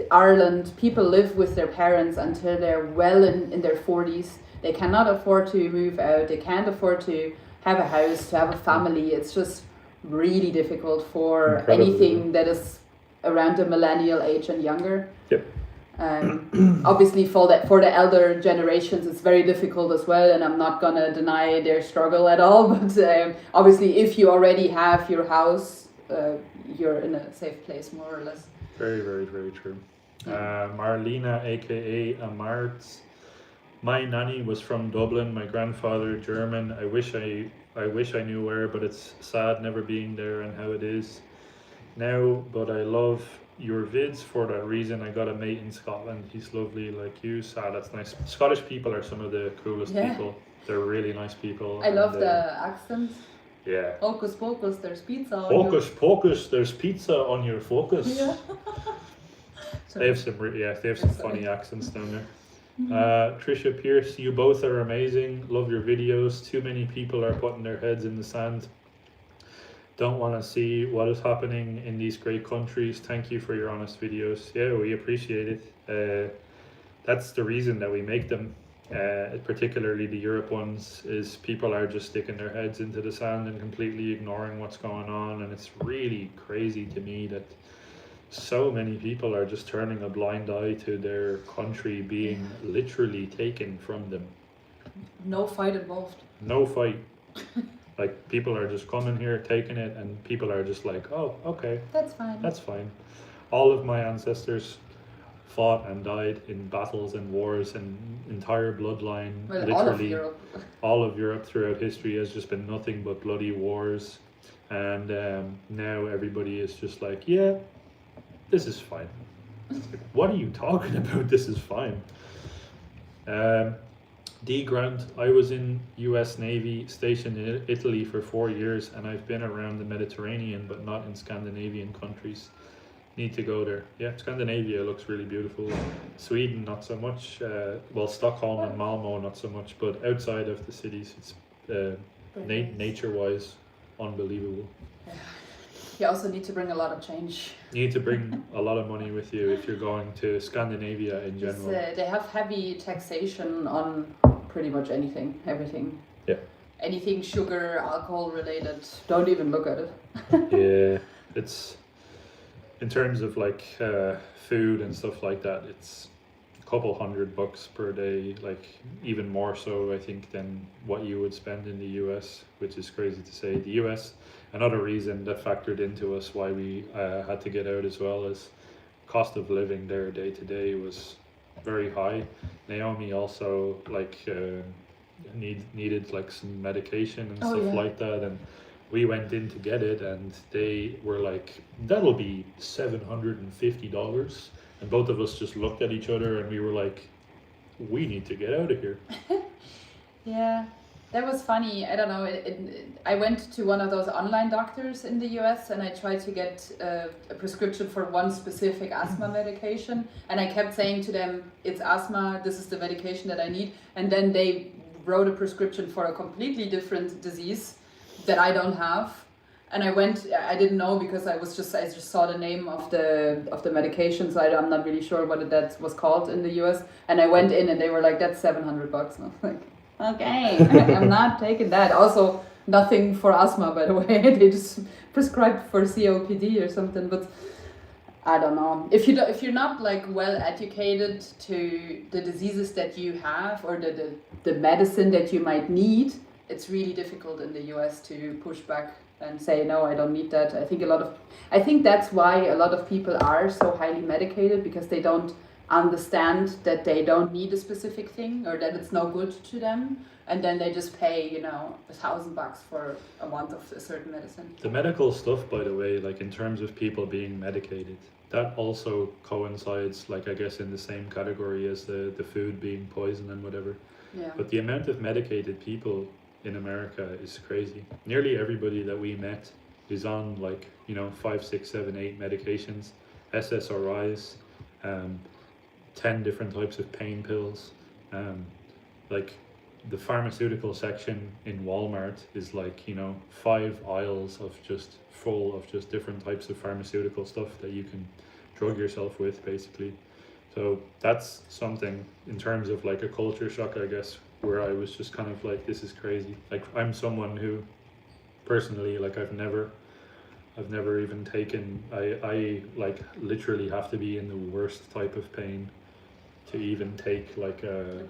Ireland, people live with their parents until they're well in their 40s. They cannot afford to move out. They can't afford to have a house, to have a family. It's just really difficult for anything that is around the millennial age and younger. Yep. Obviously for the elder generations it's very difficult as well, and I'm not gonna deny their struggle at all, but obviously if you already have your house, you're in a safe place more or less. Very, very, very true. Marlena, aka Amart. My nanny was from Dublin, my grandfather German. I wish I knew where, but it's sad never being there and how it is now. But I love your vids for that reason. I got a mate in Scotland. He's lovely like you. Sad, that's nice. Scottish people are some of the coolest people. They're really nice people. I love the accents. Yeah. Hocus pocus, there's pizza on Hocus pocus, there's pizza on your focus. Yeah. They have some funny accents down there. Trisha Pierce, you both are amazing. Love your videos. Too many people are putting their heads in the sand. Don't want to see what is happening in these great countries. Thank you for your honest videos. Yeah, we appreciate it. That's the reason that we make them. Particularly the Europe ones, is people are just sticking their heads into the sand and completely ignoring what's going on, and it's really crazy to me that so many people are just turning a blind eye to their country being literally taken from them. No fight involved. No fight. Like, people are just coming here, taking it, and people are just like, oh, okay. That's fine. That's fine. All of my ancestors fought and died in battles and wars, and entire bloodline, well, literally all of Europe throughout history has just been nothing but bloody wars. And now everybody is just like, yeah, this is fine. Like, what are you talking about? This is fine. D. Grant, I was in US Navy stationed in Italy for 4 years, and I've been around the Mediterranean but not in Scandinavian countries. Need to go there. Yeah, Scandinavia looks really beautiful. Sweden, not so much. Well, Stockholm and Malmo, not so much. But outside of the cities, it's nature-wise unbelievable. Yeah. You also need to bring a lot of change. You need to bring a lot of money with you if you're going to Scandinavia in general. They have heavy taxation on pretty much anything, everything. Yeah. Anything sugar, alcohol related, don't even look at it. Yeah, it's... In terms of like food and stuff like that, it's a couple $100 per day, like even more so I think than what you would spend in the US, which is crazy to say. The US, another reason that factored into us why we had to get out as well, is cost of living there day to day was very high. Naomi also like needed like some medication and stuff like that, and we went in to get it, and they were like, that'll be $750. And both of us just looked at each other and we were like, we need to get out of here. Yeah, that was funny. I don't know. I went to one of those online doctors in the US, and I tried to get a prescription for one specific asthma medication. And I kept saying to them, it's asthma, this is the medication that I need. And then they wrote a prescription for a completely different disease that I don't have, and I didn't know because I just saw the name of the medication, so I'm not really sure what that was called in the US, and I went in and they were like, that's $700, and I was like, okay, I'm not taking that. Also, nothing for asthma, by the way. They just prescribed for COPD or something, but I don't know. If you're not like well educated to the diseases that you have or the medicine that you might need, it's really difficult in the US to push back and say, no, I don't need that. I think that's why a lot of people are so highly medicated, because they don't understand that they don't need a specific thing or that it's no good to them. And then they just pay, $1,000 for a month of a certain medicine. The medical stuff, by the way, like in terms of people being medicated, that also coincides, like I guess in the same category as the food being poison and whatever. Yeah. But the amount of medicated people in America is crazy. Nearly everybody that we met is on 5, 6, 7, 8 medications, SSRIs, 10 different types of pain pills. Like the pharmaceutical section in Walmart is 5 aisles of just full of just different types of pharmaceutical stuff that you can drug yourself with, basically. So that's something in terms of like a culture shock, I guess, where I was just kind of like, this is crazy. Like, I'm someone who personally, like, I've never I've never even taken. I like literally have to be in the worst type of pain to even take like a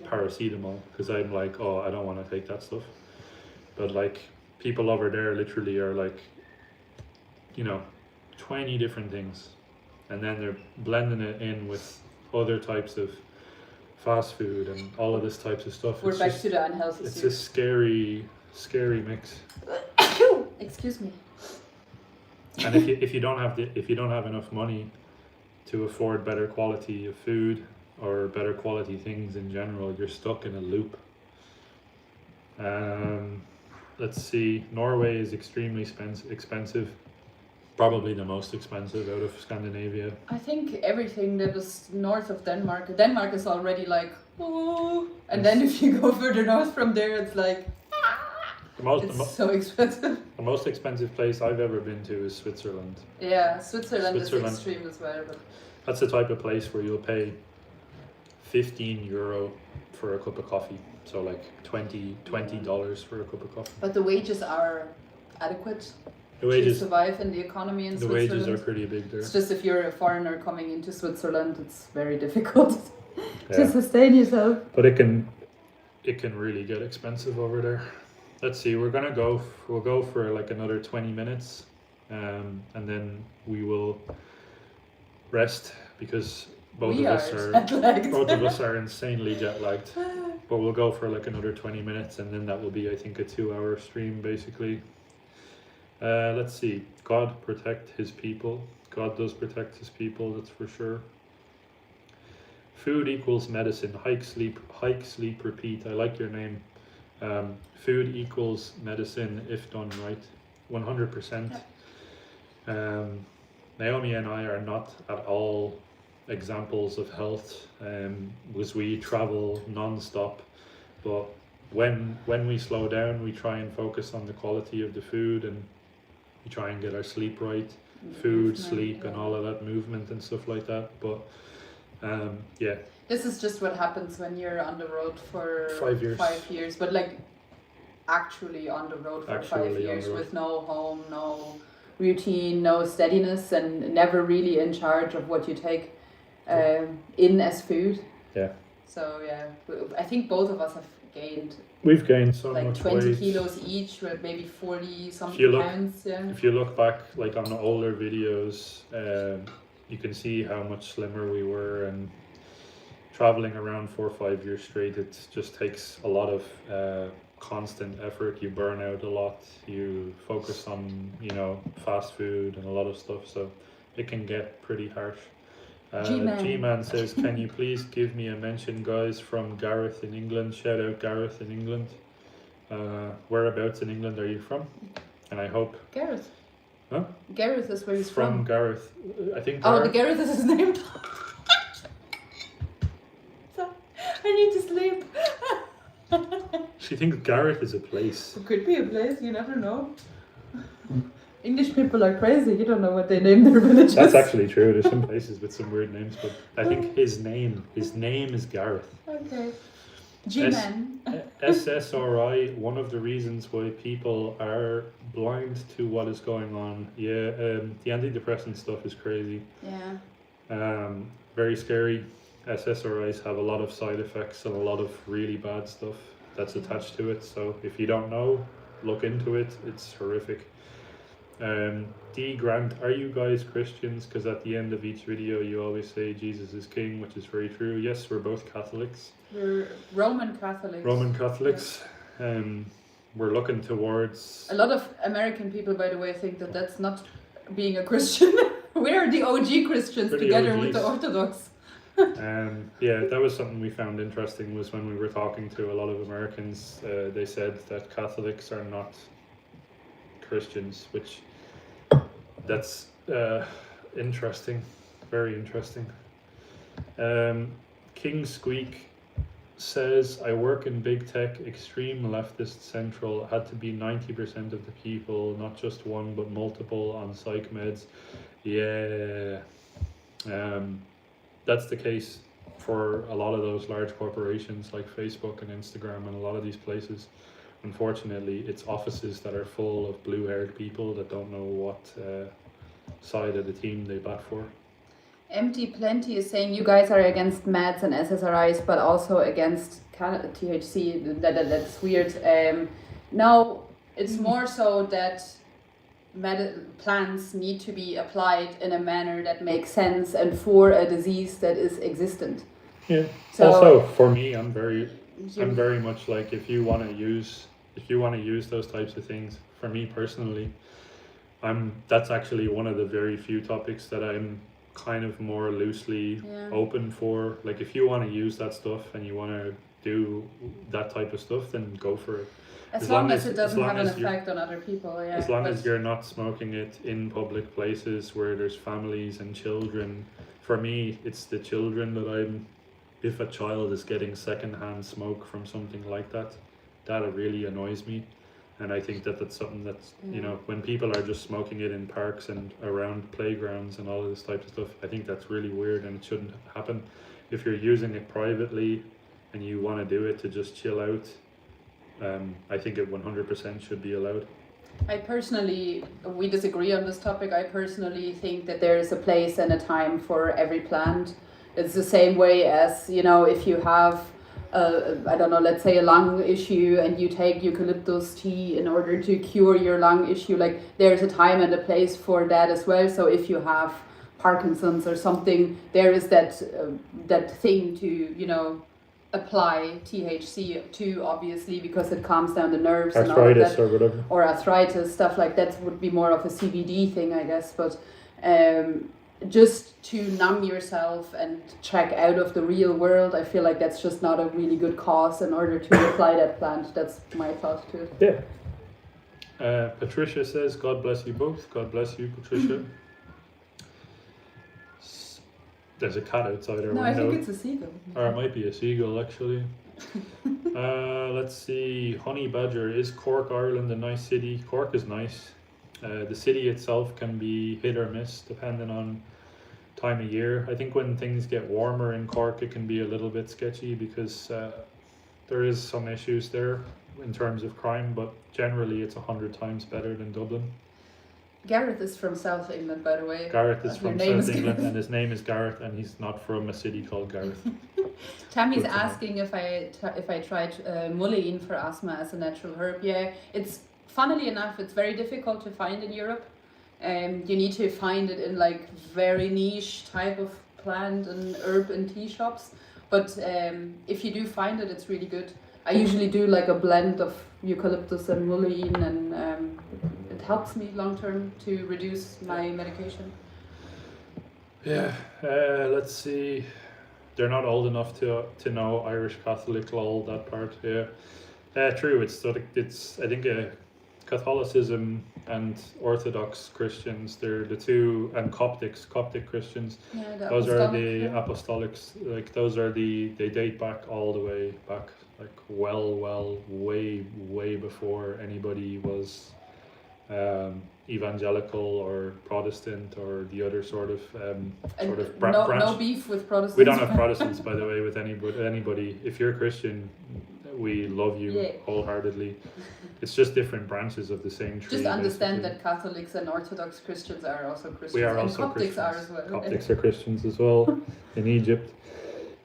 paracetamol, because I'm like, oh, I don't want to take that stuff. But like people over there literally are like, 20 different things, and then they're blending it in with other types of fast food and all of this types of stuff. We're back to the unhealthy. It's a scary mix. Excuse me. And if you don't have enough money to afford better quality of food or better quality things in general, you're stuck in a loop. Let's see. Norway is extremely expensive. Probably the most expensive out of Scandinavia. I think everything that is north of Denmark. Denmark is already like, oh, and then if you go further north from there, it's like, so expensive. The most expensive place I've ever been to is Switzerland. Yeah, Switzerland is extreme as well. But that's the type of place where you'll pay €15 for a cup of coffee. So like $20 for a cup of coffee. But the wages are adequate. The wages to survive in the economy in Switzerland. Switzerland. The wages are pretty big there. It's just if you're a foreigner coming into Switzerland, it's very difficult to sustain yourself. But it can really get expensive over there. Let's see, we'll go for like another 20 minutes, and then we will rest because both of us are insanely jet lagged. But we'll go for like another 20 minutes, and then that will be, I think, a 2-hour stream basically. Let's see. God protect his people. God does protect his people, that's for sure. Food equals medicine. Hike, sleep, repeat. I like your name. Food equals medicine if done right. 100%. Naomi and I are not at all examples of health, because we travel non-stop. But when we slow down, we try and focus on the quality of the food, and we try and get our sleep right, food, sleep, and all of that, movement and stuff like that. But this is just what happens when you're on the road for 5 years. 5 years, but like actually on the road for 5 years with no home, no routine, no steadiness, and never really in charge of what you take in as food. Yeah. So I think both of us have gained. We've gained so like much 20 weight. Kilos each, with maybe 40 something pounds. If you look back, like on the older videos, you can see how much slimmer we were, and traveling around 4 or 5 years straight, it just takes a lot of constant effort. You burn out a lot. You focus on fast food and a lot of stuff, so it can get pretty harsh. G-Man says, can you please give me a mention, guys, from Gareth in England? Shout out Gareth in England. Whereabouts in England are you from? And I hope... Gareth. Huh? Gareth is where he's from. Gareth. I think Gareth. Oh, the Gareth is his name. I need to sleep. She thinks Gareth is a place. It could be a place, you never know. English people are crazy, you don't know what they name their villages. That's actually true, there's some places with some weird names, but I think his name is Gareth. Okay. G-Man. SSRI, one of the reasons why people are blind to what is going on. Yeah, the antidepressant stuff is crazy. Yeah. Very scary. SSRIs have a lot of side effects and a lot of really bad stuff that's attached to it. So if you don't know, look into it. It's horrific. D Grant, are you guys Christians? Because at the end of each video you always say Jesus is King, which is very true. Yes, we're both Catholics. We're Roman Catholics. Roman Catholics. Yeah. We're looking towards... A lot of American people, by the way, think that that's not being a Christian. We're the OG Christians together with the Orthodox. Yeah, that was something we found interesting, was when we were talking to a lot of Americans, they said that Catholics are not Christians, which that's interesting, very interesting. King Squeak says, I work in big tech, extreme leftist central, had to be 90% of the people, not just one but multiple on psych meds. Yeah, that's the case for a lot of those large corporations like Facebook and Instagram and a lot of these places. unfortunately, it's offices that are full of blue-haired people that don't know what side of the team they bat for. Empty Plenty is saying you guys are against meds and SSRIs, but also against THC. That's weird. No, it's more so that plants need to be applied in a manner that makes sense and for a disease that is existent. Yeah. So also, for me, I'm very much like if you want to use those types of things. For me personally, that's actually one of the very few topics that I'm kind of more loosely open for. Like if you want to use that stuff and you want to do that type of stuff, then go for it. As long as it doesn't have an effect on other people, yeah. As long as you're not smoking it in public places where there's families and children. For me, it's the children that if a child is getting secondhand smoke from something like that, that really annoys me. And I think that's something that's, you know, when people are just smoking it in parks and around playgrounds and all of this type of stuff, I think that's really weird and it shouldn't happen. If you're using it privately and you want to do it to just chill out, I think it 100% should be allowed. We disagree on this topic. I personally think that there is a place and a time for every plant. It's the same way as, you know, if you have let's say a lung issue and you take eucalyptus tea in order to cure your lung issue, like there's a time and a place for that as well. So if you have Parkinson's or something, there is that thing to, you know, apply THC to, obviously, because it calms down the nerves. Arthritis and or whatever. Or arthritis, stuff like that would be more of a CBD thing, I guess. But just to numb yourself and check out of the real world, I feel like that's just not a really good cause in order to apply that plant. That's my thought to it. Yeah. Patricia says, God bless you both. God bless you, Patricia. There's a cat outside our window. I think it's a seagull. Or it might be a seagull, actually. Let's see. Honey Badger, is Cork, Ireland a nice city? Cork is nice. The city itself can be hit or miss depending on time of year. I think when things get warmer in Cork, it can be a little bit sketchy because there is some issues there in terms of crime, but generally it's 100 times better than Dublin. Gareth is from South England, by the way. Gareth is from South England and his name is Gareth and he's not from a city called Gareth. Tammy's asking if I tried mullein for asthma as a natural herb. Yeah, it's funnily enough, it's very difficult to find in Europe. You need to find it in like very niche type of plant and herb and tea shops. But if you do find it, it's really good. I usually do like a blend of eucalyptus and mullein, and it helps me long term to reduce my medication. Yeah, let's see. They're not old enough to know Irish Catholic law, that part. Yeah, true. It's I think Catholicism and Orthodox Christians, they're the two, and Coptic Christians. Yeah, those are the apostolics. Like those are they date back all the way back, like way before anybody was evangelical or Protestant or the other sort of branch. No beef with Protestants. We don't have Protestants, by the way, with anybody. If you're a Christian, we love you wholeheartedly. It's just different branches of the same tree. Just understand that Catholics and Orthodox Christians are also Christians. We are and also Coptics Christians. are as well. Coptics are Christians as well in Egypt.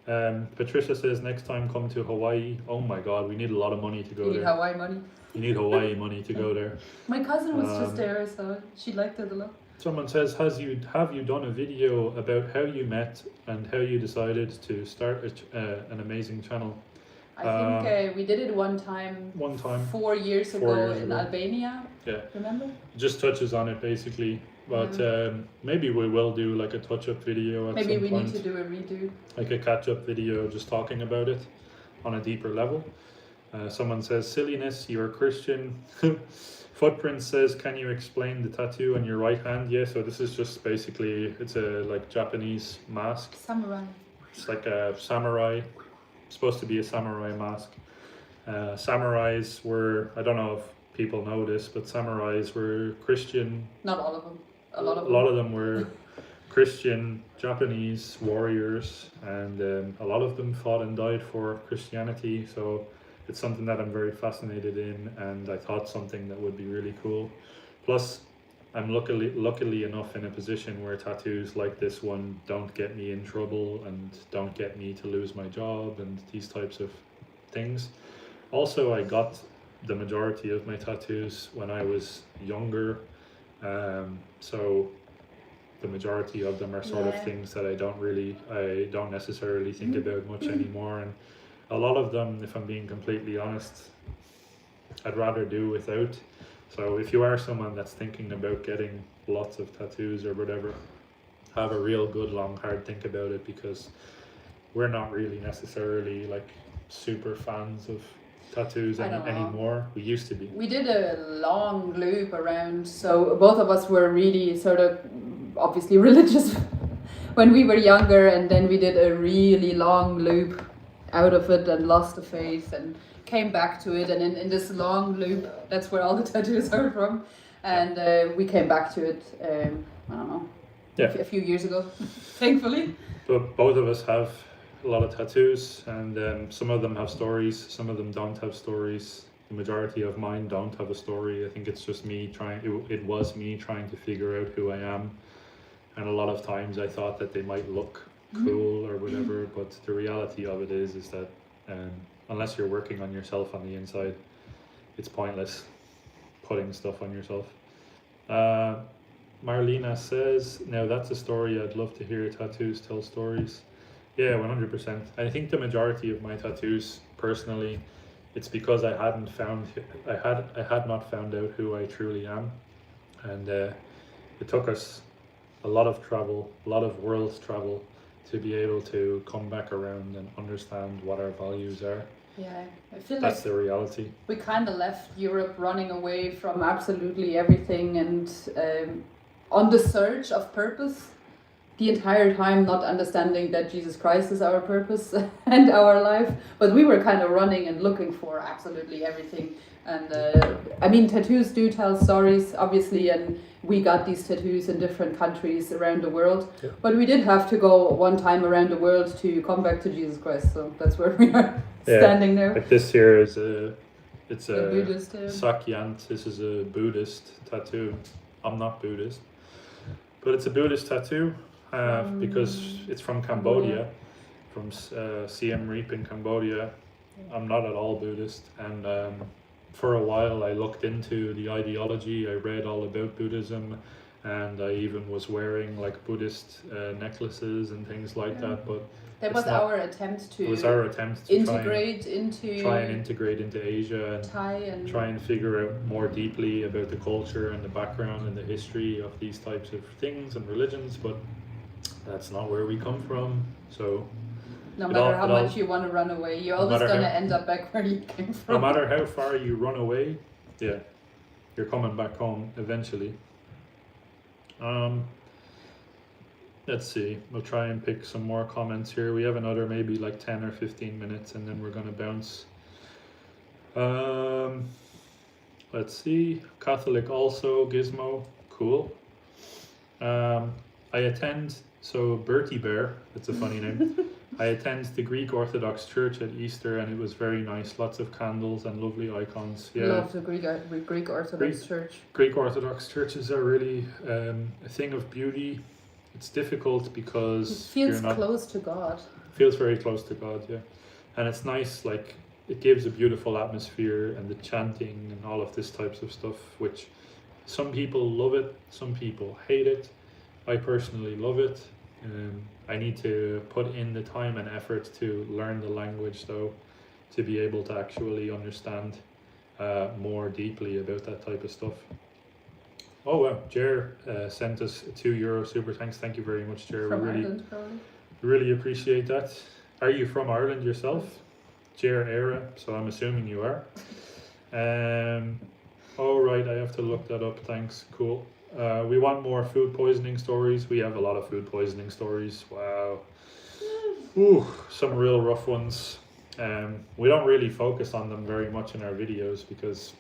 Patricia says, next time come to Hawaii. Oh my God, we need a lot of money to go there. You need Hawaii money. You need Hawaii money to go there. My cousin was just there, so she liked it a lot. Someone says, have you done a video about how you met and how you decided to start an amazing channel? I think we did it one time 4 years ago in Albania. Yeah. Remember? Just touches on it basically. But maybe we will do like a touch-up video at some point. Maybe we need to do a redo. Like a catch-up video just talking about it on a deeper level. Someone says, silliness, you're a Christian. Footprint says, can you explain the tattoo on your right hand? Yeah, so this is just basically, it's a like Japanese mask. Samurai. It's like a samurai. It's supposed to be a samurai mask. Samurais were, I don't know if people know this, but samurais were Christian. Not all of them. A lot of them were Christian Japanese warriors, and a lot of them fought and died for Christianity. So it's something that I'm very fascinated in, and I thought something that would be really cool. Plus, I'm luckily enough in a position where tattoos like this one don't get me in trouble and don't get me to lose my job and these types of things. Also, I got the majority of my tattoos when I was younger, so the majority of them are sort of things that I don't necessarily think about much anymore, and a lot of them, if I'm being completely honest, I'd rather do without. So if you are someone that's thinking about getting lots of tattoos or whatever, have a real good long hard think about it, because we're not really necessarily like super fans of tattoos anymore. We used to be. We did a long loop around, so both of us were really sort of obviously religious when we were younger, and then we did a really long loop out of it and lost the faith and came back to it, and in this long loop, that's where all the tattoos are from, and we came back to it, I don't know, a few years ago, thankfully. But both of us have a lot of tattoos, and some of them have stories, some of them don't have stories. The majority of mine don't have a story. I think it's just me it was me trying to figure out who I am, and a lot of times I thought that they might look cool or whatever, but the reality of it is that unless you're working on yourself on the inside, it's pointless putting stuff on yourself. Marlena says, now that's a story I'd love to hear. Tattoos tell stories. Yeah, 100%. I think the majority of my tattoos, personally, it's because I had not found out who I truly am, and it took us a lot of travel, a lot of world travel, to be able to come back around and understand what our values are. Yeah, I feel that's like the reality. We kind of left Europe running away from absolutely everything, and on the search of purpose the entire time, not understanding that Jesus Christ is our purpose and our life, but we were kind of running and looking for absolutely everything. And I mean, tattoos do tell stories, obviously, and we got these tattoos in different countries around the world, but we did have to go one time around the world to come back to Jesus Christ, so that's where we are standing now. Like this here is it's a Buddhist, Sakyant. This is a Buddhist tattoo. I'm not Buddhist, but it's a Buddhist tattoo because it's from Cambodia, from Siem Reap in Cambodia. I'm not at all Buddhist, and for a while I looked into the ideology. I read all about Buddhism, and I even was wearing like Buddhist necklaces and things like that. But that was our attempt to integrate into Asia and try and figure out more deeply about the culture and the background and the history of these types of things and religions. But that's not where we come from. So no matter how much you want to run away, you're always going to end up back where you came from. No matter how far you run away, you're coming back home eventually. Let's see, we'll try and pick some more comments here. We have another maybe like 10 or 15 minutes, and then we're going to bounce. Let's see, Catholic also, Gizmo, cool. I attend, so Bertie Bear, that's a funny name. I attend the Greek Orthodox Church at Easter, and it was very nice. Lots of candles and lovely icons. Yeah, love the Greek Orthodox Church. Greek Orthodox churches are really a thing of beauty. It's difficult because it feels close to God. Feels very close to God, yeah. And it's nice, like it gives a beautiful atmosphere, and the chanting and all of this types of stuff, which some people love it, some people hate it. I personally love it. I need to put in the time and effort to learn the language, though, to be able to actually understand more deeply about that type of stuff. Oh wow, Jer sent us a €2 super thanks. Thank you very much, Jer. From Ireland, probably. Really appreciate that. Are you from Ireland yourself? Jer era, so I'm assuming you are. All right, I have to look that up. Thanks, cool. We want more food poisoning stories. We have a lot of food poisoning stories. Wow. Ooh, some real rough ones. We don't really focus on them very much in our videos because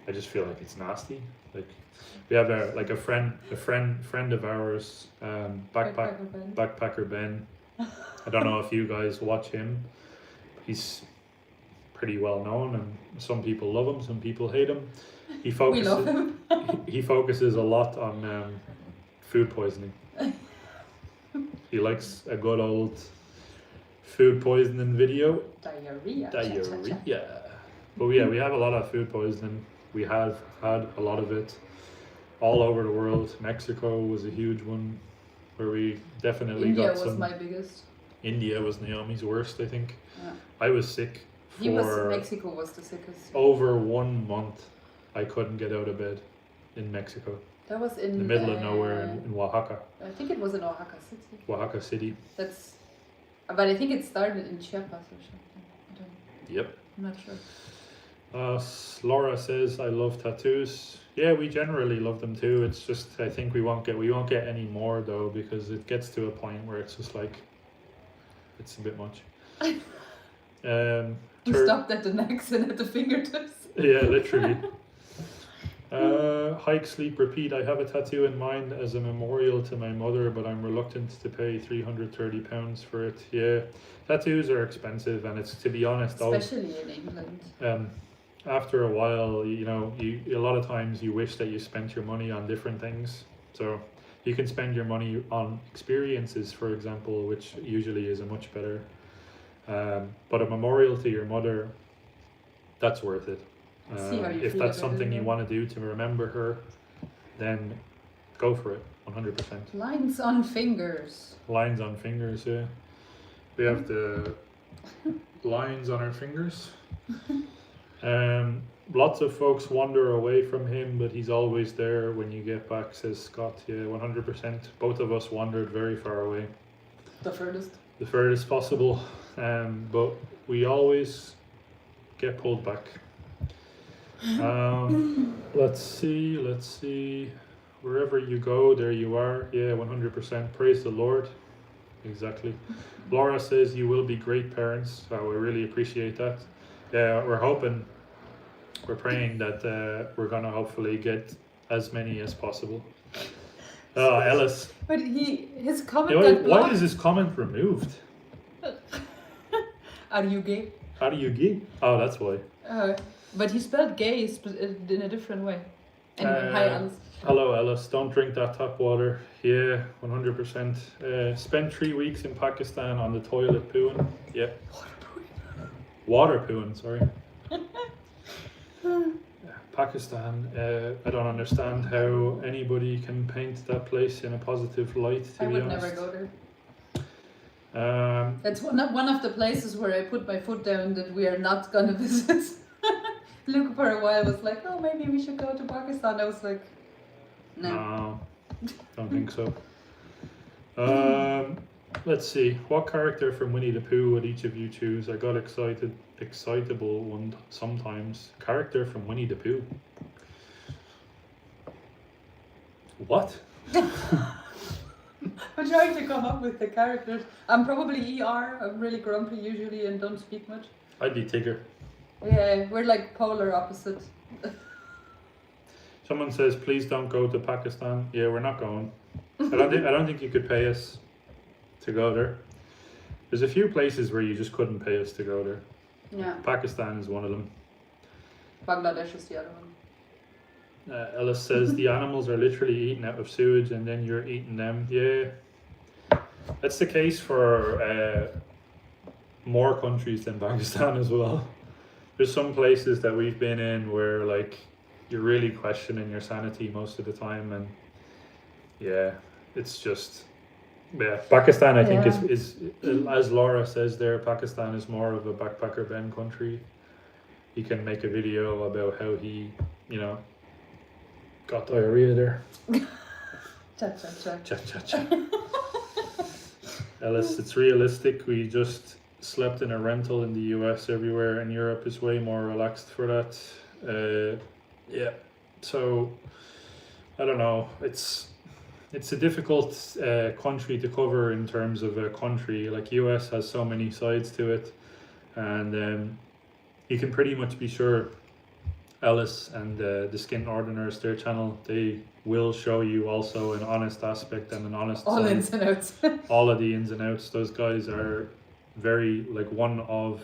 I just feel like it's nasty. Like we have a friend of ours, Backpacker Ben. I don't know if you guys watch him. He's pretty well known, and some people love him, some people hate him. He We focuses. love him. He focuses a lot on food poisoning. He likes a good old food poisoning video. Diarrhea. Diarrhea. But yeah, we have a lot of food poisoning. We have had a lot of it all over the world. Mexico was a huge one where we definitely India got was some. my biggest. India was Naomi's worst, I think. Yeah. I was sick for Mexico was the sickest. over 1 month. I couldn't get out of bed in Mexico. That was in In the middle of nowhere in Oaxaca. I think it was in Oaxaca City. Oaxaca City. But I think it started in Chiapas or something. Yep. I'm not sure. Laura says, "I love tattoos." Yeah, we generally love them too. It's just I think we won't get any more though, because it gets to a point where it's just like it's a bit much. We stopped at the necks and at the fingertips. Yeah, literally. Hike, sleep, repeat. I have a tattoo in mind as a memorial to my mother, but I'm reluctant to pay £330 for it. Yeah, tattoos are expensive, and it's, to be honest, especially in England. After a while, you know, a lot of times you wish that you spent your money on different things. So you can spend your money on experiences, for example, which usually is a much better. But a memorial to your mother, that's worth it. If that's something you want to do to remember her, then go for it, 100%. Lines on fingers. Lines on fingers, yeah. We have the lines on our fingers. Lots of folks wander away from him, but he's always there when you get back, says Scott. Yeah, 100%. Both of us wandered very far away. The furthest? The furthest possible. But we always get pulled back. Let's see. Wherever you go, there you are. Yeah, 100%. Praise the Lord. Exactly. Laura says you will be great parents. So we really appreciate that. Yeah, we're praying that we're gonna hopefully get as many as possible. Ellis. But his comment got why is his comment removed? Are you gay? How do you gay? Oh, that's why. But he spelled gay in a different way. Anyway, hi Alice. Hello Alice, don't drink that tap water. Yeah, 100%. Spent 3 weeks in Pakistan on the toilet pooing. Yeah. Water pooing, sorry. Pakistan, I don't understand how anybody can paint that place in a positive light, to be honest. I would never go there. That's one of the places where I put my foot down that we are not gonna visit. Luke for a while was like, oh, maybe we should go to Pakistan. I was like, no. Don't think so. Let's see. What character from Winnie the Pooh would each of you choose? I got excitable one sometimes. Character from Winnie the Pooh. What? I'm trying to come up with the characters. I'm probably ER. I'm really grumpy usually and don't speak much. I'd be Tigger. Yeah, we're like polar opposites. Someone says, please don't go to Pakistan. Yeah, we're not going. I don't think you could pay us to go there. There's a few places where you just couldn't pay us to go there. Yeah. Pakistan is one of them. Bangladesh is the other one. Ellis says the animals are literally eaten out of sewage and then you're eating them. Yeah. That's the case for more countries than Pakistan as well. There's some places that we've been in where like you're really questioning your sanity most of the time, and yeah, it's just Pakistan I think is as Laura says there, Pakistan is more of a backpacker Ben country. He can make a video about how he, got diarrhea there. Cha. Ellis, it's realistic. We just slept in a rental in the US. Everywhere in Europe is way more relaxed for that. So I don't know. It's a difficult country to cover in terms of a country. Like US has so many sides to it, and you can pretty much be sure Alice and the Skin Ordiners, their channel, they will show you also an honest aspect and an honest all side. ins and outs. All of the ins and outs. Those guys are very, like, one of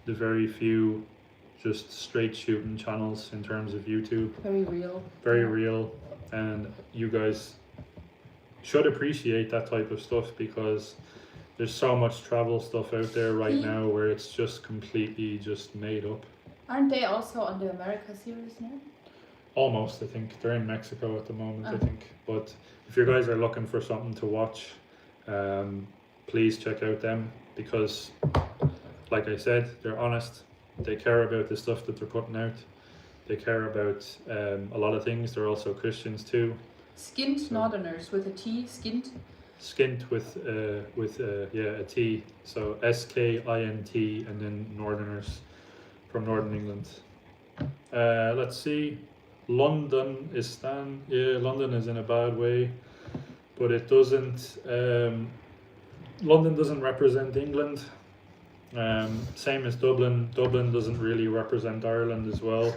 the very few just straight shooting channels in terms of YouTube. Very real. Very real, and you guys should appreciate that type of stuff because there's so much travel stuff out there right now where it's just completely just made up. Aren't they also on the America series now? Almost, I think. They're in Mexico at the moment, I think. But if you guys are looking for something to watch, please check out them because, like I said, they're honest. They care about the stuff that they're putting out. They care about a lot of things. They're also Christians too. Skint Northerners with a T, skint. Skint with a T. So SKINT and then Northerners from Northern England. Let's see. London is London is in a bad way, but it doesn't. London doesn't represent England. Same as Dublin. Dublin doesn't really represent Ireland as well.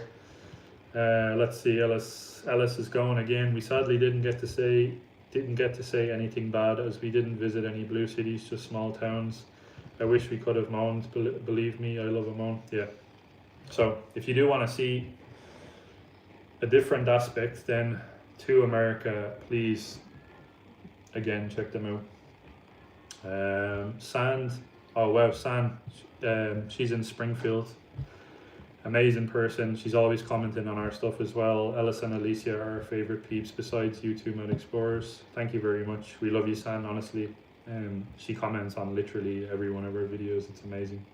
Let's see. Ellis is going again. We sadly didn't get to say anything bad as we didn't visit any blue cities, just small towns. I wish we could have moaned. Believe me, I love a moan. Yeah. So if you do want to see a different aspect then to America, please again check them out. Sand, oh wow, San, she's in Springfield. Amazing person. She's always commenting on our stuff as well. Ellis and Alicia are our favorite peeps besides you two Mod Explorers. Thank you very much. We love you, San, honestly. She comments on literally every one of our videos. It's amazing.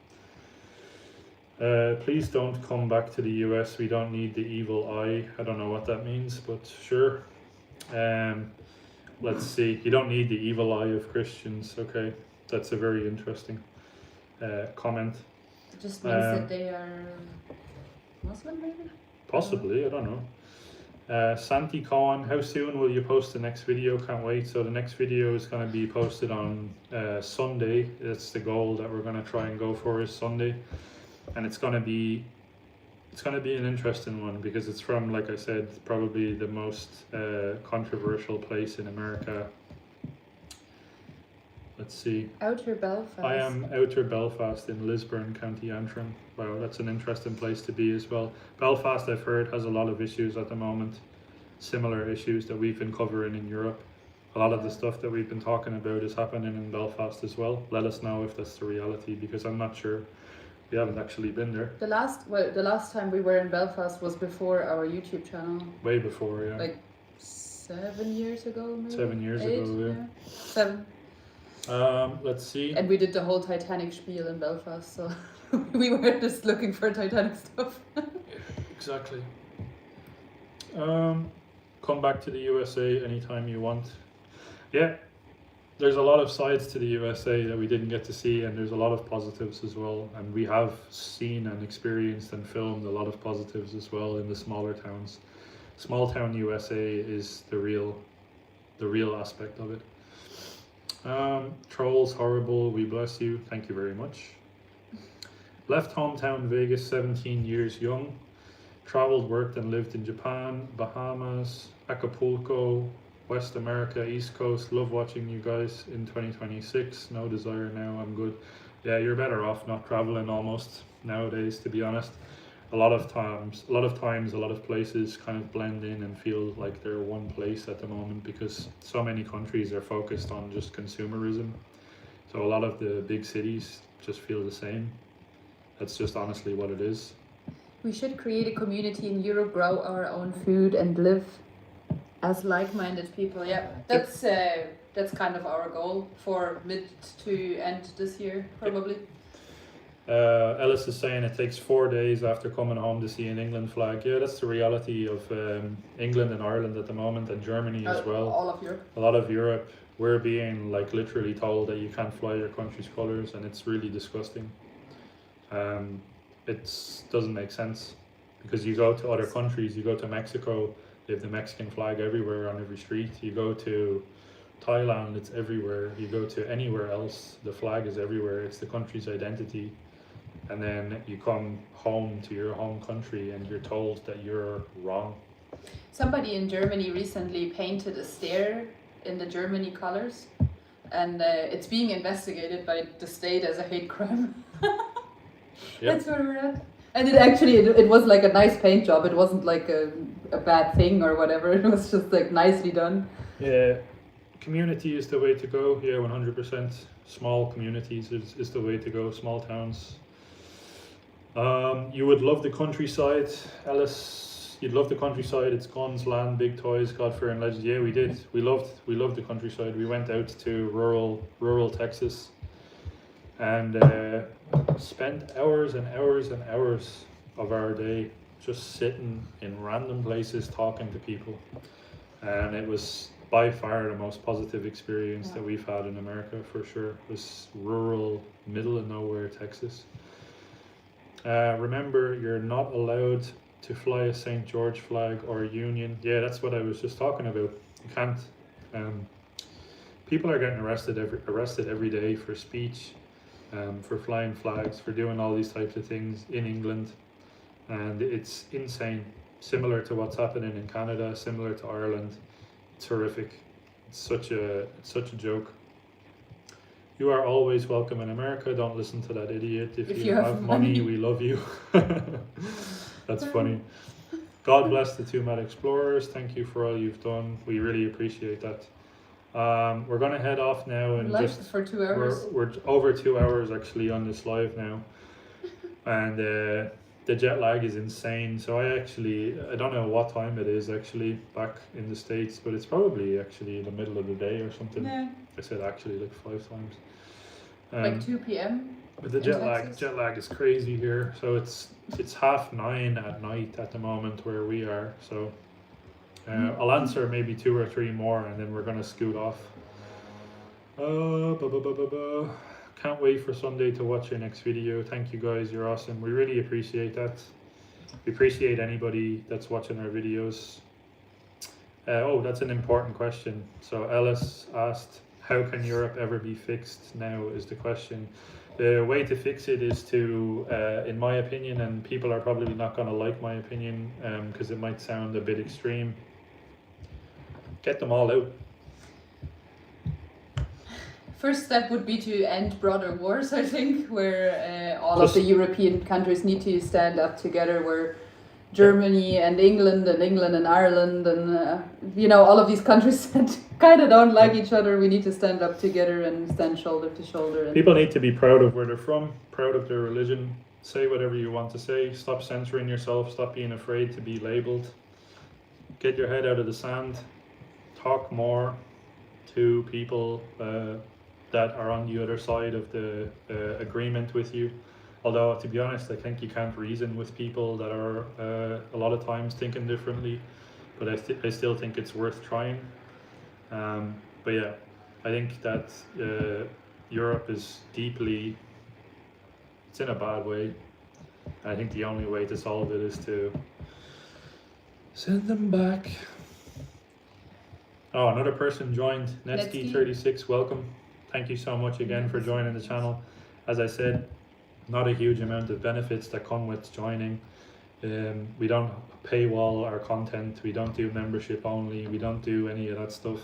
Please don't come back to the US. We don't need the evil eye. I don't know what that means, but sure. Let's see. You don't need the evil eye of Christians. Okay, that's a very interesting comment. It just means that they are Muslim, maybe? Possibly, I don't know. Santi Cohen, how soon will you post the next video? Can't wait. So the next video is going to be posted on Sunday. That's the goal that we're going to try and go for, is Sunday. And it's gonna be an interesting one because it's from, like I said, probably the most controversial place in America. Let's see. Outer Belfast. I am Outer Belfast in Lisburn, County Antrim. Wow, that's an interesting place to be as well. Belfast, I've heard, has a lot of issues at the moment, similar issues that we've been covering in Europe. A lot of the stuff that we've been talking about is happening in Belfast as well. Let us know if that's the reality because I'm not sure. We haven't actually been there. The last time we were in Belfast was before our YouTube channel. Way before, yeah. Like 7 years ago, maybe? 7 years 8, ago, yeah. 7. Let's see. And we did the whole Titanic spiel in Belfast, so we were just looking for Titanic stuff. Exactly. Come back to the USA anytime you want. Yeah. There's a lot of sides to the USA that we didn't get to see, and there's a lot of positives as well. And we have seen and experienced and filmed a lot of positives as well in the smaller towns. Small town USA is the real aspect of it. Trolls horrible. We bless you. Thank you very much. Left hometown Vegas, 17 years young. Traveled, worked, and lived in Japan, Bahamas, Acapulco, West America, East Coast. Love watching you guys in 2026. No desire now, I'm good. Yeah, you're better off not traveling almost nowadays, to be honest. A lot of times, a lot of places kind of blend in and feel like they're one place at the moment because so many countries are focused on just consumerism. So a lot of the big cities just feel the same. That's just honestly what it is. We should create a community in Europe, grow our own food and live as like-minded people. Yeah, that's kind of our goal for mid to end this year, probably. Ellis is saying it takes 4 days after coming home to see an England flag. Yeah, that's the reality of England and Ireland at the moment, and Germany as well. All of Europe. A lot of Europe. We're being like literally told that you can't fly your country's colours, and it's really disgusting. It doesn't make sense because you go to other countries, you go to Mexico, they have the Mexican flag everywhere on every street. You go to Thailand, it's everywhere. You go to anywhere else, the flag is everywhere. It's the country's identity. And then you come home to your home country and you're told that you're wrong. Somebody in Germany recently painted a stair in the Germany colors, and it's being investigated by the state as a hate crime. Yep. That's where we're at. And it was like a nice paint job. It wasn't like a bad thing or whatever. It was just like nicely done. Yeah, community is the way to go. Yeah, 100%. Small communities is the way to go. Small towns. You would love the countryside, Alice. You'd love the countryside. It's guns, land, big toys, God-fear and legends. Yeah, we did. We loved the countryside. We went out to rural Texas, and spent hours and hours and hours of our day just sitting in random places talking to people, and it was by far the most positive experience that we've had in America, for sure. It was rural, middle of nowhere Texas. Remember, you're not allowed to fly a St. George flag or a Union. Yeah, that's what I was just talking about. You can't. People are getting arrested every day for speech, for flying flags, for doing all these types of things in England, and it's insane. Similar to what's happening in Canada, similar to Ireland. It's horrific. It's such a joke. You are always welcome in America. Don't listen to that idiot. If you have money, we love you. That's funny. God bless the two mad explorers. Thank you for all you've done. We really appreciate that. We're gonna head off now and live just for 2 hours. We're over 2 hours actually on this live now, and the jet lag is insane. So I don't know what time it is actually back in the States, but it's probably actually in the middle of the day or something. Yeah. I said actually like 5 times. Like 2 p.m. But the jet lag is crazy here. So it's 9:30 at night at the moment where we are. So I'll answer maybe 2 or 3 more, and then we're gonna scoot off. Can't wait for Sunday to watch your next video. Thank you guys, you're awesome. We really appreciate that. We appreciate anybody that's watching our videos. That's an important question. So Ellis asked, how can Europe ever be fixed now is the question. The way to fix it is to, in my opinion, and people are probably not going to like my opinion because it might sound a bit extreme, get them all out. First step would be to end border wars, I think, where all of the European countries need to stand up together, where Germany and England and Ireland and all of these countries that kind of don't like each other. We need to stand up together and stand shoulder to shoulder. And people need to be proud of where they're from, proud of their religion. Say whatever you want to say. Stop censoring yourself. Stop being afraid to be labeled. Get your head out of the sand. Talk more to people that are on the other side of the agreement with you. Although, to be honest, I think you can't reason with people that are a lot of times thinking differently, but I still think it's worth trying. But yeah, I think that Europe is deeply, it's in a bad way. I think the only way to solve it is to send them back. Oh, another person joined, Netsky36, welcome. Thank you so much again for joining the channel. As I said, not a huge amount of benefits that come with joining. We don't paywall our content, we don't do membership only, we don't do any of that stuff.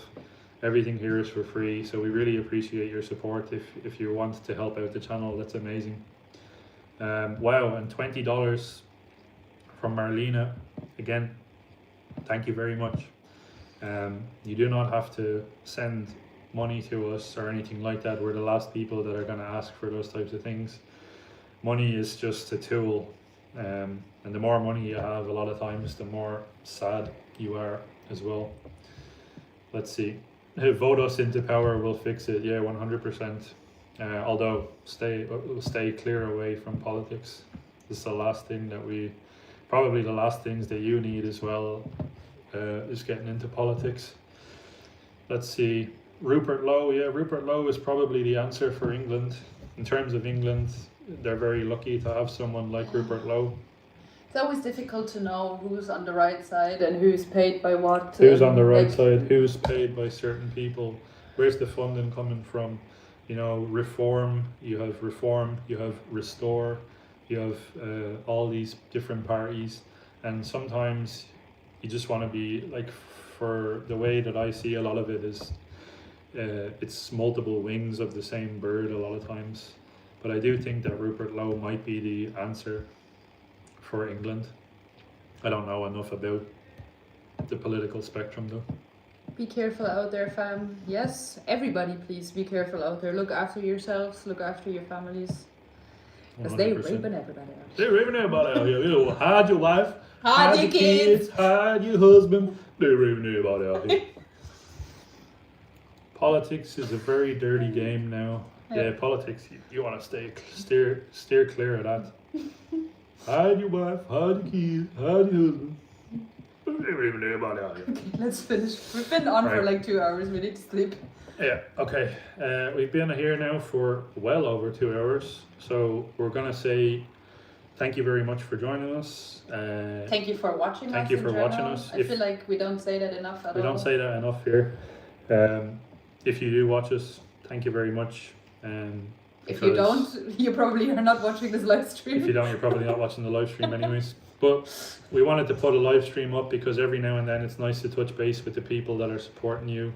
Everything here is for free, so we really appreciate your support. If you want to help out the channel, that's amazing. Wow, and $20 from Marlena. Again, thank you very much. You do not have to send money to us or anything like that. We're the last people that are going to ask for those types of things. Money is just a tool, and the more money you have, a lot of times the more sad you are as well. Let's see. Vote us into power, we'll fix it. Yeah, 100%. Although stay clear away from politics. This is the last thing that probably the last things that you need as well, is getting into politics. Let's see. Rupert Lowe. Yeah, Rupert Lowe is probably the answer for England. In terms of England, they're very lucky to have someone like Rupert Lowe. It's always difficult to know who's on the right side and who's paid by what. Who's on the right side, who's paid by certain people, where's the funding coming from? Reform, you have Restore, you have all these different parties, and sometimes you just want to be like, for the way that I see a lot of it is, it's multiple wings of the same bird a lot of times. But I do think that Rupert Lowe might be the answer. for England. I don't know enough about the political spectrum though. Be careful out there, fam. Yes, everybody, please be careful out there. Look after yourselves. Look after your families. Because they're 100%. raping everybody out. They're raping everybody out here. You know, hide your wife, Hide your kids. hide your husband. They're raping everybody out here. Politics is a very dirty game now. Yeah, politics. You want to steer clear of that. Hide your wife, hide your kids, hide your husband. They're raping everybody out here. Okay, let's finish. We've been on for like 2 hours. We need to sleep. Yeah, okay. We've been here now for well over 2 hours. So we're going to say thank you very much for joining us. Thank you for watching us. Thank you for general. watching us. I feel like we don't say that enough at all. We don't say that enough here. If you do watch us, thank you very much. If you don't, you probably are not watching this live stream. If you don't, you're probably not watching the live stream anyways. But we wanted to put a live stream up because every now and then it's nice to touch base with the people that are supporting you.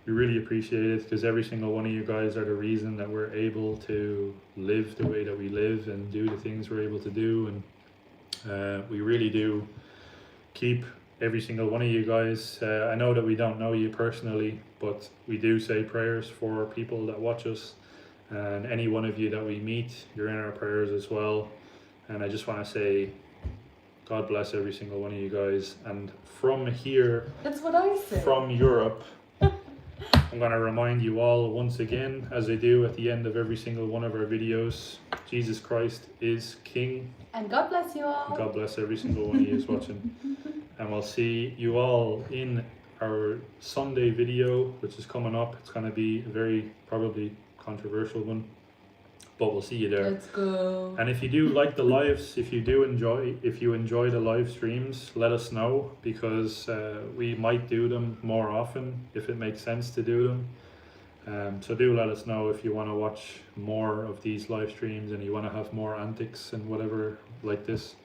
We really appreciate it because every single one of you guys are the reason that we're able to live the way that we live and do the things we're able to do. And we really do keep every single one of you guys. I know that we don't know you personally, but we do say prayers for people that watch us. And any one of you that we meet, you're in our prayers as well. And I just want to say, God bless every single one of you guys. And from here, that's what I say. From Europe, I'm going to remind you all once again, as I do at the end of every single one of our videos, Jesus Christ is King. And God bless you all. And God bless every single one of you who's watching. And we'll see you all in our Sunday video, which is coming up. It's going to be a very probably controversial one, but we'll see you there. Let's go. And if you do like the lives, if you enjoy the live streams, let us know, because we might do them more often if it makes sense to do them. So do let us know if you want to watch more of these live streams and you want to have more antics and whatever like this.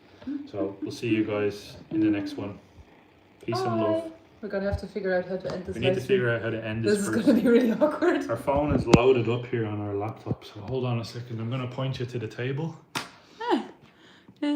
So we'll see you guys in the next one. Peace and love. We're gonna have to figure out how to end this. We need to figure out how to end this This is first. gonna be really awkward. Our phone is loaded up here on our laptop, so hold on a second. I'm gonna point you to the table.